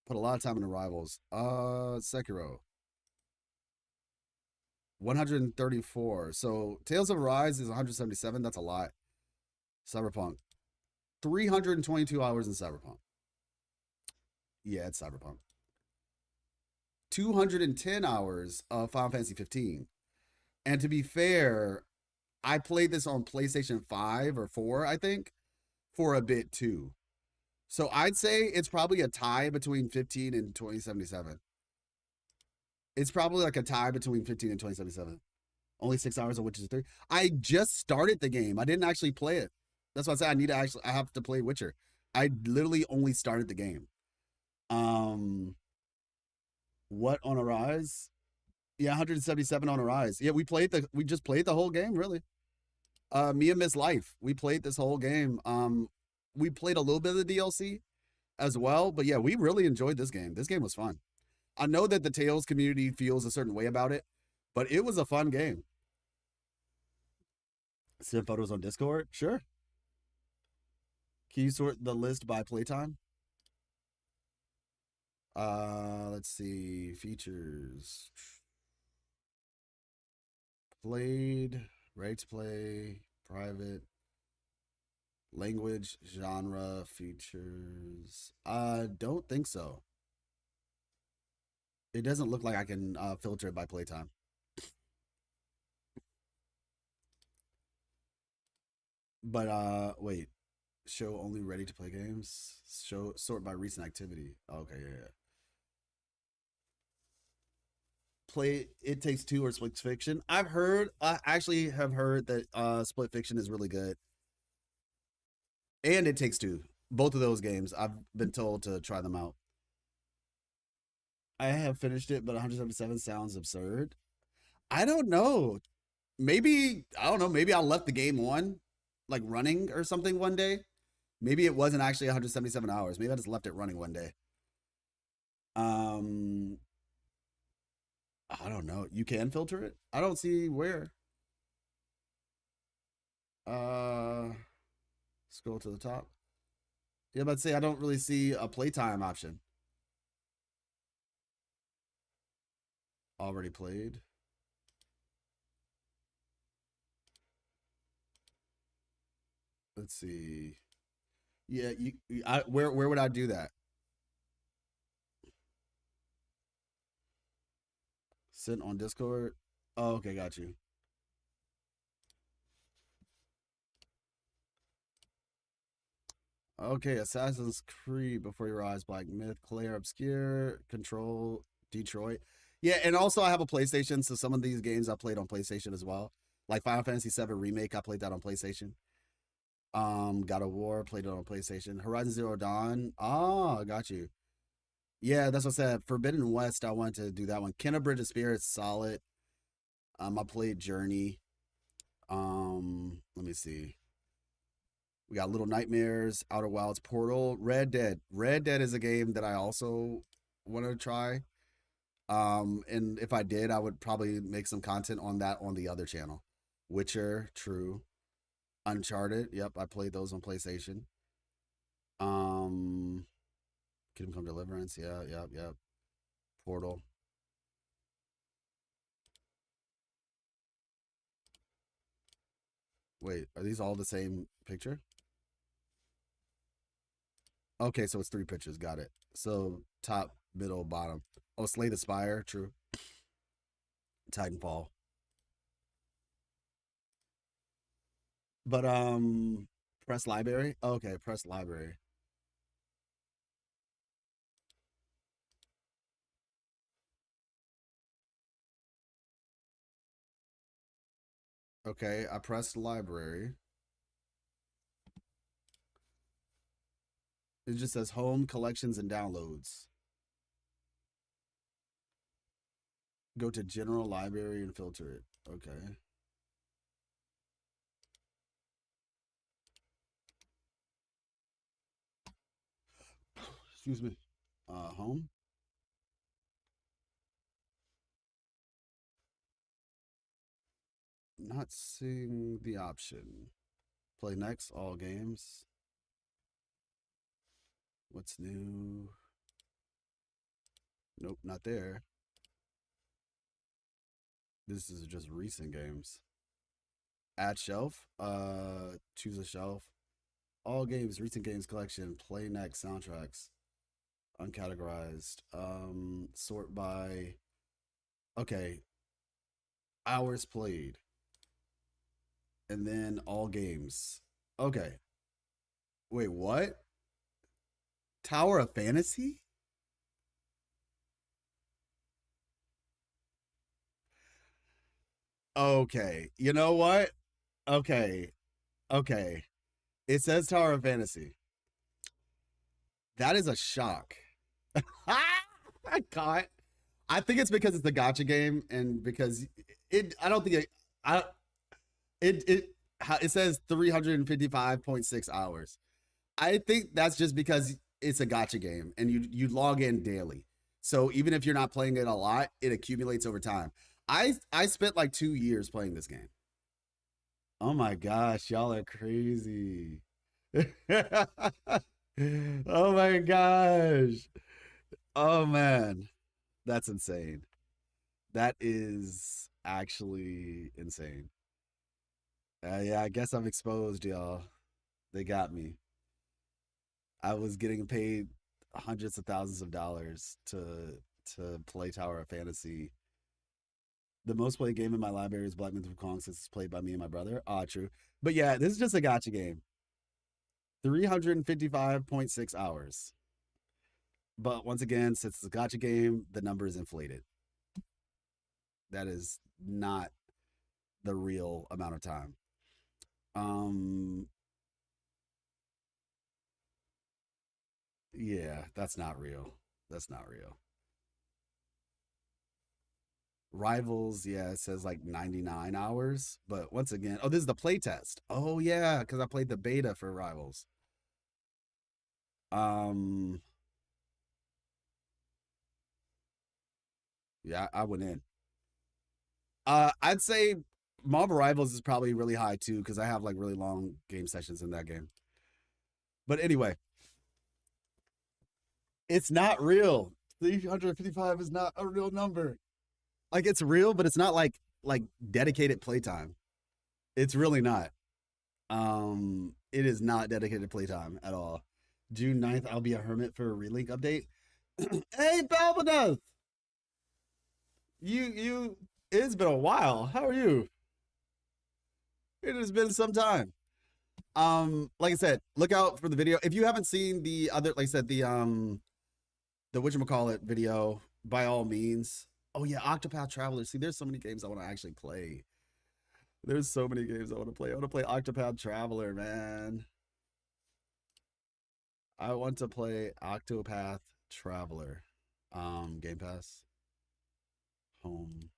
put a lot of time into Rivals. Sekiro. 134. So Tales of Arise is 177. That's a lot. Cyberpunk. 322 hours in Cyberpunk. Yeah, it's Cyberpunk. 210 hours of Final Fantasy 15. And to be fair, I played this on PlayStation 5 or 4, I think, for a bit too. So I'd say it's probably a tie between 15 and 2077. It's probably like a tie between 15 and 2077. Only 6 hours of Witcher 3. I just started the game. I didn't actually play it. That's why I said I have to play Witcher. I literally only started the game. What on Arise? Yeah, 177 on Arise. Yeah, we just played the whole game, really. Me and Miss Life. We played this whole game. We played a little bit of the DLC as well, but yeah, we really enjoyed this game. This game was fun. I know that the Tales community feels a certain way about it, but it was a fun game. Send photos on Discord? Sure. Can you sort the list by playtime? Let's see. Features. Played, right to play, private, language, genre, features. Don't think so. It doesn't look like I can filter it by playtime. But wait. Show only ready to play games. Show sort by recent activity. Okay, yeah. Play It Takes Two or Split Fiction. I actually have heard that Split Fiction is really good. And It Takes Two. Both of those games, I've been told to try them out. I have finished it, but 177 sounds absurd. I don't know. Maybe I left the game on, like running or something one day. Maybe it wasn't actually 177 hours. Maybe I just left it running one day. I don't know. You can filter it? I don't see where. Scroll to the top. Yeah, but say I don't really see a playtime option. Already played. Let's see. Yeah, where would I do that? Sent on Discord. Oh, okay, got you. Okay, Assassin's Creed, Before Your Eyes, Black Myth, Claire Obscure, Control, Detroit. Yeah, and also I have a PlayStation, so some of these games I played on PlayStation as well. Like Final Fantasy VII Remake, I played that on PlayStation. God of War, played it on PlayStation. Horizon Zero Dawn. Oh, got you. Yeah, that's what I said. Forbidden West, I wanted to do that one. Kenna Bridge of Spirits, solid. I played Journey. Let me see. We got Little Nightmares, Outer Wilds, Portal, Red Dead. Red Dead is a game that I also want to try. And if I did, I would probably make some content on that on the other channel. Witcher, true. Uncharted, yep, I played those on PlayStation. Kingdom Come Deliverance, yeah, yep. Portal. Wait, are these all the same picture? Okay, so it's 3 pictures, got it. So top, middle, bottom. Oh, Slay the Spire, true. Titanfall. But press library. Okay, press library. Okay, I pressed library. It just says home, collections, and downloads. Go to general library and filter it. Okay. Excuse me. Home. Not seeing the option. Play next, all games. What's new? Nope, not there. This is just recent games. Add shelf. Choose a shelf. All games, recent games collection. Play next, soundtracks. Uncategorized. Sort by. Okay. Hours played. And then all games. Okay. Wait, what? Tower of Fantasy? Okay. You know what? Okay. Okay. It says Tower of Fantasy. That is a shock. I caught. I think it's because it's the gotcha game and because I don't think it says 355.6 hours. I think that's just because it's a gotcha game and you log in daily. So even if you're not playing it a lot, it accumulates over time. I spent like 2 years playing this game. Oh my gosh, y'all are crazy. Oh my gosh. Oh man. That's insane. That is actually insane. Yeah, I guess I'm exposed, y'all. They got me. I was getting paid hundreds of thousands of dollars to play Tower of Fantasy. The most played game in my library is Black Myth of Kong since it's played by me and my brother. Ah, true. But yeah, this is just a gotcha game. 355.6 hours. But once again, since it's a gotcha game, the number is inflated. That is not the real amount of time. Yeah, that's not real. That's not real. Rivals, yeah, it says like 99 hours. But once again, oh, this is the playtest. Oh yeah, because I played the beta for Rivals. Yeah, I went in. I'd say Marvel Rivals is probably really high too, because I have like really long game sessions in that game. But anyway, it's not real. 355 is not a real number. Like it's real, but it's not like dedicated playtime. It's really not. It is not dedicated playtime at all. June 9th, I'll be a hermit for a relink update. Hey, Balbanoth! It's been a while. How are you? It has been some time. Like I said, look out for the video. If you haven't seen the other, like I said, the whatchamacallit video, by all means. Oh yeah, Octopath Traveler. See, there's so many games I want to actually play. There's so many games I want to play. I want to play Octopath Traveler, man. I want to play Octopath Traveler. Game Pass. Home.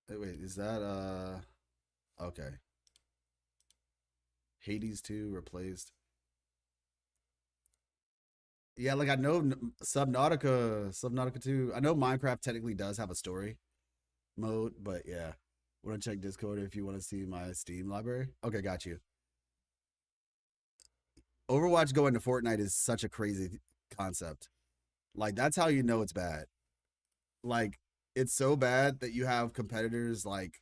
Wait, is that okay. Hades 2 replaced. Yeah, like I know Subnautica 2. I know Minecraft technically does have a story mode, but yeah. Want to check Discord if you want to see my Steam library? Okay, got you. Overwatch going to Fortnite is such a crazy concept. Like that's how you know it's bad. Like it's so bad that you have competitors like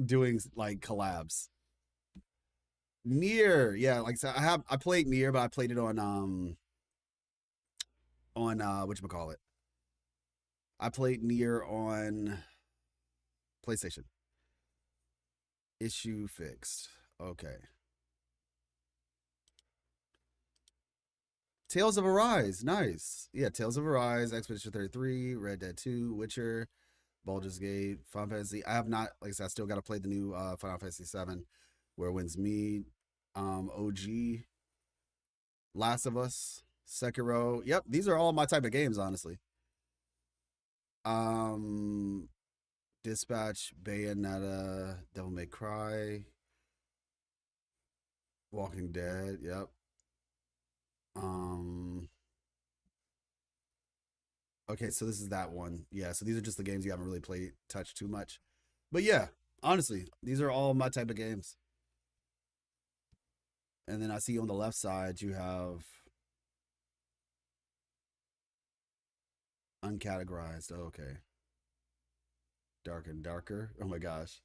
doing like collabs. Nier, yeah, like so I played Nier, but I played it on whatchamacallit. I played Nier on PlayStation. Issue fixed. Okay. Tales of Arise, nice. Yeah, Tales of Arise, Expedition 33, Red Dead 2, Witcher, Baldur's Gate, Final Fantasy. I have not, like I said, I still got to play the new Final Fantasy 7, Where Winds Meet, OG, Last of Us, Sekiro. Yep, these are all my type of games, honestly. Dispatch, Bayonetta, Devil May Cry, Walking Dead. Yep. Okay, so this is that one. Yeah, so these are just the games you haven't really touched too much. But yeah, honestly, these are all my type of games. And then I see on the left side you have uncategorized. Oh, okay. Dark and darker. Oh my gosh.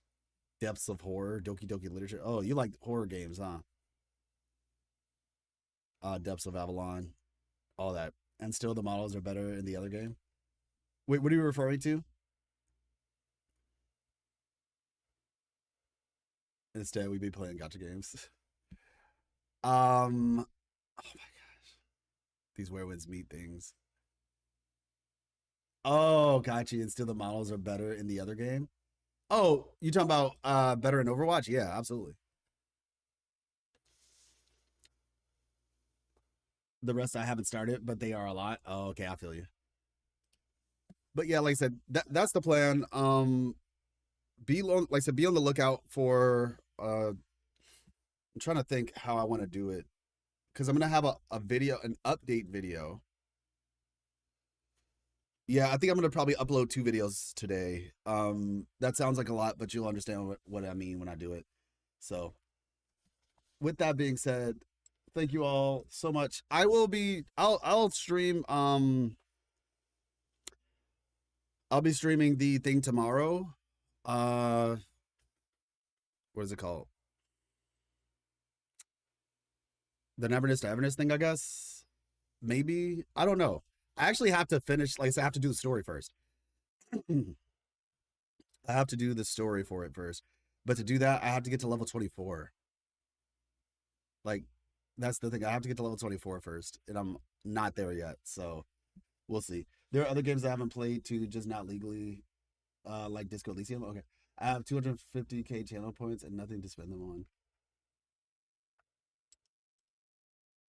Depths of horror, Doki Doki literature. Oh, you like horror games, huh? Depths of Avalon, all that. And still the models are better in the other game. Wait, what are you referring to? Instead, we'd be playing gacha games. Oh my gosh. These werewolves meat things. Oh, gotcha. And still the models are better in the other game. Oh, you talking about better in Overwatch? Yeah, absolutely. The rest I haven't started, but they are a lot. Oh, okay, I feel you. But yeah, like I said, that's the plan. Be on, like I said, be on the lookout for. I'm trying to think how I want to do it, because I'm gonna have a video, an update video. Yeah, I think I'm gonna probably upload 2 videos today. That sounds like a lot, but you'll understand what I mean when I do it. So, with that being said, thank you all so much. I'll stream. I'll be streaming the thing tomorrow. What is it called? The Neverness to Everness thing, I guess. Maybe. I don't know. I actually have to finish, like I said, I have to do the story first. I have to do the story for it first. But to do that, I have to get to level 24. Like, that's the thing. I have to get to level 24 first. And I'm not there yet. So, we'll see. There are other games I haven't played too, just not legally. Like Disco Elysium. Okay. I have 250k channel points and nothing to spend them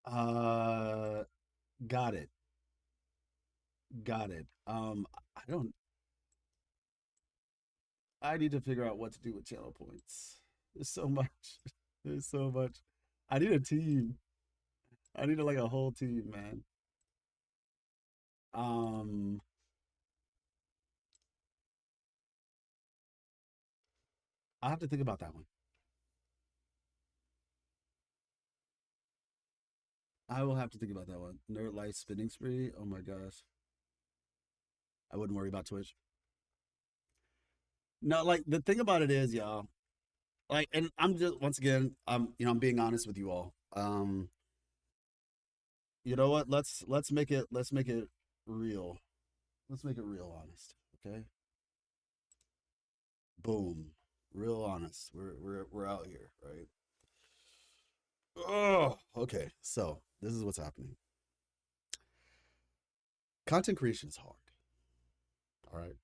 on. Got it. Got it. I need to figure out what to do with channel points. There's so much. There's so much. I need a team. I need like a whole team, man. I have to think about that one. I will have to think about that one. Nerd Life Spinning Spree. Oh my gosh. I wouldn't worry about Twitch. No, like the thing about it is, y'all. Like, and I'm just once again, I'm being honest with you all. You know what? Let's make it real. Let's make it real honest, okay? Boom. Real honest. We're out here, right? Oh, okay. So, this is what's happening. Content creation is hard. All right?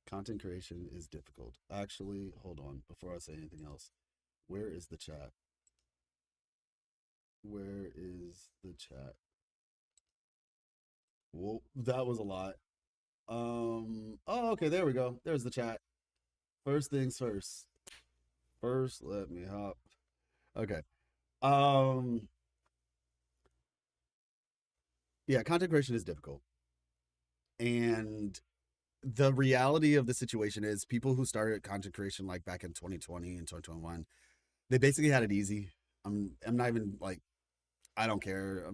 Content creation is difficult. Actually, hold on before I say anything else. Where is the chat? Where is the chat? Whoa, that was a lot. Oh, okay, there we go. There's the chat. First things first. First, let me hop. Okay. Yeah, content creation is difficult. And the reality of the situation is people who started content creation like back in 2020 and 2021, they basically had it easy. I'm not even like, I don't care.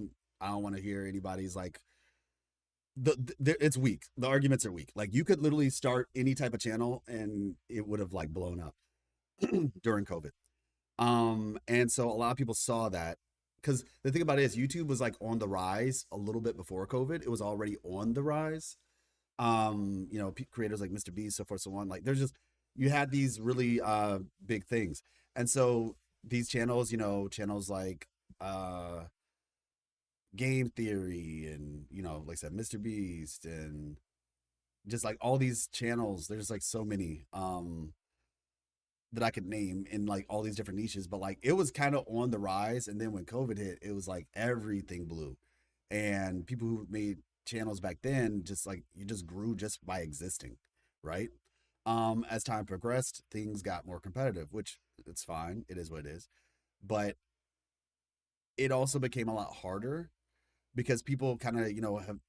I don't want to hear anybody's like, it's weak. The arguments are weak. Like you could literally start any type of channel and it would have like blown up during COVID. And so a lot of people saw that, because the thing about it is YouTube was like on the rise a little bit before COVID. It was already on the rise. Creators like Mr. Beast, so forth, so on. Like there's just, you had these really big things. And so these channels, channels like Game Theory and, like I said, Mr. Beast and just like all these channels, there's like so many that I could name in like all these different niches, but like it was kind of on the rise. And then when COVID hit, it was like everything blew. And people who made channels back then, just like you just grew just by existing, right? As time progressed, things got more competitive, which it's fine. It is what it is. But it also became a lot harder because people kind of, have,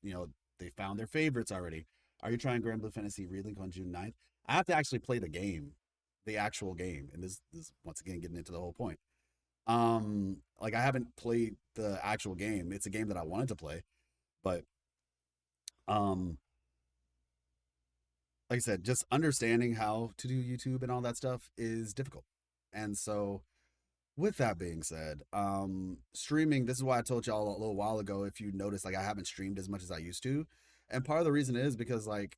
they found their favorites already. Are you trying Grand Blue Fantasy Relink on June 9th? I have to actually play the game, the actual game. And this once again, getting into the whole point. Like I haven't played the actual game. It's a game that I wanted to play, but, like I said, just understanding how to do YouTube and all that stuff is difficult. And so with that being said, streaming, this is why I told y'all a little while ago, if you notice, like I haven't streamed as much as I used to. And part of the reason is because like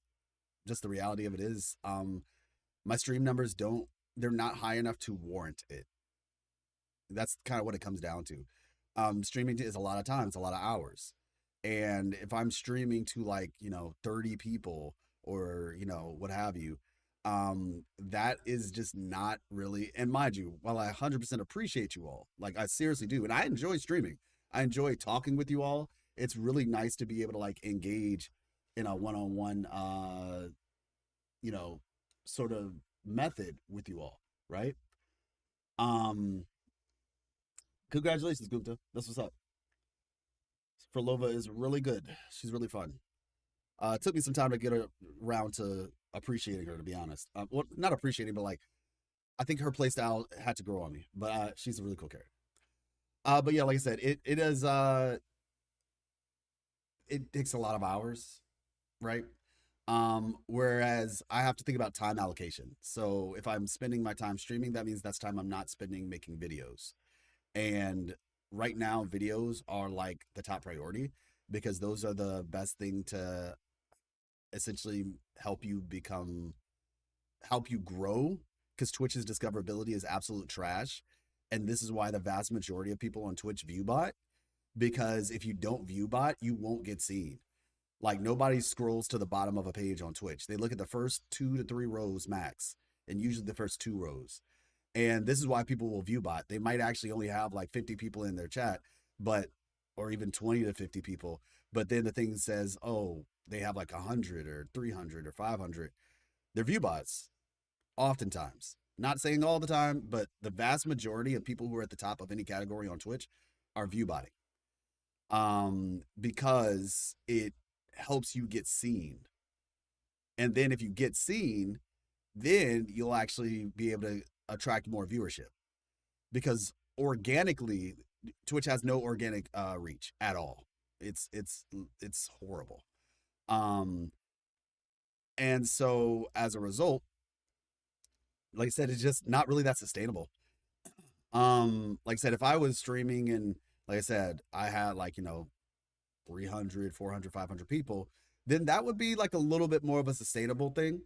just the reality of it is my stream numbers they're not high enough to warrant it. That's kind of what it comes down to. Streaming is a lot of time, it's a lot of hours. And if I'm streaming to like, 30 people or, what have you, that is just not really, and mind you, while I 100% appreciate you all, like I seriously do, and I enjoy streaming, I enjoy talking with you all. It's really nice to be able to like engage in a one-on-one, sort of method with you all, right? Congratulations, Gupta. That's what's up. Frolova is really good. She's really fun. It took me some time to get around to appreciating her, to be honest. Well, not appreciating, but like, I think her playstyle had to grow on me. But she's a really cool character. But yeah, like I said, it is it takes a lot of hours, right? Whereas I have to think about time allocation. So if I'm spending my time streaming, that means that's time I'm not spending making videos. And right now, videos are like the top priority because those are the best thing to essentially help you grow, because Twitch's discoverability is absolute trash. And this is why the vast majority of people on Twitch viewbot, because if you don't viewbot, you won't get seen. Like nobody scrolls to the bottom of a page on Twitch. They look at the first 2 to 3 rows max, and usually the first 2 rows. And this is why people will viewbot. They might actually only have like 50 people in their chat, or even 20 to 50 people. But then the thing says, oh, they have like 100 or 300 or 500. They're viewbots, oftentimes. Not saying all the time, but the vast majority of people who are at the top of any category on Twitch are viewbotting. Because it helps you get seen. And then if you get seen, then you'll actually be able to attract more viewership, because organically Twitch has no organic reach at all. It's horrible. And so as a result, like I said, it's just not really that sustainable. Like I said, if I was streaming and like I said, I had like, 300, 400, 500 people, then that would be like a little bit more of a sustainable thing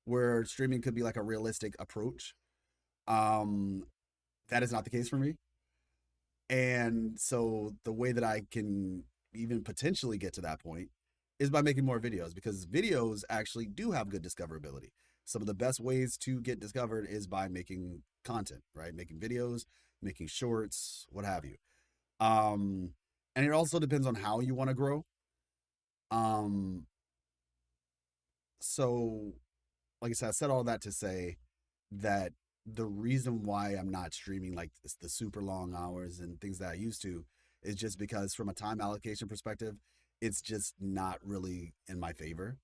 where streaming could be like a realistic approach. That is not the case for me. And so the way that I can even potentially get to that point is by making more videos, because videos actually do have good discoverability. Some of the best ways to get discovered is by making content, right? Making videos, making shorts, what have you. And it also depends on how you want to grow. So like I said all that to say that the reason why I'm not streaming like the super long hours and things that I used to is just because from a time allocation perspective, it's just not really in my favor.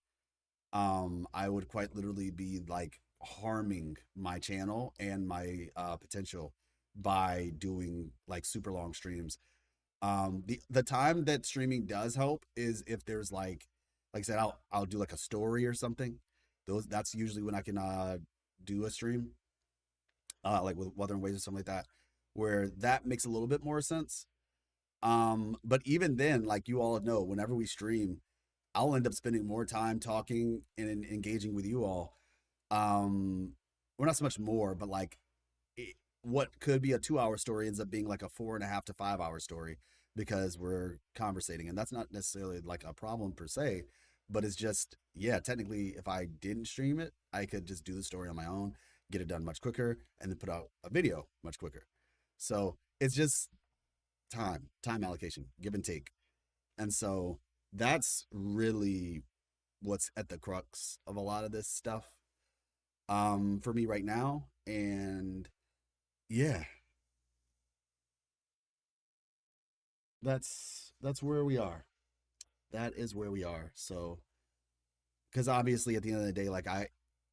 I would quite literally be like harming my channel and my potential by doing like super long streams. The time that streaming does help is if there's like I said, I'll do like a story or something. That's usually when I can do a stream, like with Wuthering Waves or something like that, where that makes a little bit more sense. But even then, like you all know, whenever we stream, I'll end up spending more time talking and engaging with you all. Well, not so much more, but like what could be a 2-hour story ends up being like a 4.5 to 5 hour story because we're conversating. And that's not necessarily like a problem per se, but it's just, yeah, technically if I didn't stream it, I could just do the story on my own, get it done much quicker, and then put out a video much quicker. So it's just time allocation, give and take. And so that's really what's at the crux of a lot of this stuff for me right now. And yeah, that's where we are. That is where we are. So, because obviously at the end of the day, like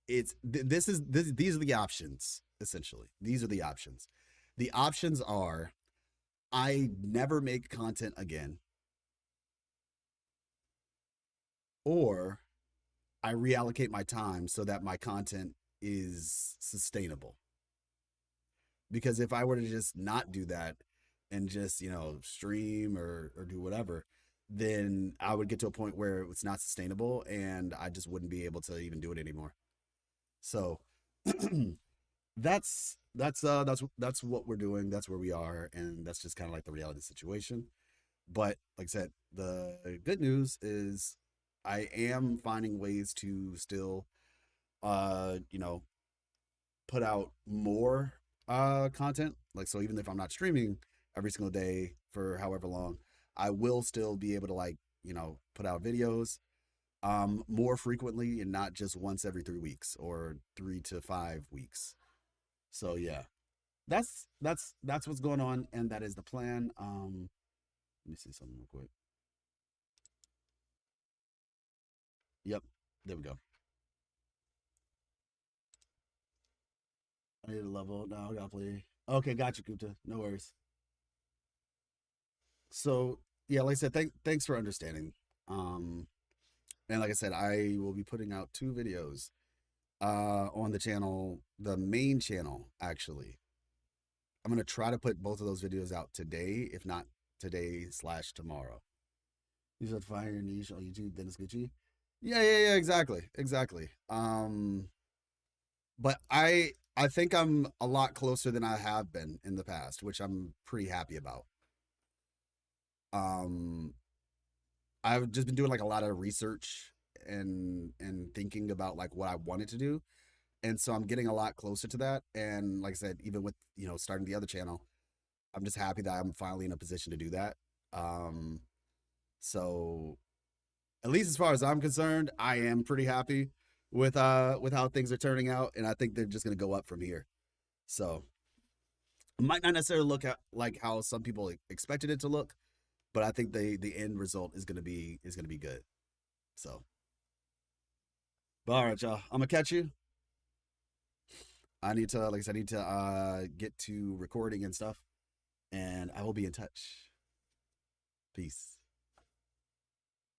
these are the options, essentially. These are the options. The options are I never make content again, or I reallocate my time so that my content is sustainable. Because if I were to just not do that and just, you know, stream or do whatever, then I would get to a point where it's not sustainable and I just wouldn't be able to even do it anymore. So that's what we're doing. That's where we are. And that's just kind of like the reality situation. But like I said, the good news is I am finding ways to still, you know, put out more content. Like, so even if I'm not streaming every single day for however long, I will still be able to, like, you know, put out videos more frequently and not just once every 3 weeks or 3 to 5 weeks. So yeah, that's what's going on, and that is the plan. Let me see something real quick. Yep, there we go. I need a level now. I gotta play. Okay, gotcha, Gupta. No worries. So yeah, like I said, thanks for understanding. And like I said, I will be putting out 2 videos on the channel, the main channel, actually. I'm gonna try to put both of those videos out today, if not today/tomorrow. You said find your niche on YouTube, then it's Gucci. Yeah, exactly. But I think I'm a lot closer than I have been in the past, which I'm pretty happy about. I've just been doing like a lot of research and thinking about like what I wanted to do. And so I'm getting a lot closer to that. And like I said, even with, you know, starting the other channel, I'm just happy that I'm finally in a position to do that. So at least as far as I'm concerned, I am pretty happy with how things are turning out, and I think they're just gonna go up from here. So it might not necessarily look at like how some people expected it to look, but I think the end result is gonna be good. So, but all right, y'all, I'm gonna catch you. I need to, like I said, get to recording and stuff, and I will be in touch. Peace.